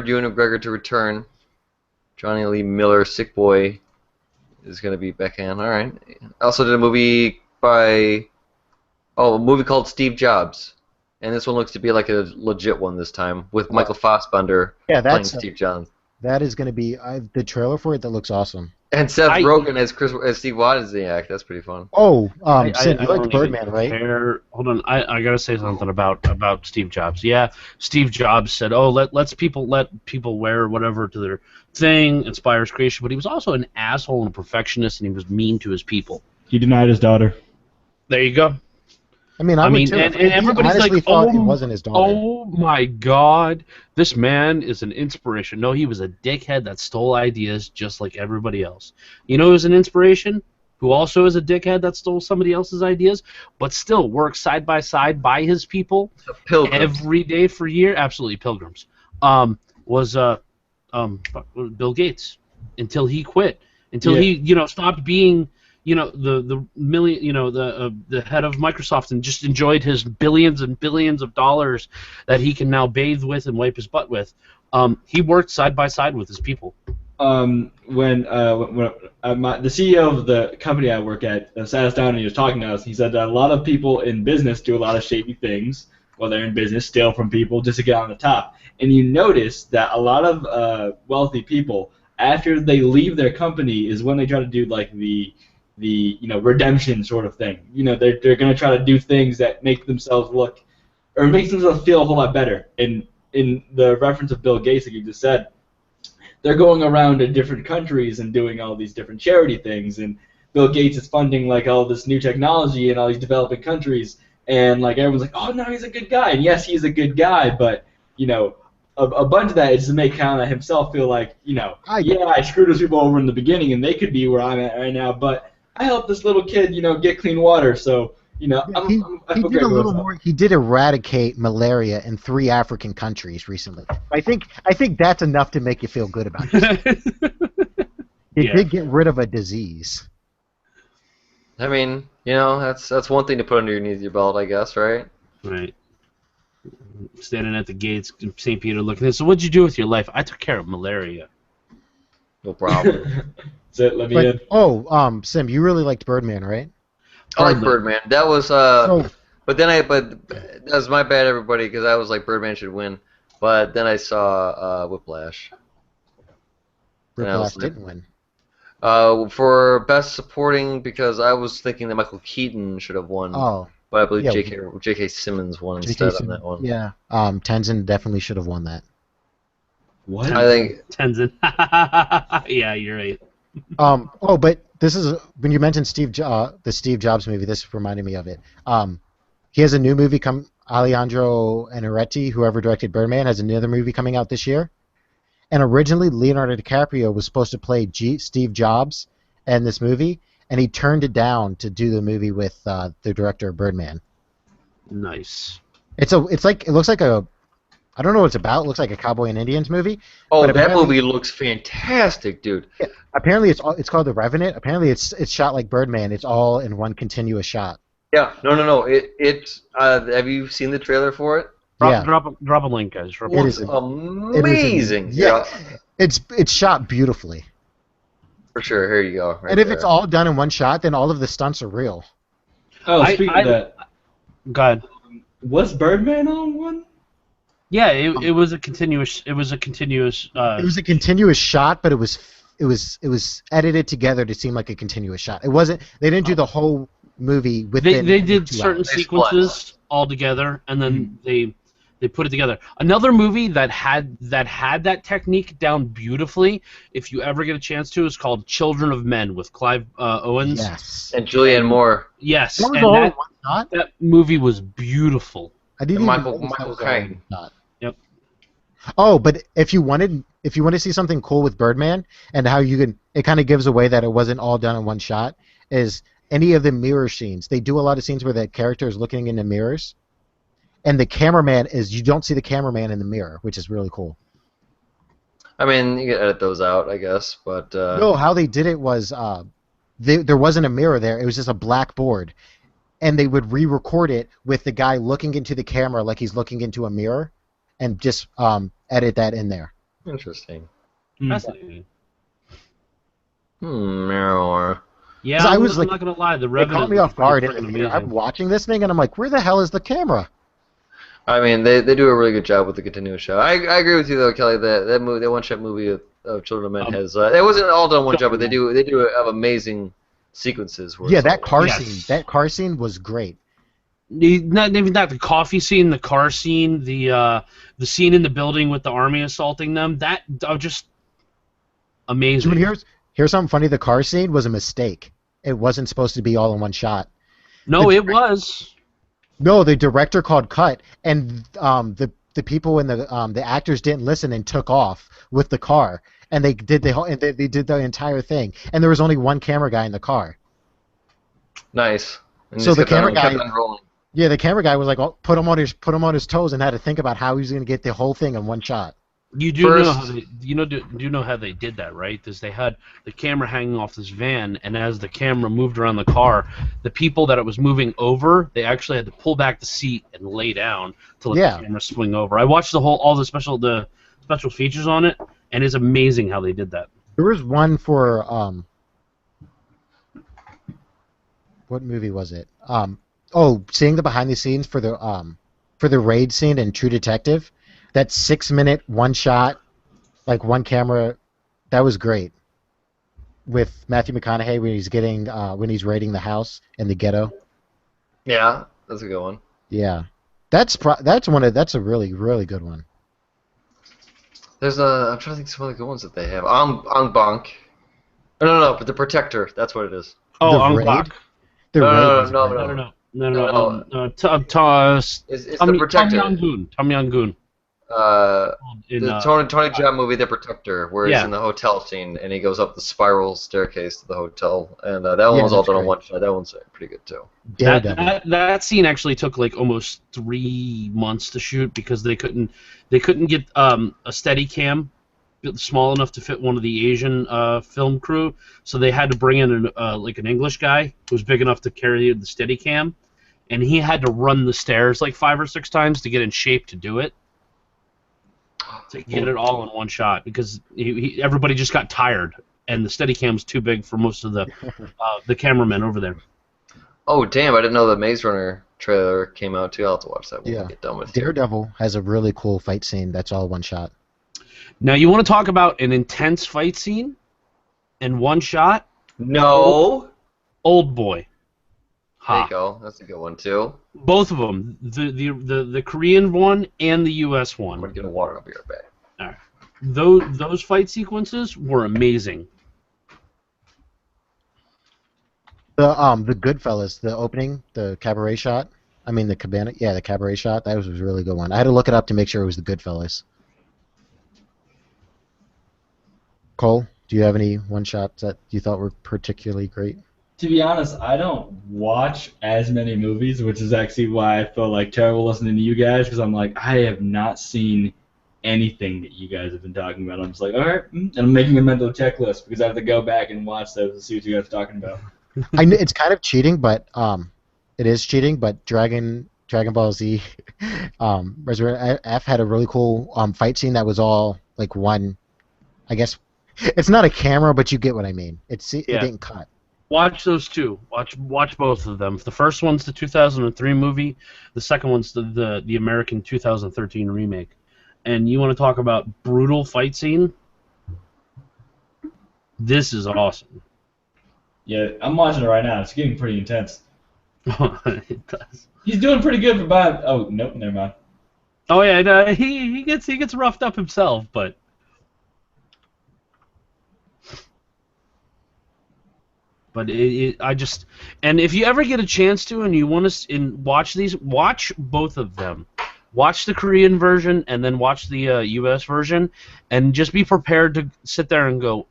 Ewan McGregor to return. Johnny Lee Miller, Sick Boy, is going to be back in. All right. Also did a movie a movie called Steve Jobs, and this one looks to be like a legit one this time with Michael Fassbender Yeah, playing that's Steve Jobs. that is going to be the trailer for it. That looks awesome. And Seth Rogen as Steve Wozniak. That's pretty fun. Oh, Sid, I you don't liked even Birdman, right? care. Hold on, I gotta say something about Steve Jobs. Yeah, Steve Jobs said, "Oh, let people wear whatever to their thing inspires creation," but he was also an asshole and a perfectionist, and he was mean to his people. He denied his daughter. There you go. I mean, I would mean, too. and He everybody's honestly like, thought it "Oh, wasn't his daughter. oh my God, this man is an inspiration." No, he was a dickhead that stole ideas just like everybody else. You know who's an inspiration? Who also is a dickhead that stole somebody else's ideas, but still works side by side by his people Pilgrims. every day for years? Absolutely, Pilgrims. Was Bill Gates until he quit, until he stopped being the head of Microsoft and just enjoyed his billions and billions of dollars that he can now bathe with and wipe his butt with. He worked side by side with his people. When the CEO of the company I work at sat us down and he was talking to us, he said that a lot of people in business do a lot of shady things while they're in business, steal from people just to get on the top. And you notice that a lot of wealthy people, after they leave their company, is when they try to do like the redemption sort of thing. They're going to try to do things that make themselves look, or make themselves feel a whole lot better. And in the reference of Bill Gates, like you just said, they're going around to different countries and doing all these different charity things, and Bill Gates is funding like all this new technology in all these developing countries, and like everyone's like, oh no, he's a good guy, and yes, he's a good guy, but a bunch of that is to make kind of himself feel like, I screwed those people over in the beginning, and they could be where I'm at right now, but I helped this little kid, get clean water, so He did a little more. He did eradicate malaria in 3 African countries recently. I think that's enough to make you feel good about it. He did get rid of a disease. I mean, that's one thing to put underneath your belt, I guess, right? Right. Standing at the gates, St. Peter looking at. So what'd you do with your life? I took care of malaria. No problem. So let me in. Sim, you really liked Birdman, right? I like Birdman. That was but that was my bad, everybody, because I was like Birdman should win. But then I saw Whiplash. Whiplash didn't win. For best supporting, because I was thinking that Michael Keaton should have won. Oh. But I believe Yeah. J.K. Simmons won instead on that one. Yeah. Tenzin definitely should have won that. What? I think Tenzin. Yeah, you're right. But this is when you mentioned the Steve Jobs movie. This reminded me of it. He has a new movie Alejandro Inarritu, whoever directed Birdman, has another movie coming out this year. And originally, Leonardo DiCaprio was supposed to play Steve Jobs in this movie, and he turned it down to do the movie with the director of Birdman. Nice. It looks like a, I don't know what it's about. It looks like a Cowboy and Indians movie. Oh, that movie looks fantastic, dude. Yeah, apparently it's called The Revenant. Apparently it's shot like Birdman. It's all in one continuous shot. Yeah, no. Have you seen the trailer for it? Drop a link, guys. Drop a link. It's amazing. Yeah, it's shot beautifully. For sure. Here you go. And if it's all done in one shot, then all of the stunts are real. Oh, speaking of that, God. Was Birdman on one? Yeah, it was a continuous. It was a continuous. It was a continuous shot, but it was edited together to seem like a continuous shot. It wasn't. They didn't do the whole movie within. They did 2 certain hours. They split. sequences all together, and then they put it together. Another movie that had that technique down beautifully, if you ever get a chance to, is called Children of Men with Clive Owens. Yes. And Julianne Moore. Yes, That was and all in that, one shot. that movie was beautiful. I didn't And even Michael notice that was all Caine. in one shot. Yep. Oh, but if you want to see something cool with Birdman and how you can, it kind of gives away that it wasn't all done in one shot. Is any of the mirror scenes? They do a lot of scenes where the character is looking into mirrors, and the cameraman you don't see the cameraman in the mirror, which is really cool. I mean, you can edit those out, I guess, but No, how they did it was there wasn't a mirror there. It was just a black board, and they would re-record it with the guy looking into the camera like he's looking into a mirror, and just edit that in there. interesting. Fascinating. Mirror. Yeah, 'Cause I was I'm like- not gonna lie. The It Revenant caught me was off guard. pretty And freaking I'm amazing. watching this thing, and I'm like, where the hell is the camera? I mean, they do a really good job with the continuous show. I agree with you though, Kelly. That movie, that one-shot movie of Children of Men has it wasn't all done one job, but they do have amazing sequences. Where Yeah, it's all that car Yes. scene. That car scene was great. Not even that. The coffee scene, the car scene, the scene in the building with the army assaulting them. That just amazing. Dude, here's something funny. The car scene was a mistake. It wasn't supposed to be all in one shot. No, it was. No, the director called cut, and the people in the actors didn't listen and took off with the car, and they did they did the entire thing, and there was only one camera guy in the car. nice. And So just the kept on- camera guy- kept on rolling. Yeah, the camera guy was like, oh, put him on his toes, and had to think about how he was going to get the whole thing in one shot. You do know First- how they, do you know how they did that, right? Because they had the camera hanging off this van, and as the camera moved around the car, the people that it was moving over, they actually had to pull back the seat and lay down to let Yeah. the camera swing over. I watched all the special features on it, and it's amazing how they did that. There was one for what movie was it? Seeing the behind the scenes for the raid scene in True Detective. That 6-minute one shot, like one camera, that was great. With Matthew McConaughey when he's raiding the house in the ghetto. Yeah, that's a good one. Yeah, that's a really really good one. There's I'm trying to think of some of the good ones that they have. Ong Bak. No, but the Protector. That's what it is. Oh, The on Raid? Glock. The No, raid no, was no, great. no, No. No. It's Tom the Protector. Yong-goon. In, The Tony Jaa movie, The Protector, where Yeah. he's in the hotel scene and he goes up the spiral staircase to the hotel, and that one was all that's done on great. one shot. That one's pretty good too. Daredevil. That scene actually took like almost 3 months to shoot because they couldn't get a steady cam small enough to fit one of the Asian film crew, so they had to bring in an English guy who was big enough to carry the steady cam, and he had to run the stairs like 5 or 6 times to get in shape to do it. To get it all in one shot because everybody just got tired and the Steadicam's too big for most of the cameramen over there. Oh damn! I didn't know the Maze Runner trailer came out too. I'll have to watch that when Yeah. we get done with it. Daredevil has a really cool fight scene that's all one shot. Now you want to talk about an intense fight scene in one shot? No. Old Boy. There Ha. you go. That's a good one too. Both of them, the Korean one and the U.S. I'm one. gonna get a water. I'll be right back. Those fight sequences were amazing. The Goodfellas, the opening, the cabaret shot. I mean the cabana. Yeah, the cabaret shot. That was a really good one. I had to look it up to make sure it was the Goodfellas. Cole, do you have any one shots that you thought were particularly great? To be honest, I don't watch as many movies, which is actually why I feel like terrible listening to you guys, because I'm like, I have not seen anything that you guys have been talking about. I'm just like, all right, and I'm making a mental checklist because I have to go back and watch those to see what you guys are talking about. I know it's kind of cheating, but it is cheating. But Dragon Ball Z, Resurrection F had a really cool fight scene that was all like one. I guess it's not a camera, but you get what I mean. It Yeah. didn't cut. Watch those two. Watch both of them. The first one's the 2003 movie. The second one's the American 2013 remake. And you want to talk about brutal fight scene? This is awesome. Yeah, I'm watching it right now. It's getting pretty intense. It does. He's doing pretty good for buying. Oh, nope, never mind. Oh yeah, no, he gets roughed up himself, but I just, and if you ever get a chance to and you want to watch these, watch both of them. Watch the Korean version and then watch the U.S. version, and just be prepared to sit there and go,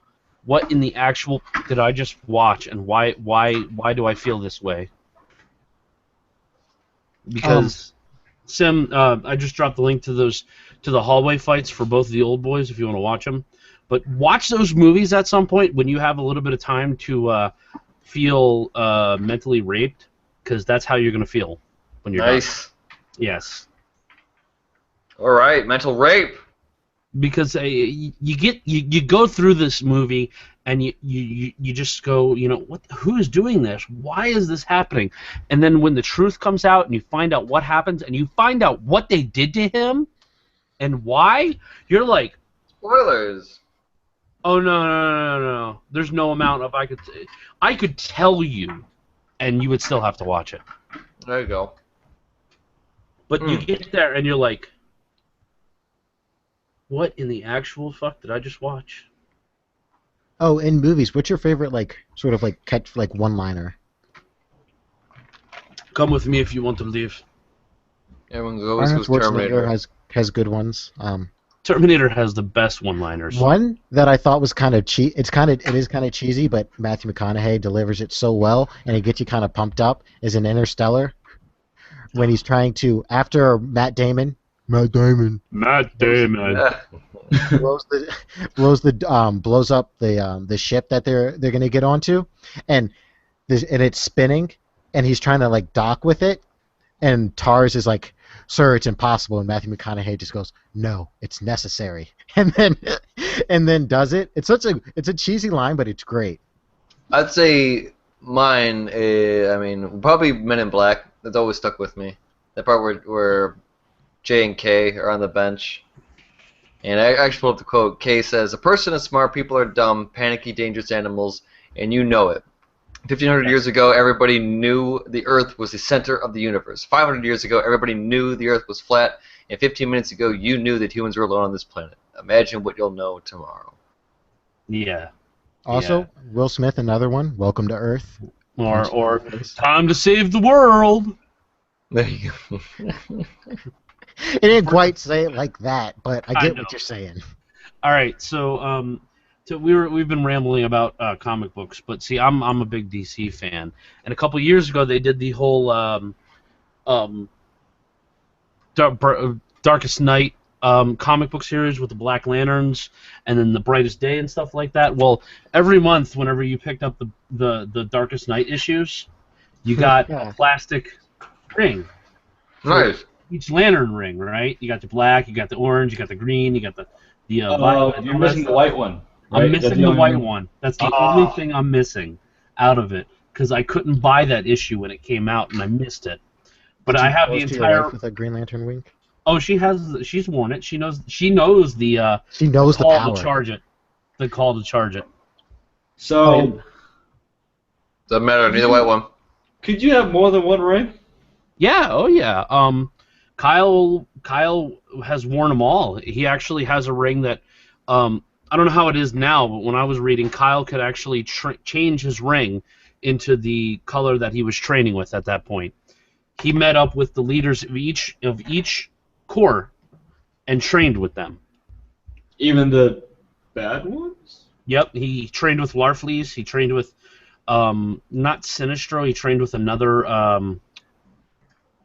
what in the actual did I just watch, and why do I feel this way? Because Sim, I just dropped the link to the hallway fights for both of the old boys if you want to watch them. But watch those movies at some point when you have a little bit of time to feel mentally raped, because that's how you're going to feel when you're Nice. done. Yes. All right, mental rape. Because you go through this movie and you just go, you know, who is doing this? Why is this happening? And then when the truth comes out and you find out what happens and you find out what they did to him and why, you're like, Spoilers. oh no. There's no amount of I could tell you, and you would still have to watch it. There you go. But you get there and you're like, what in the actual fuck did I just watch? Oh, in movies, what's your favorite sort of catch one-liner? Come with me if you want to leave. Everyone always Arnold goes Schwarzenegger Terminator. has good ones. Terminator has the best one-liners. One that I thought was kind of it is kind of cheesy, but Matthew McConaughey delivers it so well, and it gets you kind of pumped up. Is in Interstellar, when he's trying to, after Matt Damon Matt Damon. blows up the ship that they're gonna get onto, and it's spinning, and he's trying to dock with it, and Tars is like, "Sir, it's impossible," and Matthew McConaughey just goes, "No, it's necessary," and then does it. It's a cheesy line, but it's great. I'd say mine. I mean, probably Men in Black. That's always stuck with me. That part where J and K are on the bench. And I actually pulled up the quote. K says, "A person is smart, people are dumb, panicky, dangerous animals, and you know it. 1,500 years ago, everybody knew the Earth was the center of the universe. 500 years ago, everybody knew the Earth was flat. And 15 minutes ago, you knew that humans were alone on this planet. Imagine what you'll know tomorrow." Yeah. Also, Yeah. Will Smith, another one. Welcome to Earth. Or time to save the world. There you go. It didn't quite say it like that, but I get know. what you're saying. All right, so we've been rambling about comic books, but see, I'm a big DC fan, and a couple years ago they did the whole Darkest Night comic book series with the Black Lanterns, and then the Brightest Day and stuff like that. Well, every month, whenever you picked up the Darkest Night issues, you got Yeah. a plastic ring. Nice. Each lantern ring, right? You got the black, you got the orange, you got the green, you got the violet. You're missing the white one. Right? I'm missing That's the only white one. one. That's the only thing I'm missing out of it, because I couldn't buy that issue when it came out and I missed it. But I have the Close to your entire. wife with a Green Lantern wink. Oh, she's worn it. She knows the She knows the call power. to charge it. The call to charge it. So, Doesn't matter. Neither white one. could you have more than one ring? Yeah. Oh yeah. Kyle has worn them all. He actually has a ring that I don't know how it is now, but when I was reading, Kyle could actually change his ring into the color that he was training with at that point. He met up with the leaders of each corps and trained with them. Even the bad ones? Yep, he trained with Larfleeze. He trained with not Sinestro. He trained with another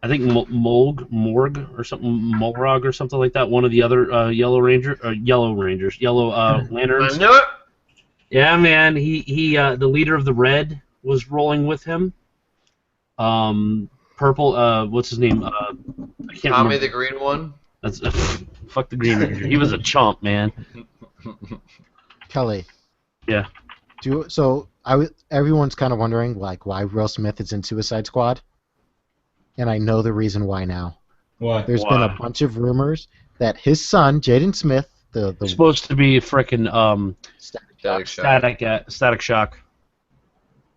I think Morg or something, Molrog or something like that. One of the other yellow lanterns. I knew it. Yeah, man. He the leader of the Red was rolling with him. Purple. What's his name? I can't Tommy remember. the Green One. That's fuck the Green Ranger. He was a chump, man. Kelly. Yeah. everyone's kind of wondering like why Will Smith is in Suicide Squad, and I know the reason why now. Why? There's been a bunch of rumors that his son, Jaden Smith, the supposed to be frickin' Static Shock.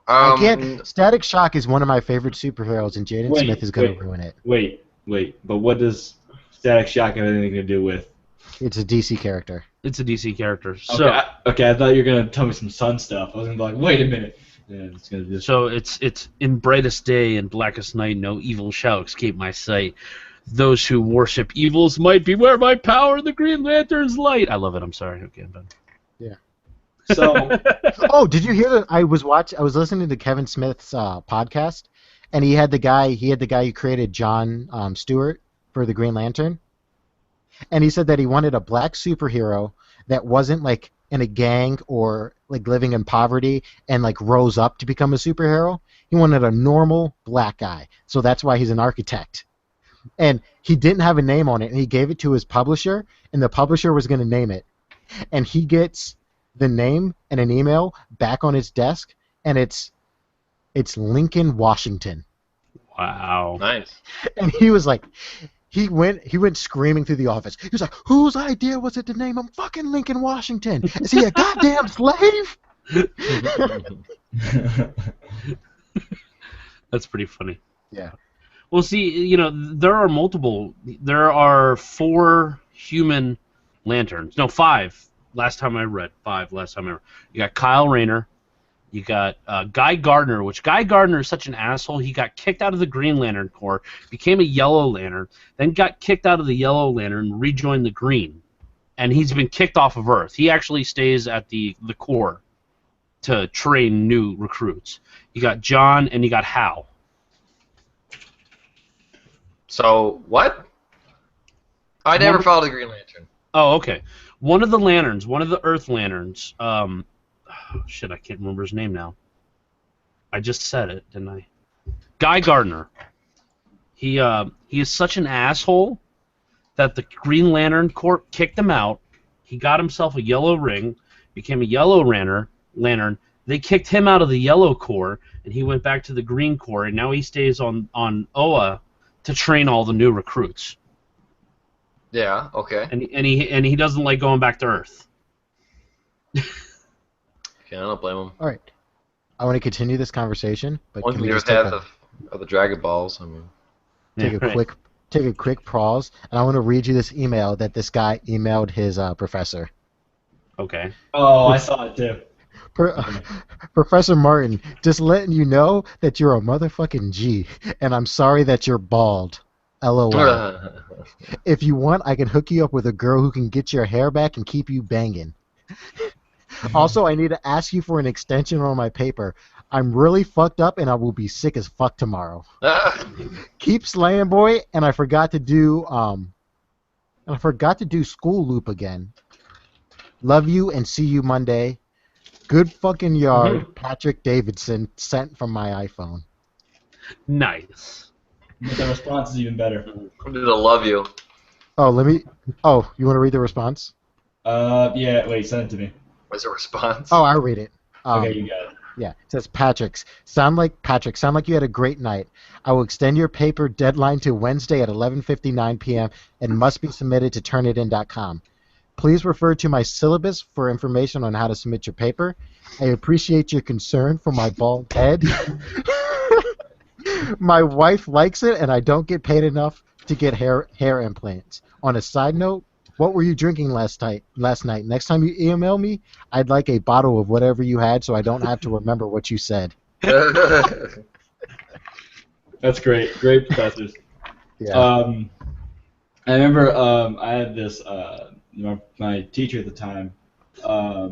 I can't. Static Shock is one of my favorite superheroes, and Jaden Smith is going to ruin it. Wait. But what does Static Shock have anything to do with? It's a DC character. It's a DC character. So I thought you were gonna tell me some Sun stuff. I was gonna be like, wait a minute. Yeah, it's gonna be. So it's in brightest day and blackest night, no evil shall escape my sight. Those who worship evils might beware my power, the Green Lantern's light. I love it. I'm sorry. Okay, I'm done. Yeah. So. Oh, did you hear that? I was listening to Kevin Smith's podcast, and he had the guy who created John Stewart for the Green Lantern, and he said that he wanted a black superhero that wasn't like in a gang or like living in poverty and like rose up to become a superhero. He wanted a normal black guy, so that's why he's an architect. And he didn't have a name on it, and he gave it to his publisher, and the publisher was going to name it. And he gets the name and an email back on his desk, and it's Lincoln Washington. Wow. Nice. And he was like, he went screaming through the office. He was like, whose idea was it to name him fucking Lincoln Washington? Is he a goddamn slave? That's pretty funny. Yeah. Well, see, there are 4 human lanterns. No, 5. Last time I read. 5 last time I read. You got Kyle Rayner. You got Guy Gardner, which Guy Gardner is such an asshole. He got kicked out of the Green Lantern Corps, became a Yellow Lantern, then got kicked out of the Yellow Lantern, rejoined the Green. And he's been kicked off of Earth. He actually stays at the Corps to train new recruits. You got John and you got Hal. So, what? I never followed the Green Lantern. Oh, okay. One of the lanterns, one of the Earth Lanterns, shit, I can't remember his name now. I just said it, didn't I? Guy Gardner. He is such an asshole that the Green Lantern Corps kicked him out. He got himself a yellow ring, became a Yellow Lantern. They kicked him out of the Yellow Corps, and he went back to the Green Corps, and now he stays on Oa to train all the new recruits. Yeah. Okay. And he doesn't like going back to Earth. Okay, I don't blame him. All right. I want to continue this conversation, but One can we can just have the Dragon Balls. I mean, take a quick pause, and I want to read you this email that this guy emailed his professor. Okay. Oh, I saw it too. Professor Martin, just letting you know that you're a motherfucking G, and I'm sorry that you're bald. LOL. If you want, I can hook you up with a girl who can get your hair back and keep you banging. Also, I need to ask you for an extension on my paper. I'm really fucked up, and I will be sick as fuck tomorrow. Keep slaying, boy. And I forgot to do school loop again. Love you and see you Monday. Good fucking yard, Patrick Davidson, sent from my iPhone. Nice. But the response is even better. I'm gonna love you. Oh, you want to read the response? Yeah, wait, send it to me. What's the response? Oh, I'll read it. Okay, you got it. Yeah, it says sound like you had a great night. I will extend your paper deadline to Wednesday at 11:59 p.m. and must be submitted to turnitin.com. Please refer to my syllabus for information on how to submit your paper. I appreciate your concern for my bald head. My wife likes it, and I don't get paid enough to get hair implants. On a side note, what were you drinking last night? Next time you email me, I'd like a bottle of whatever you had so I don't have to remember what you said. That's great. Great professors. Yeah. I remember I had this my teacher at the time. My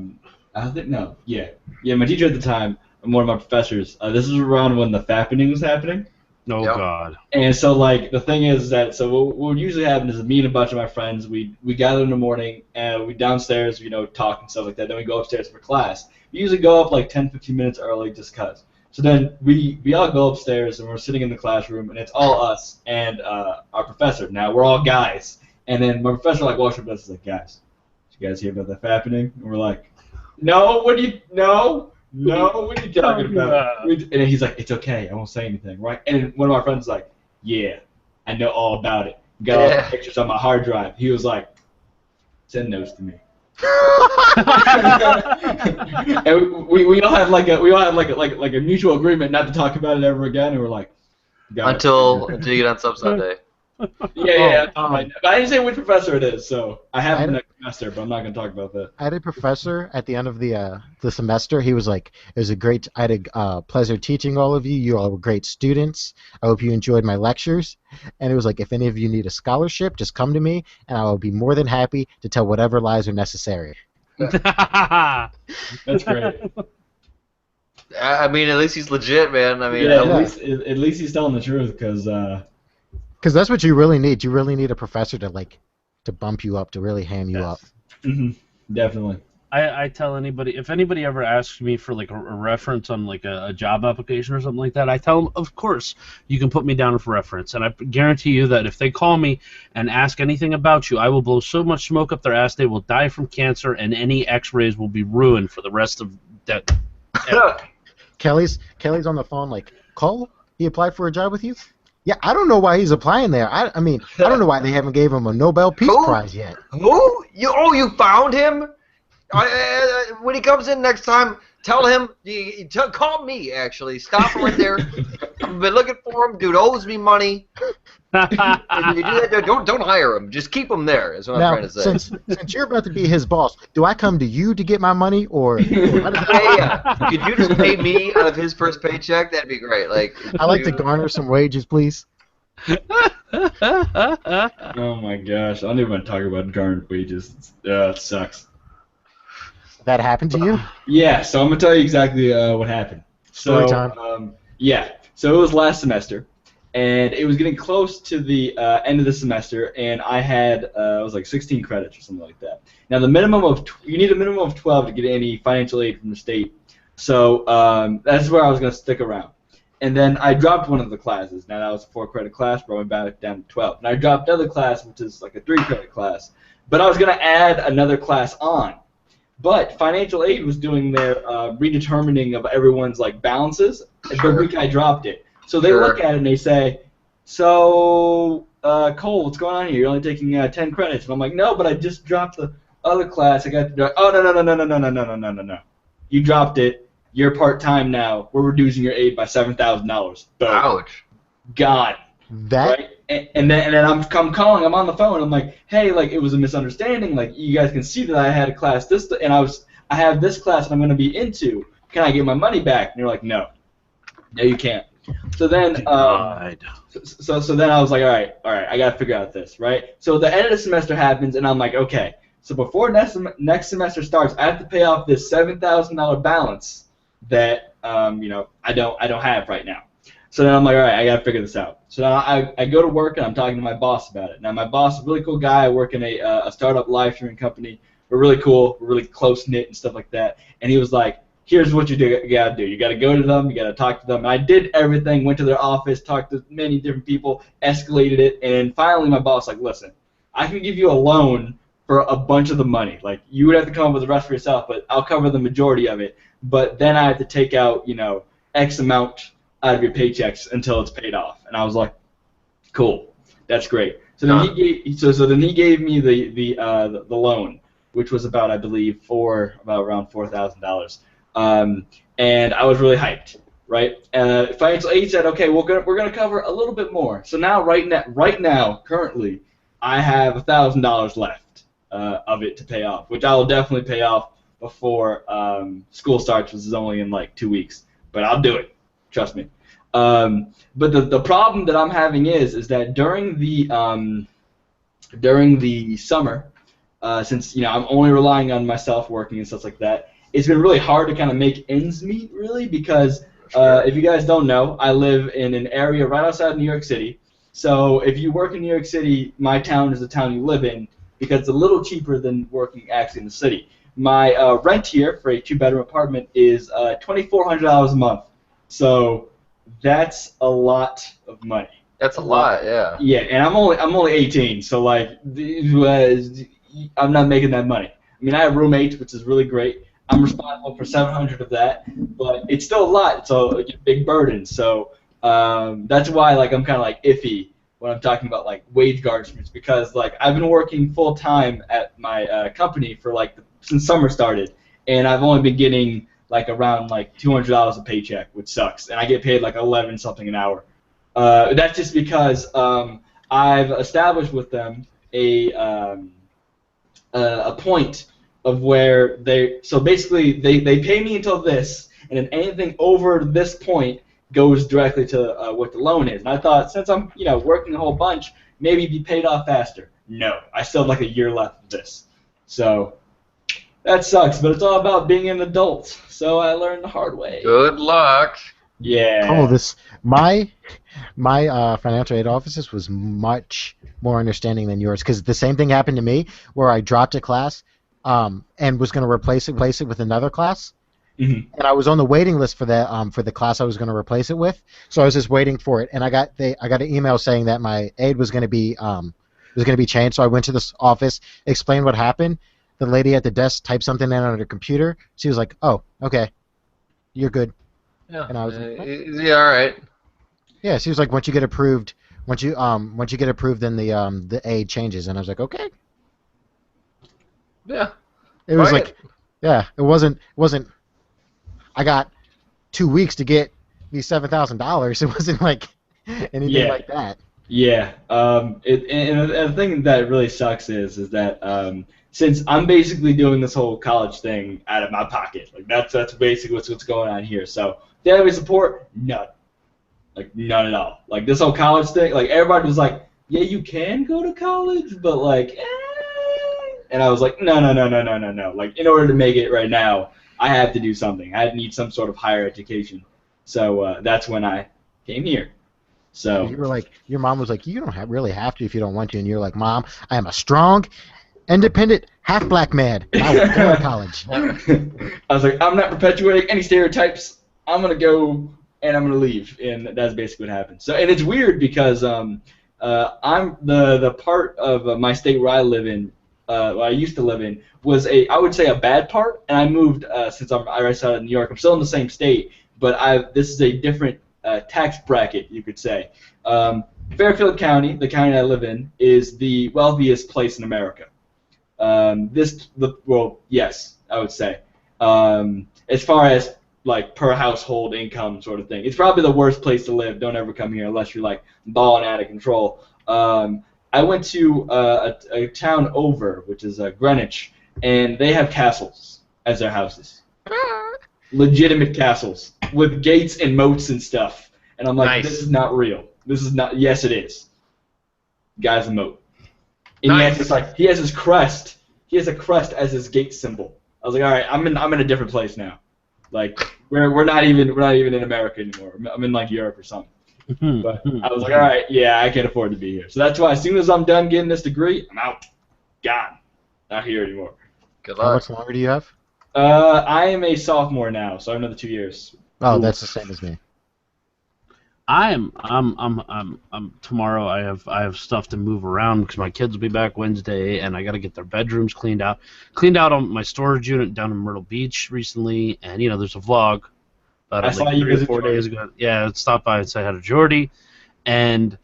teacher at the time, and one of my professors. This is around when the fappening was happening. Oh, Yep. God. And so, like, the thing is that, so what would usually happen is me and a bunch of my friends, we gather in the morning, and we downstairs, talk and stuff like that, then we go upstairs for class. We usually go up, like, 10, 15 minutes early just because. So then we all go upstairs, and we're sitting in the classroom, and it's all us and our professor. Now, we're all guys. And then my professor, like, walks up to us and is like, guys, did you guys hear about that happening? And we're like, no, no. No, what are you talking about? And he's like, it's okay, I won't say anything, right? And one of our friends was like, yeah, I know all about it. Got all the pictures on my hard drive. He was like, send those to me. And we all have like a mutual agreement not to talk about it ever again, and we're like, until you get on Sub Sunday. Yeah. But I didn't say which professor it is, so I have it next semester, but I'm not going to talk about that. I had a professor at the end of the semester. He was like, "It was I had a pleasure teaching all of you. You all were great students. I hope you enjoyed my lectures." And it was like, "If any of you need a scholarship, just come to me, and I will be more than happy to tell whatever lies are necessary." That's great. I mean, at least he's legit, man. I mean, yeah, at least he's telling the truth, because that's what you really need. You really need a professor to bump you up, to really ham you up. Mm-hmm. Definitely. I tell anybody, if anybody ever asks me for like a reference on like a job application or something like that, I tell them, of course, you can put me down for reference. And I guarantee you that if they call me and ask anything about you, I will blow so much smoke up their ass they will die from cancer, and any X-rays will be ruined for the rest of that. Kelly's on the phone like, Cole, he applied for a job with you? Yeah, I don't know why he's applying there. I mean, I don't know why they haven't gave him a Nobel Peace Prize yet. Who? You found him? When he comes in next time, tell him, call me, actually. Stop him right there. I've been looking for him. Dude owes me money. If you do that, don't hire him. Just keep him there, is what I'm trying to say. Since you're about to be his boss, do I come to you to get my money, or yeah. Could you just pay me out of his first paycheck? That'd be great. I like to garner some wages, please. Oh my gosh, I don't even want to talk about garnered wages. It sucks. That happened to you? Yeah, so I'm gonna tell you exactly what happened. Story time. So it was last semester, and it was getting close to the end of the semester, and I had it was like 16 credits or something like that. Now you need a minimum of 12 to get any financial aid from the state. So that's where I was gonna stick around. And then I dropped one of the classes. Now that was a 4-credit class, brought me back down to 12. And I dropped another class, which is like a 3-credit class. But I was gonna add another class on. But financial aid was doing their redetermining of everyone's balances the week I dropped it. So they look at it and they say, "So Cole, what's going on here? You're only taking 10 credits." And I'm like, "No, but I just dropped the other class. I got to." "Oh no. You dropped it. You're part time now. We're reducing your aid by $7,000." Ouch. God. That. Right? And then I'm calling. I'm on the phone. I'm like, "Hey, it was a misunderstanding. You guys can see that I had a class I have this class that I'm going to be into. Can I get my money back?" And they're like, "No, you can't." So then, so then I was like, all right, I got to figure out this, right? So the end of the semester happens, and I'm like, okay. So before next semester starts, I have to pay off this $7,000 balance that I don't have right now. So then I'm like, all right, I got to figure this out. So now I go to work, and I'm talking to my boss about it. Now my boss is a really cool guy. I work in a startup live streaming company. We're really cool. We're really close-knit and stuff like that. And he was like, here's what you got to do. You got to go to them. You got to talk to them. And I did everything, went to their office, talked to many different people, escalated it. And finally my boss was like, listen, I can give you a loan for a bunch of the money. You would have to come up with the rest for yourself, but I'll cover the majority of it. But then I have to take out, X amount out of your paychecks until it's paid off. And I was like, cool, that's great. So then he gave me the loan, which was about, I believe, around $4,000. And I was really hyped, right? Financial aid said, okay, we're gonna cover a little bit more. So now, right now, currently, I have $1,000 left of it to pay off, which I will definitely pay off before school starts, which is only in 2 weeks. But I'll do it, trust me. But the problem that I'm having is that during the summer, since I'm only relying on myself working and stuff like that, it's been really hard to kind of make ends meet, really, because if you guys don't know, I live in an area right outside New York City. So if you work in New York City, my town is the town you live in because it's a little cheaper than working actually in the city. My rent here for a 2-bedroom apartment is $2,400 a month. So that's a lot of money. That's a lot, yeah. Yeah, and I'm only 18, so I'm not making that money. I mean, I have roommates, which is really great. I'm responsible for 700 of that, but it's still a lot. It's a big burden. So that's why like I'm kind of like iffy when I'm talking about like wage garnishments, because like I've been working full time at my company for like since summer started, and I've only been getting like around like $200 a paycheck, which sucks, and I get paid like 11 something an hour. That's just because I've established with them a point of where so basically they pay me until this, and then anything over this point goes directly to what the loan is. And I thought, since I'm working a whole bunch, maybe be paid off faster. No, I still have like a year left of this. So that sucks, but it's all about being an adult. So I learned the hard way. Good luck. Yeah. Oh, my financial aid offices was much more understanding than yours, because the same thing happened to me where I dropped a class and was going to replace it with another class. Mm-hmm. And I was on the waiting list for the class I was going to replace it with. So I was just waiting for it, and I got an email saying that my aid was going to be changed. So I went to this office, explained what happened. The lady at the desk typed something in on her computer. She was like, "Oh, okay, you're good." Yeah. And I was like, yeah, all right. yeah. She was like, "Once you get approved, then the aid changes." And I was like, "Okay." Yeah. It was Right. like, yeah, it wasn't. I got 2 weeks to get these $7,000. It wasn't like anything like that. Yeah. And the thing that really sucks is that since I'm basically doing this whole college thing out of my pocket, like that's basically what's going on here. So family support, none. Like none at all. Like this whole college thing, like everybody was like, yeah, you can go to college, but like, and I was like, no. Like in order to make it right now, I have to do something. I need some sort of higher education. So that's when I came here. So You were like, your mom was like, you don't really have to if you don't want to, and you're like, Mom, I am a strong, independent, half black man. I will go to college. I was like, I'm not perpetuating any stereotypes. I'm gonna go and I'm gonna leave, and that's basically what happened. So, and it's weird because I'm the part of my state where I live in, where I used to live in, was I would say a bad part, and I moved since I resided in New York. I'm still in the same state, but this is a different tax bracket, you could say. Fairfield County, the county I live in, is the wealthiest place in America. Yes, I would say. As far as like per household income sort of thing, it's probably the worst place to live. Don't ever come here unless you're like balling out of control. I went to a town over, which is Greenwich, and they have castles as their houses. Legitimate castles with gates and moats and stuff. And I'm like, Nice. This is not real. This is not. Yes, it is. Guy's a moat. And Nice. he has his crest. He has a crest as his gate symbol. I was like, all right, I'm in a different place now. Like we're not even in America anymore. I'm in like Europe or something. But I was like, all right, yeah, I can't afford to be here. So that's why as soon as I'm done getting this degree, I'm out. Gone. Not here anymore. Good How luck. much longer do you have? I am a sophomore now, so I have another 2 years. Oh, that's the same as me. I'm tomorrow. I have stuff to move around because my kids will be back Wednesday, and I got to get their bedrooms cleaned out. Cleaned out on my storage unit down in Myrtle Beach recently, and there's a vlog about I it saw like you 3 or visit 4 Jordan. days ago. Yeah, I stopped by and said hi to Jordy, and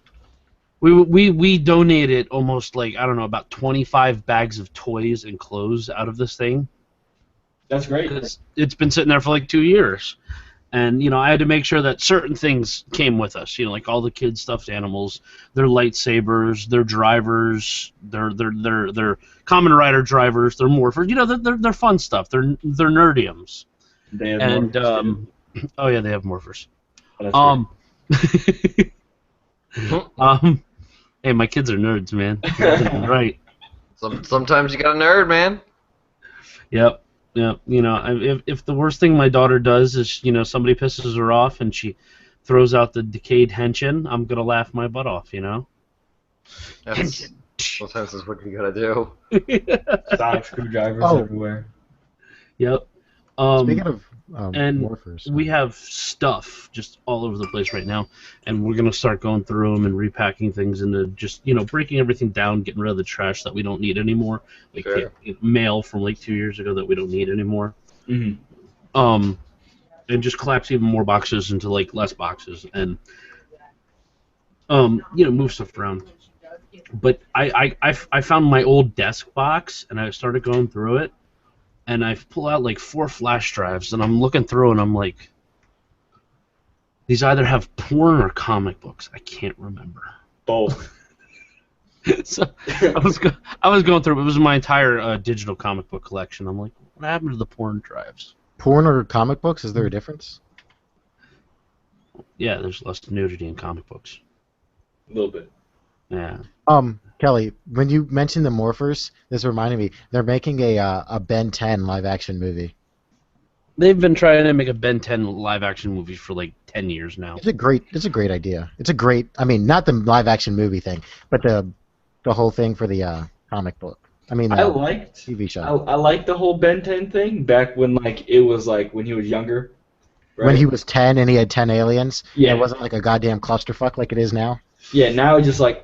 we donated almost like I don't know about 25 bags of toys and clothes out of this thing. That's great. Because it's been sitting there for like 2 years. And, I had to make sure that certain things came with us, like all the kids' stuffed animals, their lightsabers, their drivers, their Kamen Rider drivers, their morphers, they're fun stuff. They're nerdiums. They have And, morphers, too. oh yeah, they have morphers. Oh, that's great. Hey, my kids are nerds, man. Right. Sometimes you got a nerd, man. Yep. Yeah, if the worst thing my daughter does is, somebody pisses her off and she throws out the decayed henshin, I'm gonna laugh my butt off, That's sometimes that's what you gotta do. Sonic screwdrivers Oh. everywhere. Yep. Speaking of and morphers, we have stuff just all over the place right now, and we're gonna start going through them and repacking things into just breaking everything down, getting rid of the trash that we don't need anymore, like Sure. mail from like 2 years ago that we don't need anymore. Mhm. And just collapse even more boxes into like less boxes, and move stuff around. But I found my old desk box, and I started going through it, and I pull out like 4 flash drives, and I'm looking through, and I'm like, these either have porn or comic books. I can't remember. Both. So I was going through. It was my entire digital comic book collection. I'm like, what happened to the porn drives? Porn or comic books? Is there a difference? Yeah, there's less nudity in comic books. A little bit. Yeah. Kelly, when you mentioned the Morphers, this reminded me. They're making a Ben 10 live action movie. They've been trying to make a Ben 10 live action movie for like 10 years now. It's a great idea. It's a great. I mean, not the live action movie thing, but the whole thing for the comic book. I mean, I liked TV show. I liked the whole Ben 10 thing back when it was when he was younger. Right? When he was 10 and he had 10 aliens. Yeah. It wasn't like a goddamn clusterfuck like it is now. Yeah, now it's just like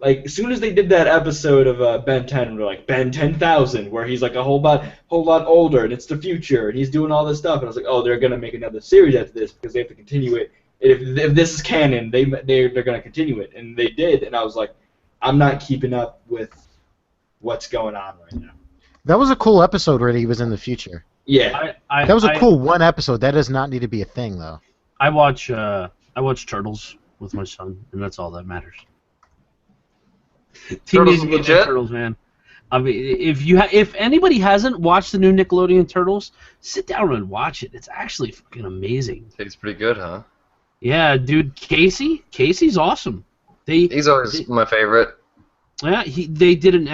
as soon as they did that episode of Ben 10, we're like Ben 10,000, where he's like a whole lot older and it's the future and he's doing all this stuff, and I was like, oh, they're gonna make another series after this because they have to continue it. If this is canon, they're gonna continue it, and they did, and I was like, I'm not keeping up with what's going on right now. That was a cool episode where he was in the future. Yeah, That was a cool one episode. That does not need to be a thing though. I watch Turtles with my son, and that's all that matters. Turtles Teenage Mutant legit? Turtles, man. I mean, if anybody hasn't watched the new Nickelodeon Turtles, sit down and watch it. It's actually fucking amazing. Tastes pretty good, huh? Yeah, dude, Casey's awesome. He's always my favorite. Yeah, they did an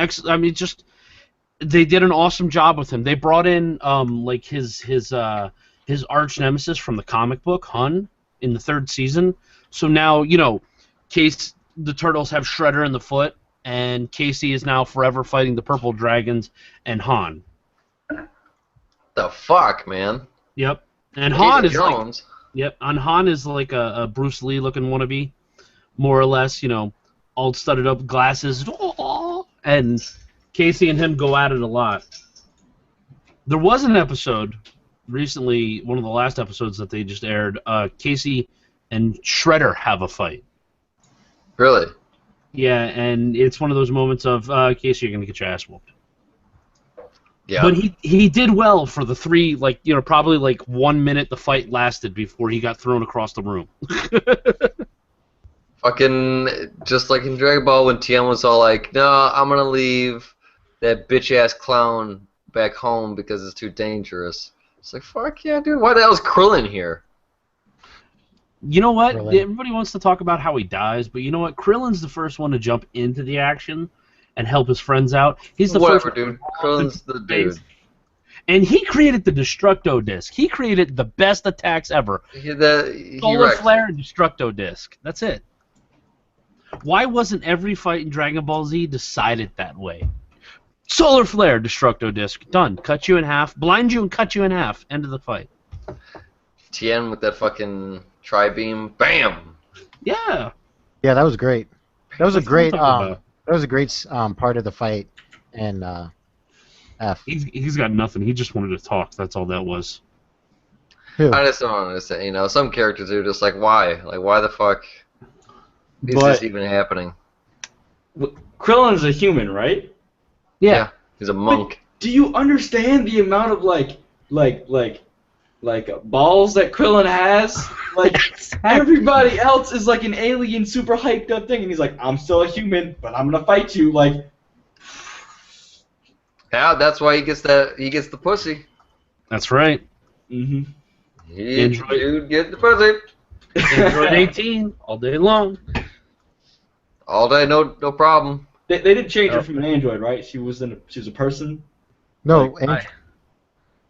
they did an awesome job with him. They brought in like his arch nemesis from the comic book, Hun, in the 3rd season. So now, the Turtles have Shredder in the foot, and Casey is now forever fighting the Purple Dragons and Han. The fuck, man? Yep. And Han Casey is like, Jones. yep, and Han is like a Bruce Lee looking wannabe, more or less, all studded up, glasses, and Casey and him go at it a lot. There was an episode recently, one of the last episodes that they just aired, Casey and Shredder have a fight. Really? Yeah, and it's one of those moments of, Casey, you're going to get your ass whooped. Yeah. But he did well for the 3, probably 1 minute the fight lasted before he got thrown across the room. Fucking just like in Dragon Ball when Tien was all like, no, I'm gonna leave that bitch-ass clown back home because it's too dangerous. It's like, fuck yeah, dude. Why the hell is Krillin here? You know what? Krillin. Everybody wants to talk about how he dies, but you know what? Krillin's the first one to jump into the action and help his friends out. He's the Whatever, first dude. Krillin's the dude. And he created the Destructo Disc. He created the best attacks ever. He Solar wrecked. Flare and Destructo Disc. That's it. Why wasn't every fight in Dragon Ball Z decided that way? Solar Flare, Destructo Disc. Done. Cut you in half. Blind you and cut you in half. End of the fight. Tien with that fucking tri-beam. Bam! Yeah. Yeah, that was great. That was a That's what great. I'm talking about. That was a great part of the fight. And F. He's got nothing. He just wanted to talk. That's all that was. Who? I just don't understand. Some characters are just like, why? Like, why the fuck is But- this even happening? Krillin's a human, right? Yeah. He's a monk. Do you understand the amount of balls that Krillin has? Like everybody else is like an alien, super hyped up thing, and he's like, I'm still a human, but I'm gonna fight you. Like, Yeah, that's why he gets the pussy. That's right. mm-hmm. Dude, get the pussy. Android 18 all day long. All day, no problem. They didn't change her from an android, right? She was a person. No, Like, and-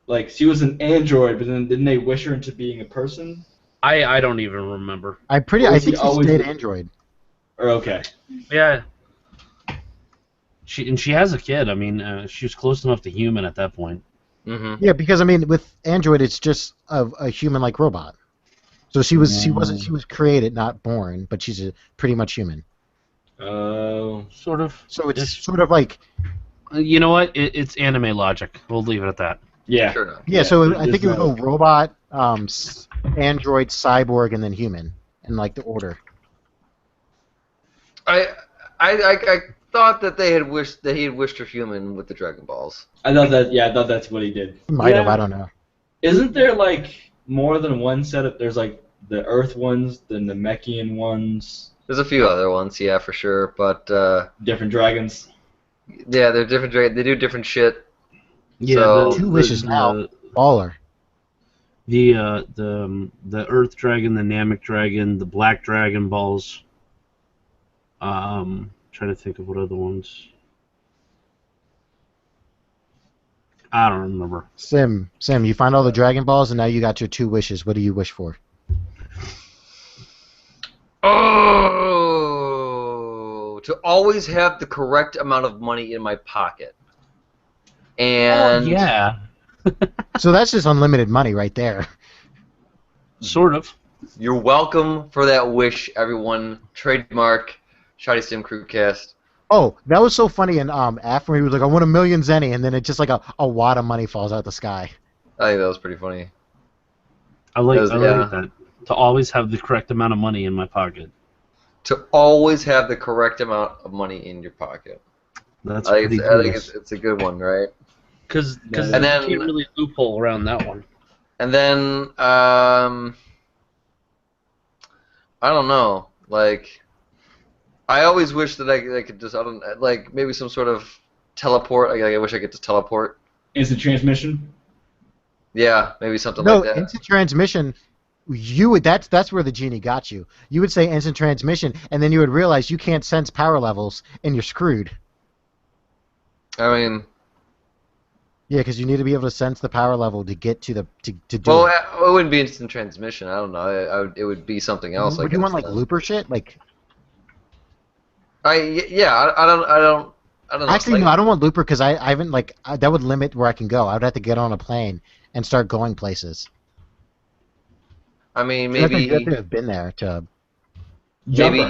Like she was an android, but then didn't they wish her into being a person? I don't even remember. I Or think was he she always- stayed Android. Or okay. Yeah. She has a kid. I mean, she was close enough to human at that point. Mm-hmm. Yeah, because I mean, with Android, it's just a human-like robot. So she was created, not born, but she's pretty much human. Oh. Sort of. So it's Yes. sort of like You know what? It's anime logic. We'll leave it at that. Yeah. Sure enough. Yeah, so I there's think it would no- go robot, android, cyborg, and then human, in like the order. I thought that he had wished her human with the Dragon Balls. I thought that's what he did. He might have, Yeah. I don't know. Isn't there like more than one set of? There's like the Earth ones, the Namekian ones, There's a few other ones, yeah, for sure, but different dragons. yeah, they're different. They do different shit. Yeah, So- Two wishes now. Baller. The Earth Dragon, the Namek Dragon, the Black Dragon Balls. Trying to think of what other ones. I don't remember. Sim, you find all the Dragon Balls, and now you got your 2 wishes. What do you wish for? Oh, to always have the correct amount of money in my pocket. And yeah, So that's just unlimited money right there. sort of. you're welcome for that wish, everyone. Trademark Shoddy Sim Crewcast. Oh, that was so funny. And after he was like, "I want 1,000,000 zenny," and then it just like a wad of money falls out the sky. I think that was pretty funny. I like Those- I yeah. like that. To always have the correct amount of money in my pocket. To always have the correct amount of money in your pocket. That's I think, pretty it's, I think genius. it's a good one, right? Because And you then- can't really loophole around that one. And then, I don't know. Like, I always wish that I could just, I don't like maybe some sort of teleport. I wish I could just teleport. Instant transmission. Yeah, maybe something No, like that. instant transmission. You would that's where the genie got you. You would say instant transmission, and then you would realize you can't sense power levels, and you're screwed. I mean, Yeah, because you need to be able to sense the power level to get to the to do well, it. it wouldn't be instant transmission. I don't know. It would be something else. Would I you guess, want like then. looper shit? Like I don't know. actually, like, no, I don't want looper because I haven't that would limit where I can go. I would have to get on a plane and start going places. I mean, You have to maybe, have been there to Jumper.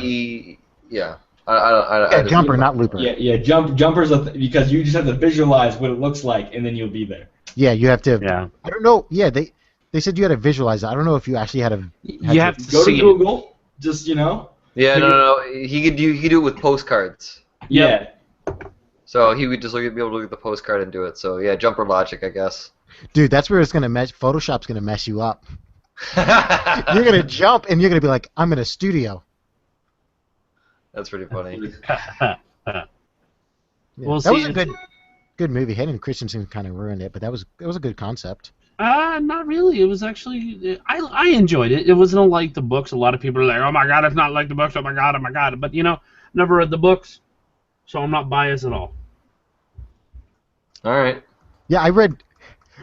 yeah. I yeah, just- jumper, not looper. Yeah. Jumpers because you just have to visualize what it looks like, and then you'll be there. Yeah, you have to. Yeah, I don't know. Yeah, they said you had to visualize it. I don't know if you actually had to. you have to Go to see it. Google. Just Yeah, no. He could do it with postcards. Yeah. So he would just be able to look at the postcard and do it. So yeah, jumper logic, I guess. Dude, that's where it's gonna mess. Photoshop's gonna mess you up. You're gonna jump and you're gonna be like, I'm in a studio. That's pretty funny. Yeah, Well, that see, was a it's- good movie. Hayden Christensen kind of ruined it, but it was a good concept. Not really. It was actually I enjoyed it. It wasn't like the books. A lot of people are like, "Oh my god, it's not like the books." Oh my god, oh my god. But never read the books, so I'm not biased at all. All right. Yeah, I read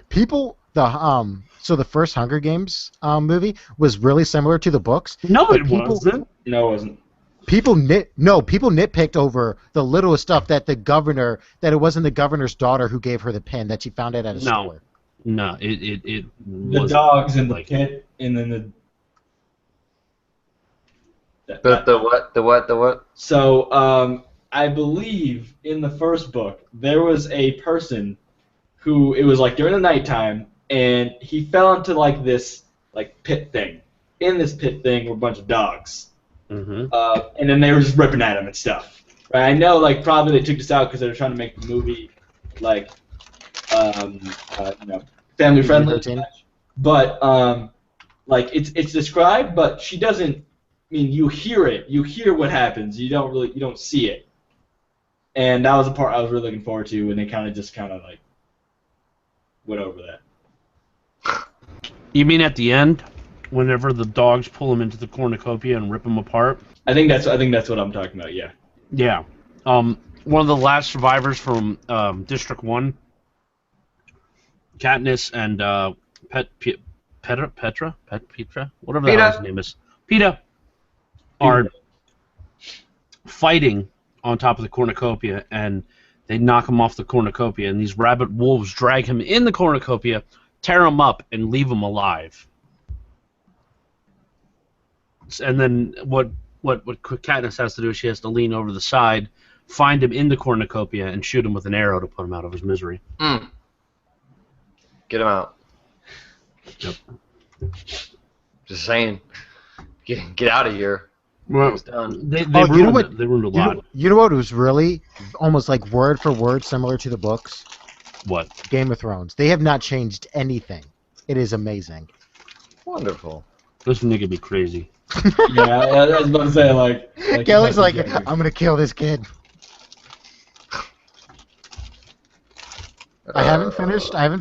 people so the first Hunger Games movie was really similar to the books. No, But it people- wasn't. No, it wasn't. People nitpicked over the littlest stuff that it wasn't the governor's daughter who gave her the pin, that she found it at a No. store. No, it The wasn't dogs in the like- pit, and then The what? So, I believe in the first book there was a person who it was like during the nighttime, and he fell into like this pit thing. In this pit thing were a bunch of dogs, Mhm. and then they were just ripping at him and stuff. Right? I know, probably they took this out because they were trying to make the movie family friendly. PG-13. But it's described, but she doesn't. I mean, you hear it. You hear what happens. You don't see it. And that was the part I was really looking forward to, and they kind of went over that. You mean at the end, whenever the dogs pull him into the cornucopia and rip him apart? I think that's what I'm talking about. Yeah. Yeah. One of the last survivors from District 1, Katniss and Petra, whatever the hell his name is, Peeta, are fighting on top of the cornucopia, and they knock him off the cornucopia, and these rabid wolves drag him in the cornucopia, tear him up, and leave him alive. And then what Katniss has to do is she has to lean over the side, find him in the cornucopia, and shoot him with an arrow to put him out of his misery. Mm. Get him out. Yep. Just saying. Get out of here. Well, It's done. they Oh, ruined you know what? it. They ruined a You lot. you know what was really almost like word for word similar to the books? What? Game of Thrones. They have not changed anything. It is amazing. Wonderful. This nigga be crazy. Yeah, I was about to say like Kelly's like, yeah. I'm gonna kill this kid. I haven't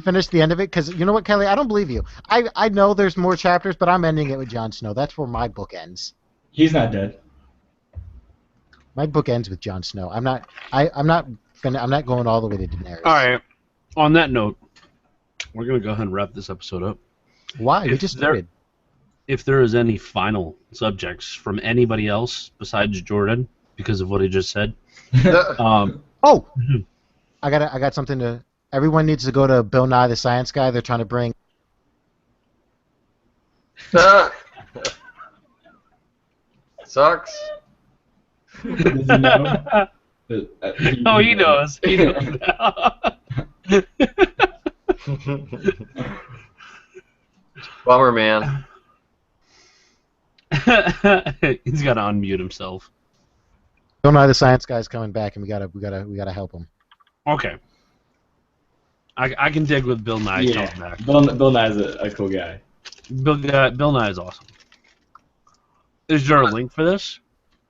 finished the end of it because you know what, Kelly? I don't believe you. I know there's more chapters, but I'm ending it with Jon Snow. That's where my book ends. He's not dead. My book ends with Jon Snow. I'm not going all the way to Daenerys. All right. On that note, we're gonna go ahead and wrap this episode up. Why? We If just there- started. If there is any final subjects from anybody else besides Jordan, because of what he just said, Oh, I got something to. Everyone needs to go to Bill Nye the Science Guy. They're trying to bring. Sucks. Does he know? Oh, he knows. He knows. Bummer, man. He's got to unmute himself. Bill Nye the Science Guy's coming back, and we gotta help him. Okay. I can dig with Bill Nye Yeah, coming back. Bill Nye's a cool guy. Bill Nye is awesome. Is there a link for this?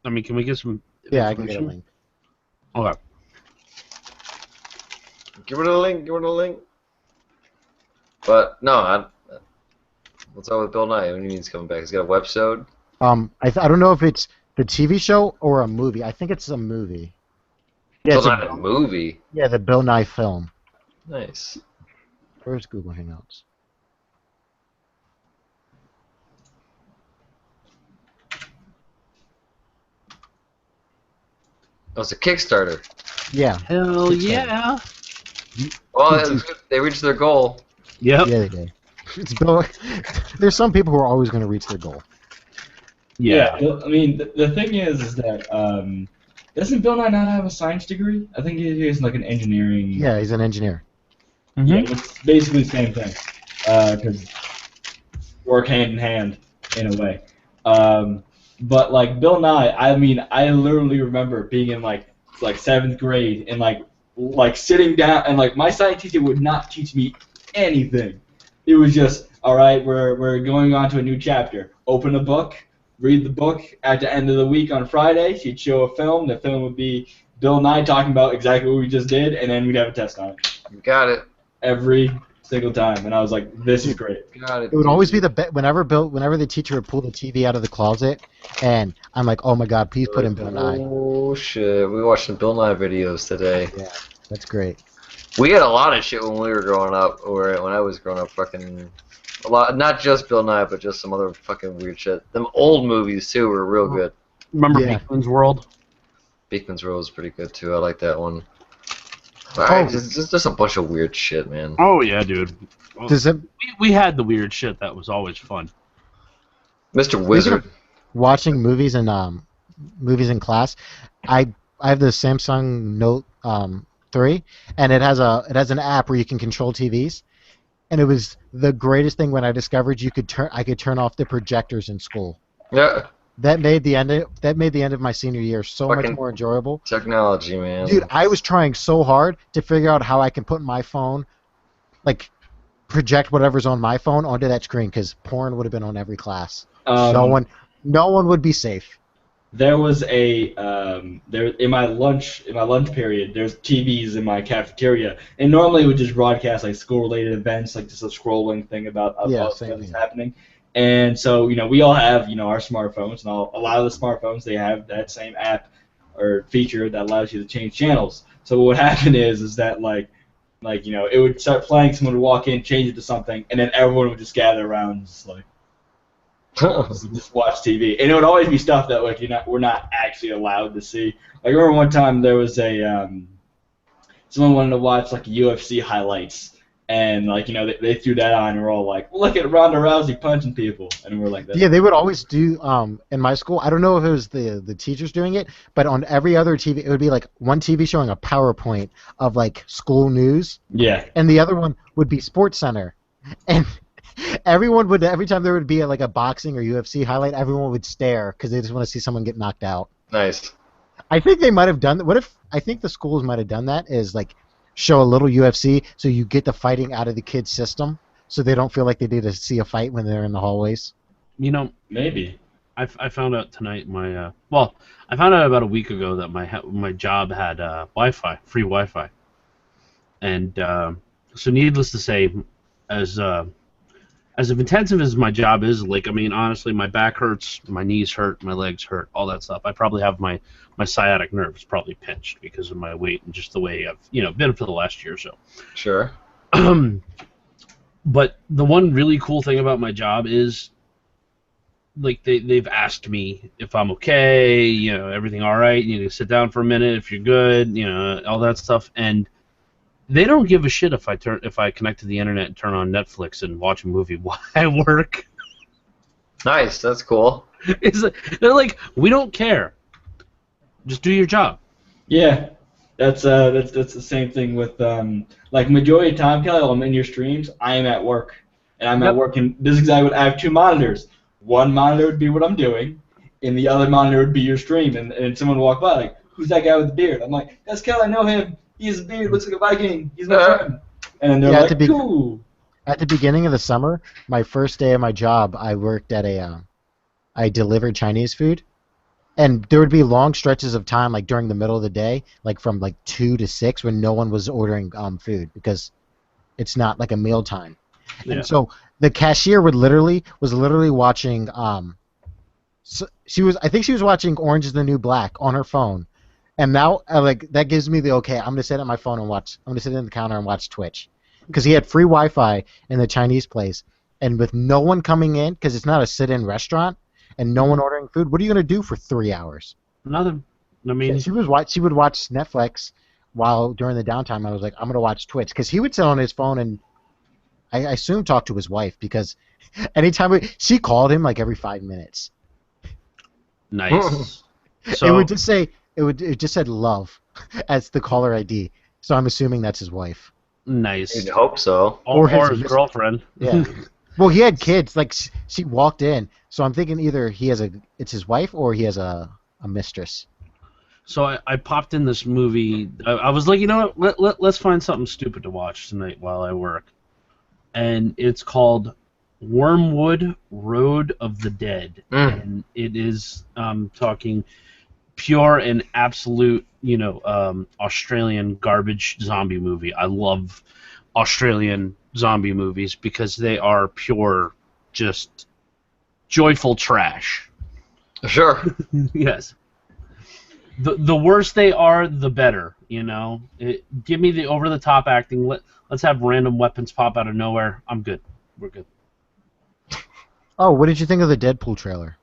I mean, can we get some? Yeah, I can get a information? link. Okay. Give it a link. Give it a link. But no, what's up with Bill Nye? What do you mean he's coming back? He's got a webisode. I don't know if it's the TV show or a movie. I think it's a movie. Yeah, Bill it's Nye, a movie. yeah, the Bill Nye film. Nice. Where's Google Hangouts? Oh, it's a Kickstarter. Yeah. Hell yeah. Well, it was good. They reached their goal. Yep. Yeah, they did. It's Bill. There's some people who are always going to reach their goal. Yeah. I mean, the thing is that doesn't Bill Nye not have a science degree? I think he has like an engineering. Yeah, he's an engineer. Mm-hmm. Yeah, it's basically the same thing. Because work hand in hand in a way. But like Bill Nye, I mean, I literally remember being in like 7th grade and like sitting down and like my science teacher would not teach me anything. It was just, all right, we're going on to a new chapter. Open a book, read the book. At the end of the week on Friday, she'd show a film. The film would be Bill Nye talking about exactly what we just did, and then we'd have a test on it. You got it. Every single time, and I was like, "This is great." Got it. It would always be whenever the teacher would pull the TV out of the closet, and I'm like, oh my god, please put in Bill Nye. Oh shit! We watched some Bill Nye videos today. Yeah, that's great. We had a lot of shit when we were growing up, or when I was growing up. Fucking a lot. Not just Bill Nye, but just some other fucking weird shit. Them old movies too were real good. Remember Yeah. Beekman's World? Beekman's Row is pretty good too. I like that one. Oh. Alright, just a bunch of weird shit, man. Oh yeah, dude. Well, Does it we had the weird shit that was always fun. Mr. Wizard. watching movies in class? I have the Samsung Note 3, and it has an app where you can control TVs, and it was the greatest thing when I discovered I could turn off the projectors in school. Yeah. That made the end of my senior year so much Fucking- more enjoyable. Technology, man. Dude, I was trying so hard to figure out how I can put my phone, like, project whatever's on my phone onto that screen, because porn would have been on every class. No one would be safe. There was a there in my lunch period. There's TVs in my cafeteria, and normally it would just broadcast like school-related events, like just a scrolling thing about same what's here. happening. And so we all have our smartphones, and a lot of the smartphones they have that same app or feature that allows you to change channels. So what would happen is that like it would start playing, someone would walk in, change it to something, and then everyone would just gather around and just like. Just watch TV, and it would always be stuff that like we're not actually allowed to see. Like, I remember one time there was a someone wanted to watch like UFC highlights, And like they threw that on, and we're all like, "Look at Ronda Rousey punching people," and we're like, Yeah, they would always do in my school. I don't know if it was the teachers doing it, but on every other TV, it would be like one TV showing a PowerPoint of like school news, yeah, and the other one would be Sports Center, and everyone would every time there would be like a boxing or UFC highlight, everyone would stare because they just want to see someone get knocked out. Nice. I think they might have done. What if I think the schools might have done that is like show a little UFC so you get the fighting out of the kids' system so they don't feel like they need to see a fight when they're in the hallways. You know, maybe. I found out tonight I found out about a week ago that my job had Wi-Fi, free Wi-Fi, and so needless to say, as intensive as my job is, like, I mean, honestly, my back hurts, my knees hurt, my legs hurt, all that stuff. I probably have my sciatic nerves probably pinched because of my weight and just the way I've been for the last year or so. Sure. But the one really cool thing about my job is, like, they've asked me if I'm okay, everything all right, you need to sit down for a minute if you're good, all that stuff, and they don't give a shit if I connect to the internet and turn on Netflix and watch a movie while I work. Nice, that's cool. They're like, we don't care. Just do your job. Yeah, that's the same thing with like majority of the time, Kelly, while I'm in your streams, I am at work, and I'm at work, and this is exactly what I have 2 monitors. One monitor would be what I'm doing, and the other monitor would be your stream, and someone would walk by like, who's that guy with the beard? I'm like, that's Kelly, I know him. He has a beard, looks like a Viking. He's my friend. And they're like, cool. At the beginning of the summer, my first day of my job, I worked at I delivered Chinese food. And there would be long stretches of time, like during the middle of the day, like from like 2 to 6, when no one was ordering food because it's not like a meal time. Yeah. And so the cashier was literally watching. I think she was watching Orange Is the New Black on her phone, and now like that gives me the okay. I'm gonna sit at my phone and watch. I'm gonna sit in the counter and watch Twitch because he had free Wi-Fi in the Chinese place, and with no one coming in because it's not a sit-in restaurant. And no one ordering food. What are you gonna do for 3 hours? Nothing. I mean, she would watch Netflix while during the downtime. I was like, I'm gonna watch Twitch because he would sit on his phone and I assume talk to his wife because anytime she called him like every 5 minutes. Nice. So it would just say it just said love as the caller ID. So I'm assuming that's his wife. Nice. You'd hope so. Or his girlfriend. Yeah. Well, he had kids. Like she walked in, so I'm thinking either it's his wife or he has a mistress. So I popped in this movie. I was like, you know what? Let's find something stupid to watch tonight while I work. And it's called Wormwood: Road of the Dead, and it is talking pure and absolute, Australian garbage zombie movie. I love Australian zombie movies because they are pure, just joyful trash. Sure. Yes. The worse they are, the better. Give me the over-the-top acting. Let's have random weapons pop out of nowhere. I'm good. We're good. Oh, what did you think of the Deadpool trailer?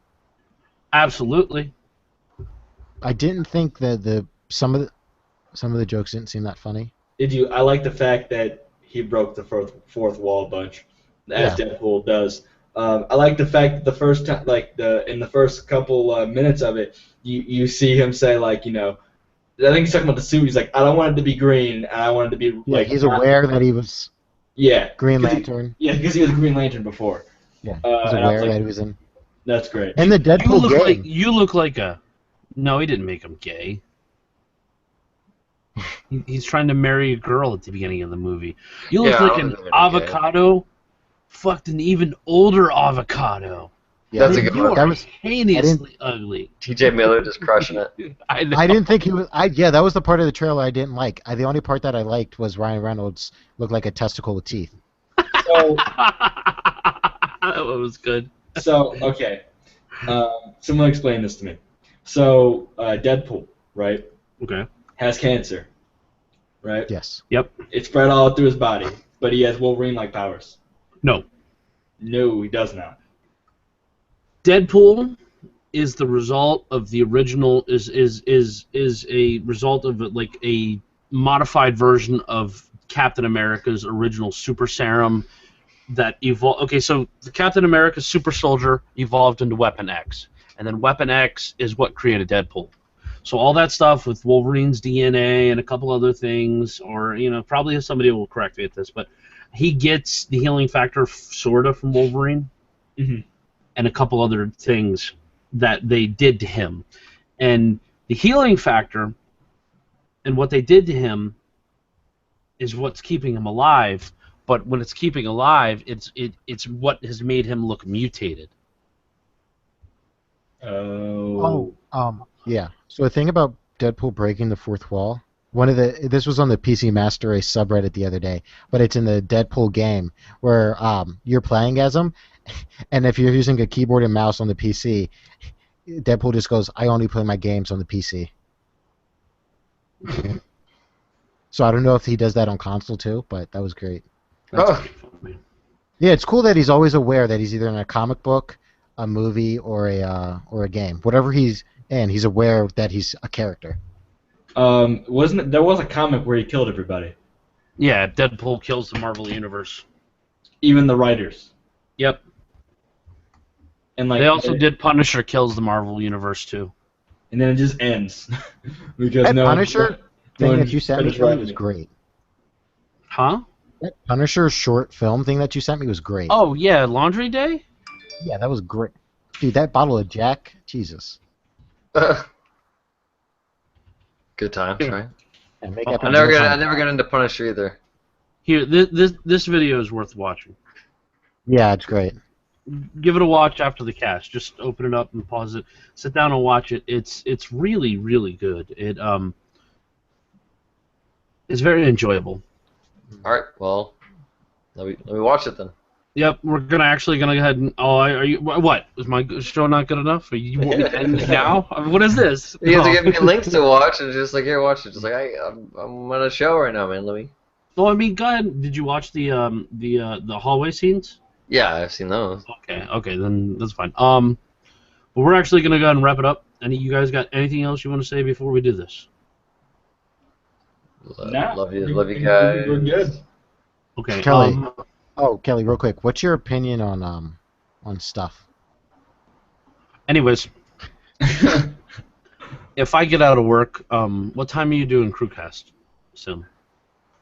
Absolutely. I didn't think that some of the jokes didn't seem that funny. Did you? I like the fact that he broke the fourth wall a bunch, as Deadpool does. I like the fact that the first time, in the first couple minutes of it, you see him say I think he's talking about the suit. He's like, I don't want it to be green, and I want it to be like. He's aware that he was. Yeah. Green Lantern. Because he was Green Lantern before. Yeah. He's aware that he was in. That's great. And the Deadpool game. You look like a. No, he didn't make him gay. He's trying to marry a girl at the beginning of the movie. You look like an avocado, fucked an even older avocado. Yeah, that's a good one. That was heinously ugly. TJ Miller just crushing it. I didn't think he was. That was the part of the trailer I didn't like. The only part that I liked was Ryan Reynolds looked like a testicle with teeth. So that was good. So okay, someone explain this to me. So Deadpool, right? Okay. Has cancer, right? Yes. Yep. It's spread all through his body, but he has Wolverine-like powers. No. No, he does not. Deadpool is the result of the original. Is a result of like a modified version of Captain America's original super serum that evolved. Okay, so the Captain America's super soldier evolved into Weapon X, and then Weapon X is what created Deadpool. So all that stuff with Wolverine's DNA and a couple other things, or probably somebody will correct me at this, but he gets the healing factor sort of from Wolverine, and a couple other things that they did to him, and the healing factor and what they did to him is what's keeping him alive. But when it's keeping alive, it's what has made him look mutated. Yeah. So the thing about Deadpool breaking the fourth wall, this was on the PC Master Race subreddit the other day, but it's in the Deadpool game where you're playing as him, and if you're using a keyboard and mouse on the PC, Deadpool just goes, "I only play my games on the PC." So I don't know if he does that on console too, but that was great. That's pretty funny. Yeah, it's cool that he's always aware that he's either in a comic book, a movie, or a game. Whatever he's in, he's aware that he's a character. There was a comic where he killed everybody, Yeah, Deadpool kills the Marvel Universe. even the writers, Yep. and like They also did Punisher kills the Marvel Universe too. and then it just ends because That no Punisher thing one that you sent me finished writing was it. great. Huh? That Punisher short film thing that you sent me was great. Oh yeah, Laundry Day. Yeah, that was great. Dude, that bottle of Jack, Jesus. Good times, right? And make Oh, up I never got into Punisher either. Here, this video is worth watching. Yeah, it's great. Give it a watch after the cast. Just open it up and pause it. Sit down and watch it. It's really really good. It's very enjoyable. All right, well, let me watch it then. Yep, we're gonna go ahead and. Oh, are you? What is my show not good enough? Are you want me to end it now? I mean, what is this? You guys No. are giving me links to watch, and just like, here, watch it. Just like, I'm on a show right now, man. Let me. Well, I mean, go ahead. Did you watch the hallway scenes? Yeah, I've seen those. Okay, then that's fine. But we're actually gonna go ahead and wrap it up. You guys got anything else you want to say before we do this? Love you guys. We're good. Okay, Kelly. Kelly, real quick, what's your opinion on stuff? Anyways, if I get out of work, what time are you doing Crewcast? Soon.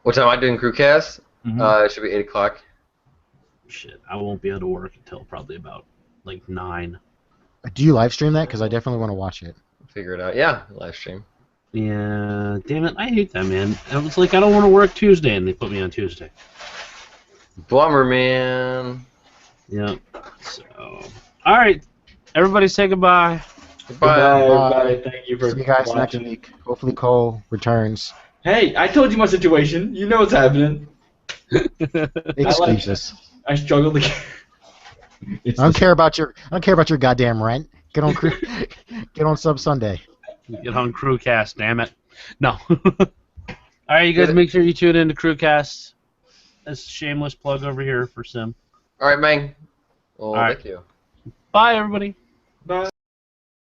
What time am I doing Crewcast? Mhm. It should be 8 o'clock. Shit, I won't be out of work until probably about like 9. Do you live stream that? Because I definitely want to watch it. Figure it out. Yeah, live stream. Yeah, damn it, I hate that, man. It was like I don't want to work Tuesday, and they put me on Tuesday. Bummer, man. Yeah. So, all right, everybody, say goodbye. Goodbye. Everybody. Thank you for See you guys next watching. week. Hopefully Cole returns. Hey, I told you my situation. You know what's happening. Excuses. I struggled to I don't care about your goddamn rent. Get on get on Sub Sunday. Get on Crewcast, damn it. No. All right, you guys make sure you tune in to Crewcast. That's a shameless plug over here for Sim. All right, man. Well, All right. thank you. Bye, everybody. Bye.